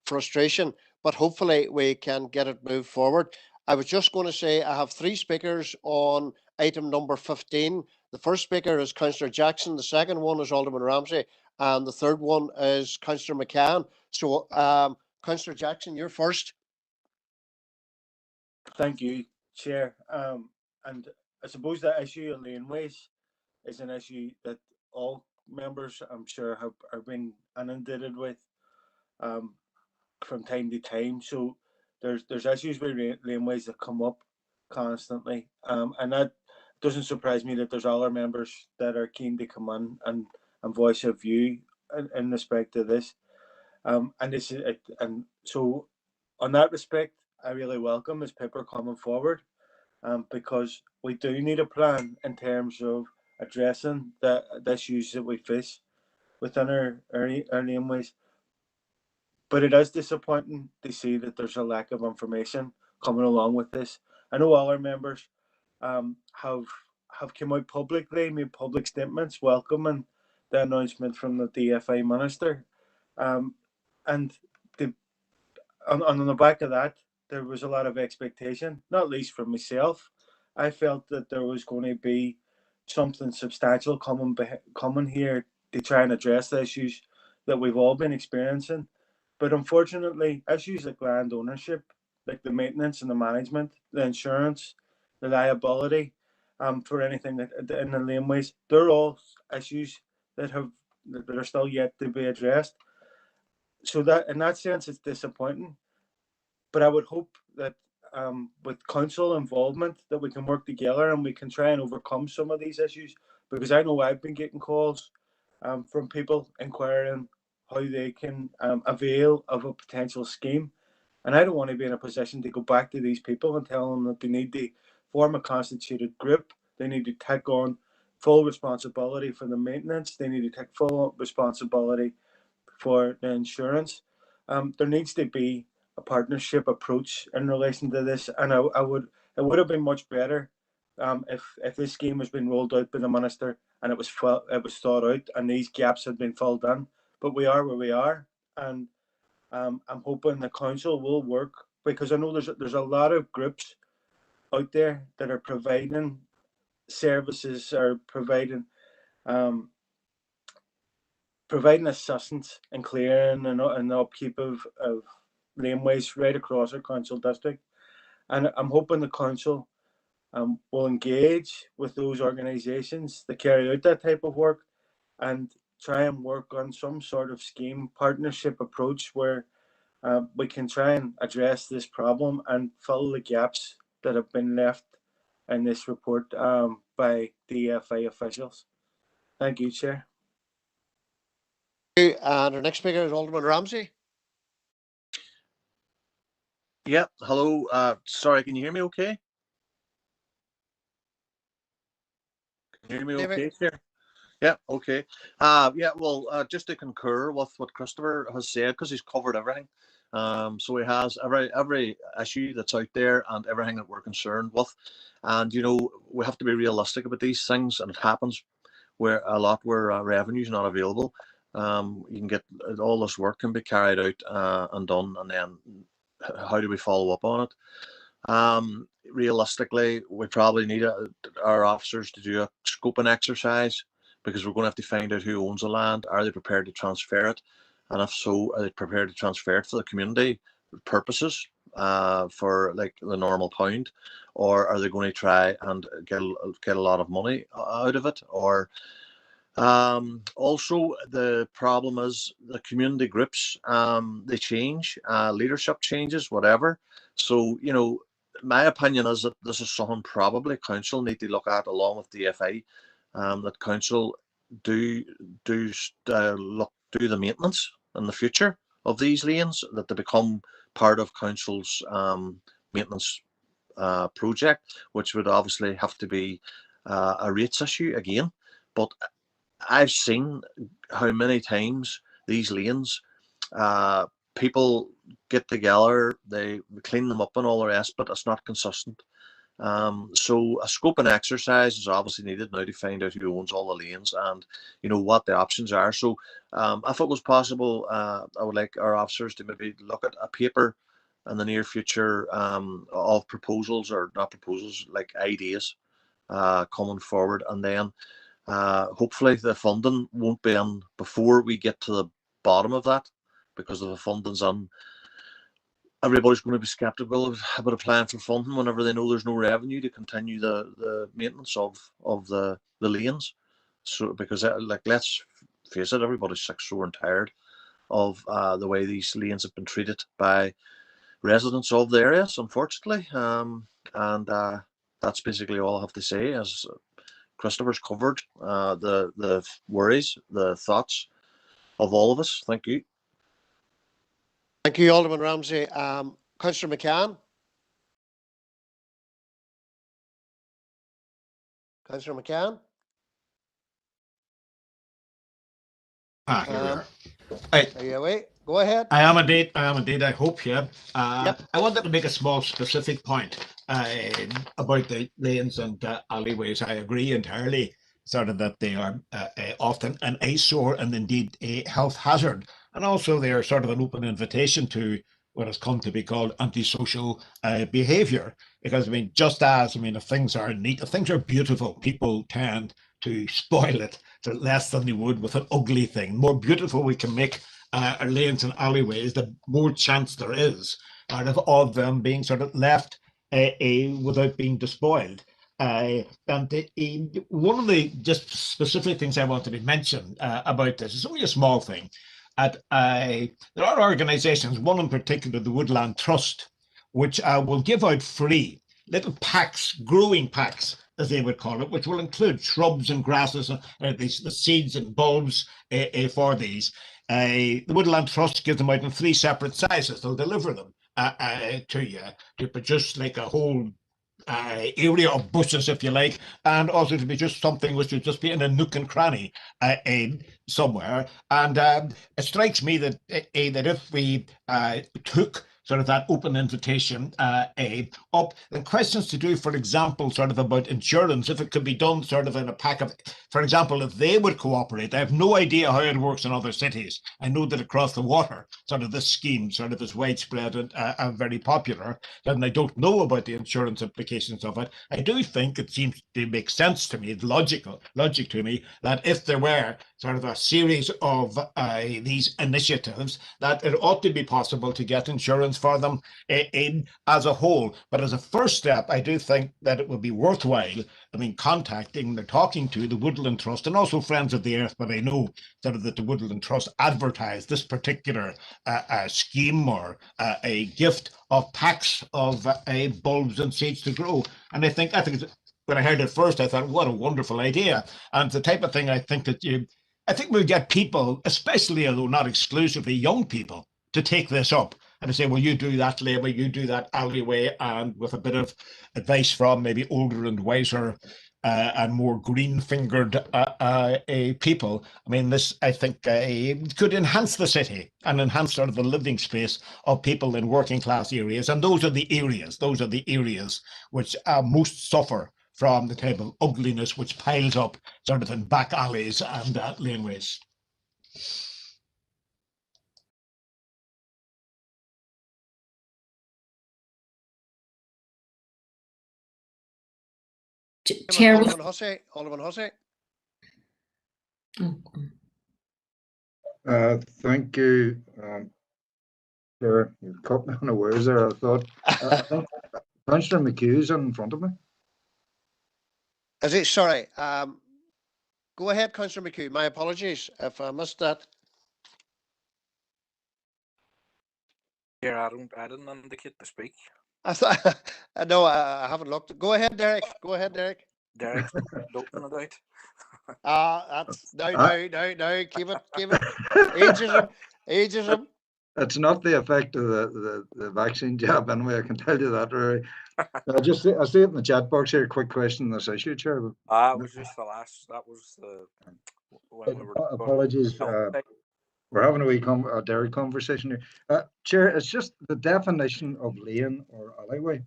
Speaker 2: frustration. But hopefully we can get it moved forward. I was just going to say I have 3 speakers on item number 15. The first speaker is Councillor Jackson. The second one is Alderman Ramsey. And the third one is Councillor McCann. So, Councillor Jackson, you're first.
Speaker 4: Thank you, Chair. And I suppose that issue of laneways is an issue that all members, I'm sure, are being inundated with from time to time. So there's issues with laneways that come up constantly, and that doesn't surprise me that there's other members that are keen to come in and voice a view in respect to this. And so on that respect, I really welcome this paper coming forward. because we do need a plan in terms of addressing the issues that we face within our laneways. But it is disappointing to see that there's a lack of information coming along with this. I know all our members have come out publicly, made public statements welcoming the announcement from the DFI minister, and the, on the back of that, there was a lot of expectation, not least from myself. I felt that there was going to be something substantial coming here to try and address the issues that we've all been experiencing. But unfortunately, issues like land ownership, like the maintenance and the management, the insurance, the liability, for anything that in the laneways, they're all issues that are still yet to be addressed. So that in that sense, it's disappointing. But I would hope that with council involvement, that we can work together and we can try and overcome some of these issues. Because I know I've been getting calls from people inquiring how they can avail of a potential scheme. And I don't want to be in a position to go back to these people and tell them that they need to form a constituted group. They need to take on full responsibility for the maintenance. They need to take full responsibility for the insurance. There needs to be a partnership approach in relation to this, and it would have been much better if this scheme has been rolled out by the minister and it was thought out and these gaps had been filled in. But we are where we are, and I'm hoping the council will work, because I know there's a lot of groups out there that are providing services or providing assistance in clearing and the upkeep of laneways right across our council district. And I'm hoping the council will engage with those organisations that carry out that type of work and try and work on some sort of scheme partnership approach where we can try and address this problem and fill the gaps that have been left in this report by DFI officials. Thank you, Chair.
Speaker 2: And our next speaker is Alderman Ramsey.
Speaker 15: Yeah, hello. Sorry, can you hear me okay? Can you hear me okay, Chair? Yeah, okay. Yeah, well, just to concur with what Christopher has said, because he's covered everything. So he has every issue that's out there and everything that we're concerned with. And, you know, we have to be realistic about these things, and it happens where revenue is not available. You can get all this work can be carried out and done, and then how do we follow up on it? Realistically, we probably need our officers to do a scoping exercise, because we're going to have to find out who owns the land. Are they prepared to transfer it? And if so, are they prepared to transfer it for the community purposes, for like the normal pound, or are they going to try and get a lot of money out of it? Or also, the problem is the community groups, they change, leadership changes, whatever. So, you know, my opinion is that this is something probably council need to look at along with DFI, that council do the maintenance in the future of these lanes, that they become part of council's maintenance project, which would obviously have to be a rates issue again. But I've seen how many times these lanes, people get together, they clean them up and all the rest, but it's not consistent. So a scoping exercise is obviously needed now to find out who owns all the lanes and, you know, what the options are. So if it was possible, I would like our officers to maybe look at a paper in the near future of proposals, or not proposals, like ideas coming forward, and then hopefully the funding won't be in before we get to the bottom of that, because if the funding's in, everybody's going to be skeptical about applying for funding whenever they know there's no revenue to continue the maintenance of the lanes. So because like, let's face it, everybody's sick, sore and tired of the way these lanes have been treated by residents of the areas, unfortunately. And that's basically all I have to say. As Christopher's covered the worries, the thoughts of all of us. Thank you.
Speaker 2: Thank you, Alderman Ramsey. Councillor McCann. Councillor McCann?
Speaker 7: Here we are.
Speaker 2: Are you away? Go ahead.
Speaker 7: I am indeed. I am indeed. I hope, yeah.
Speaker 2: Yep.
Speaker 7: I wanted to make a small specific point about the lanes and alleyways. I agree entirely, sort of that they are often an eyesore and indeed a health hazard. And also they are sort of an open invitation to what has come to be called antisocial behavior. Because, I mean, just as, I mean, if things are neat, if things are beautiful, people tend to spoil it less than they would with an ugly thing. The more beautiful we can make our lanes and alleyways, the more chance there is of them being sort of left without being despoiled. And one of the just specific things I wanted to mention about this is only a small thing. There are organisations, one in particular, the Woodland Trust, which will give out free little packs, growing packs, as they would call it, which will include shrubs and grasses, the seeds and bulbs for these. The Woodland Trust gives them out in 3 separate sizes. They'll deliver them to you to produce like a whole area of bushes, if you like, and also to be just something which would just be in a nook and cranny somewhere. And it strikes me that if we took sort of that open invitation up, and questions to do, for example, sort of about insurance, if it could be done sort of in a pack of, for example, if they would cooperate. I have no idea how it works in other cities. I know that across the water, sort of this scheme sort of is widespread and very popular, and I don't know about the insurance implications of it. I do think it seems to make sense to me, it's logic to me, that if there were sort of a series of these initiatives, that it ought to be possible to get insurance for them in as a whole. But as a first step, I do think that it would be worthwhile, I mean, contacting or talking to the Woodland Trust and also Friends of the Earth, but I know that the Woodland Trust advertised this particular scheme or a gift of packs of bulbs and seeds to grow. And I think it's, when I heard it first, I thought, what a wonderful idea. And the type of thing I think we'll get people, especially, although not exclusively, young people, to take this up and to say, well, you do that label, you do that alleyway, and with a bit of advice from maybe older and wiser and more green-fingered people. I mean, this, I think, could enhance the city and enhance sort of the living space of people in working-class areas. And those are the areas which most suffer from the type of ugliness which piles up sort of in back alleys and laneways.
Speaker 1: Chair,
Speaker 2: Alderman Hussey.
Speaker 5: Thank you, Chair. You caught me unawares there. I thought Councillor McHugh's in front of me.
Speaker 2: Is it? Sorry. Go ahead, Councillor McHugh. My apologies if I missed that.
Speaker 16: Yeah, I didn't indicate to speak.
Speaker 2: I thought, no, I haven't looked. Go ahead, Derek.
Speaker 16: Derek's open it out.
Speaker 2: That's no. Keep it. Ageism.
Speaker 5: It's not the effect of the vaccine jab anyway, I can tell you that, Rory. I see it in the chat box here. Quick question on this issue, Chair.
Speaker 16: It was just the last. That was the. When we were
Speaker 5: apologies. We're having a wee Derry conversation here. Chair, it's just the definition of lane or alleyway.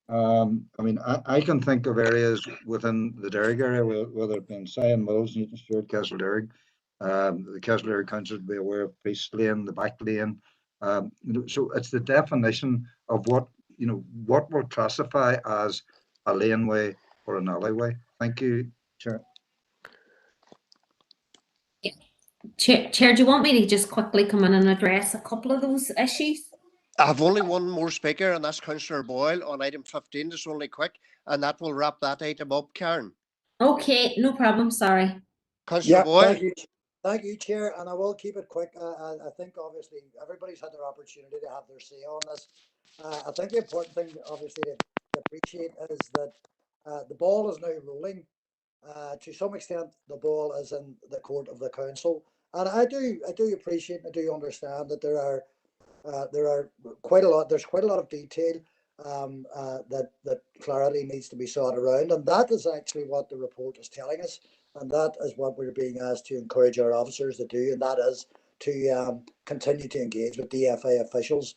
Speaker 5: I mean, I can think of areas within the Derry area, whether it be in Sion Mills, Newton Stewart, Castle Derry. The Castle Derry Council would be aware of Priest Lane, the back lane. So it's the definition of what we'll classify as a laneway or an alleyway. Thank you, Chair.
Speaker 1: Chair, do you want me to just quickly come in and address a couple of those issues?
Speaker 2: I have only one more speaker, and that's Councillor Boyle on item 15. It's only quick, and that will wrap that item up, Karen.
Speaker 1: Okay, no problem. Sorry.
Speaker 2: Councillor Boyle.
Speaker 13: Thank you, Chair, and I will keep it quick. I think obviously everybody's had their opportunity to have their say on this. I think the important thing, obviously, to appreciate is that the ball is now rolling. To some extent, the ball is in the court of the council, and I do appreciate and I do understand that there are quite a lot. There's quite a lot of detail that clarity needs to be sought around, and that is actually what the report is telling us, and that is what we're being asked to encourage our officers to do, and that is to continue to engage with DFA officials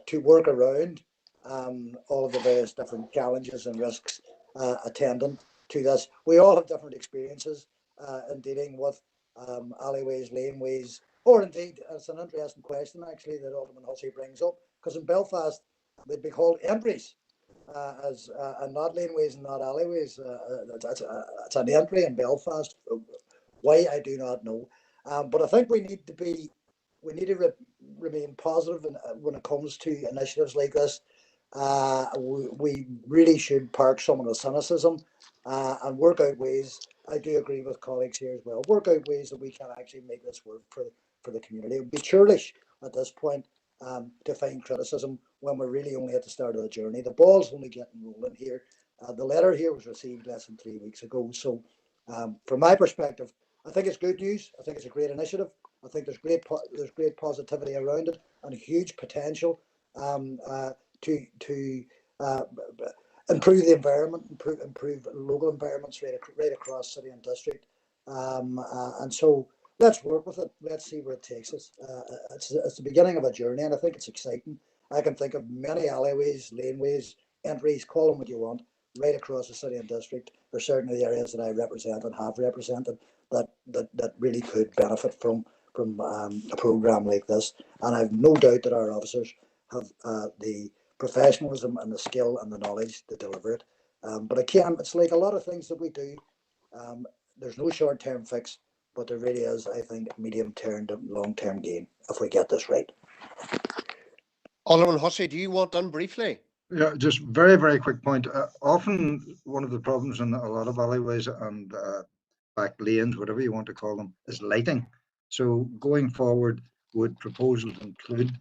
Speaker 13: to work around all of the various different challenges and risks attendant to this. We all have different experiences in dealing with alleyways, laneways, or indeed, it's an interesting question actually that Alderman Hussey brings up, because in Belfast they'd be called entries and not laneways and not alleyways. It's an entry in Belfast. Why, I do not know. But I think we need to remain positive when it comes to initiatives like this. We really should park some of the cynicism and work out ways. I do agree with colleagues here as well. Work out ways that we can actually make this work for the community. It would be churlish at this point to find criticism when we're really only at the start of the journey. The ball's only getting rolling here. The letter here was received less than 3 weeks ago. So from my perspective, I think it's good news. I think it's a great initiative. I think there's great positivity around it and huge potential to improve the environment, improve local environments right across city and district. And so let's work with it. Let's see where it takes us. It's the beginning of a journey, and I think it's exciting. I can think of many alleyways, laneways, entries, call them what you want, right across the city and district. There's certainly the areas that I represent and have represented that really could benefit from a programme like this. And I've no doubt that our officers have the professionalism and the skill and the knowledge to deliver it. But again, it's like a lot of things that we do. There's no short-term fix, but there really is, I think, medium-term to long-term gain if we get this right.
Speaker 2: Alderman Hussey, do you want done briefly?
Speaker 5: Yeah, just very, very quick point. Often one of the problems in a lot of alleyways and back lanes, whatever you want to call them, is lighting. So going forward, would proposals include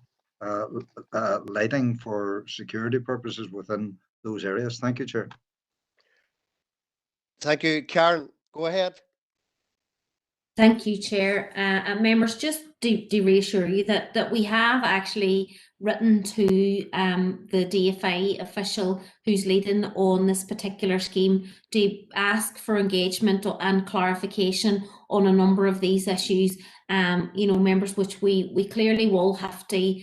Speaker 5: lighting for security purposes within those areas? Thank you, Chair.
Speaker 2: Thank you. Karen, go ahead.
Speaker 1: Thank you, Chair. And members, just to reassure you that we have actually written to the DFA official who's leading on this particular scheme to ask for engagement and clarification on a number of these issues. Members, which we clearly will have to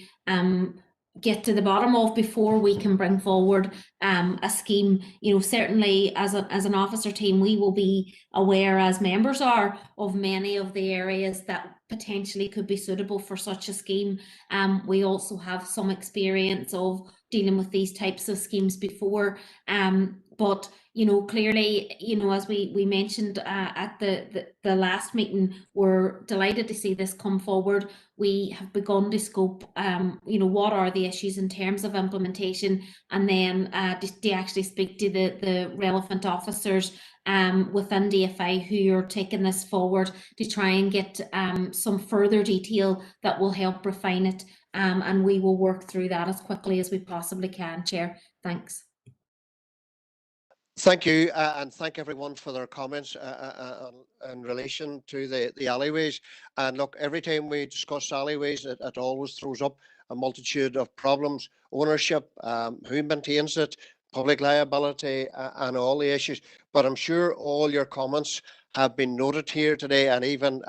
Speaker 1: get to the bottom of before we can bring forward a scheme. Certainly as an officer team, we will be aware, as members are, of many of the areas that potentially could be suitable for such a scheme. We also have some experience of dealing with these types of schemes before. But clearly, as we mentioned at the last meeting, we're delighted to see this come forward. We have begun to scope, what are the issues in terms of implementation, and then to actually speak to the relevant officers within DFA who are taking this forward to try and get some further detail that will help refine it. And we will work through that as quickly as we possibly can, Chair. Thanks.
Speaker 2: Thank you, and thank everyone for their comments in relation to the alleyways. And look, every time we discuss alleyways, it always throws up a multitude of problems: ownership, who maintains it, public liability, and all the issues. But I'm sure all your comments have been noted here today, and even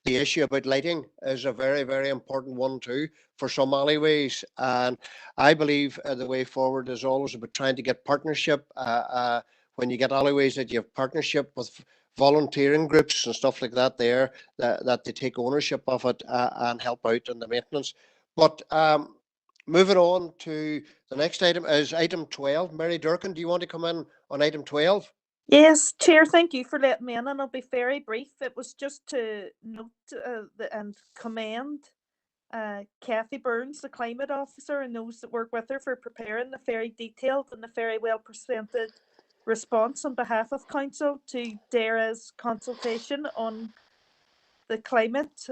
Speaker 2: the issue about lighting is a very, very important one too for some alleyways. And I believe the way forward is always about trying to get partnership. When you get alleyways, that you have partnership with volunteering groups and stuff like that there, that they take ownership of it and help out in the maintenance. But moving on to the next item is item 12. Mary Durkin, do you want to come in on item 12?
Speaker 17: Yes, Chair, thank you for letting me in, and I'll be very brief. It was just to note and commend Kathy Burns, the climate officer, and those that work with her for preparing the very detailed and the very well presented response on behalf of Council to Derry's consultation on the climate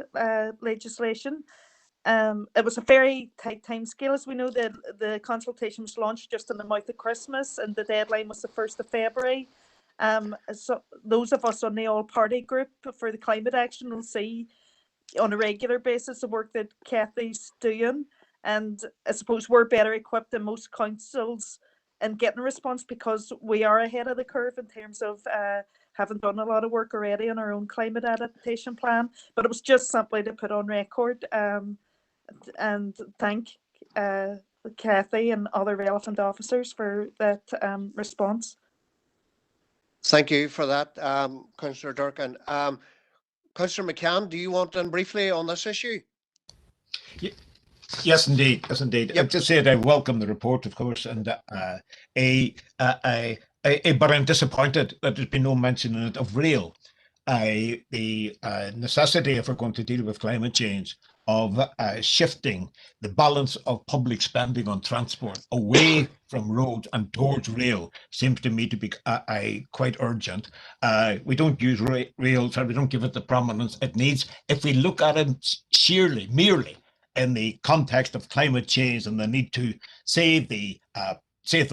Speaker 17: legislation. It was a very tight timescale. As we know, the consultation was launched just in the mouth of Christmas, and the deadline was the 1st of February. So those of us on the all-party group for the climate action will see on a regular basis the work that Kathy's doing. And I suppose we're better equipped than most councils in getting a response because we are ahead of the curve in terms of having done a lot of work already on our own climate adaptation plan. But it was just simply to put on record and thank Kathy and other relevant officers for that response.
Speaker 2: Thank you for that, Councillor Durkin. Councillor McCann, do you want in briefly on this issue?
Speaker 7: Yes, indeed. Yes, indeed.
Speaker 2: Yep.
Speaker 7: Just say that I welcome the report, of course, and but I'm disappointed that there's been no mention in it of rail. The necessity, if we're going to deal with climate change, of shifting the balance of public spending on transport away from roads and towards rail seems to me to be quite urgent. We don't use rails, or we don't give it the prominence it needs. If we look at it merely in the context of climate change and the need to save the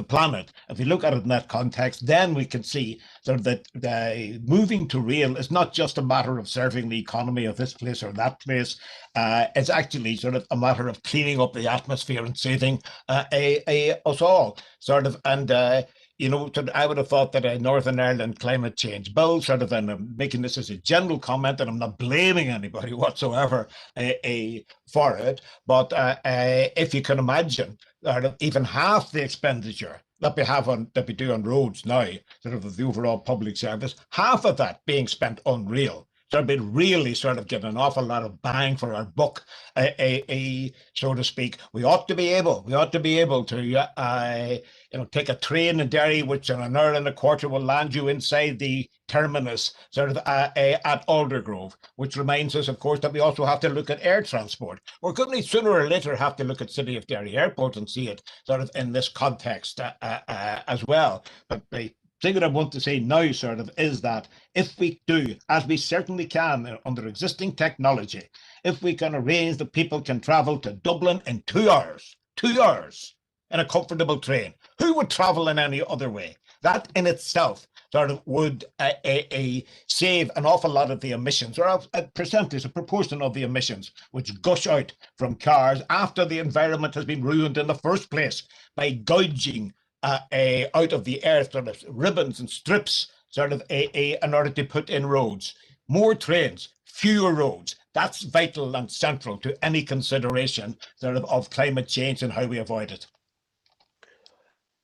Speaker 7: planet, if we look at it in that context, then we can see sort of that moving to rail is not just a matter of serving the economy of this place or that place. It's actually sort of a matter of cleaning up the atmosphere and saving us all, sort of. And you know, I would have thought that a Northern Ireland climate change bill, sort of, and I'm making this as a general comment, and I'm not blaming anybody whatsoever for it, but if you can imagine even half the expenditure that we do on roads now, sort of the overall public service, half of that being spent on rail. So we'd really sort of get an awful lot of bang for our buck, so to speak. We ought to be able to, take a train in Derry, which in an hour and a quarter will land you inside the terminus, sort of at Aldergrove, which reminds us, of course, that we also have to look at air transport. We're going to sooner or later have to look at City of Derry Airport and see it sort of in this context as well. But the thing that I want to say now, sort of, is that if we do, as we certainly can under existing technology, if we can arrange that people can travel to Dublin in 2 hours in a comfortable train, who would travel in any other way? That in itself sort of would save an awful lot of the emissions, or a proportion of the emissions which gush out from cars after the environment has been ruined in the first place by gouging out of the earth sort of ribbons and strips, sort of in order to put in roads. More trains, fewer roads. That's vital and central to any consideration sort of climate change and how we avoid it.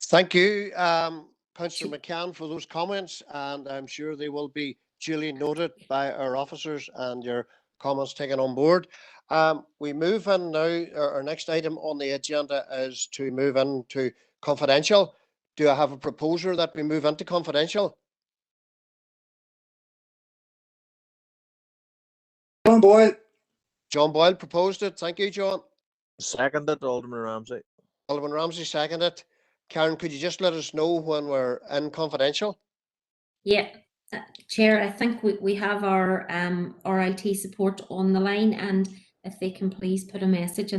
Speaker 2: Thank you, Councillor McCann, for those comments, and I'm sure they will be duly noted by our officers and your comments taken on board. We move in now. Our next item on the agenda is to move into confidential. Do I have a proposer that we move into confidential?
Speaker 13: John Boyle.
Speaker 2: John Boyle proposed it. Thank you, John.
Speaker 15: Seconded, Alderman Ramsey.
Speaker 2: Alderman Ramsey seconded. Karen, could you just let us know when we're in confidential?
Speaker 1: Yeah, Chair, I think we have our IT support on the line, and if they can please put a message in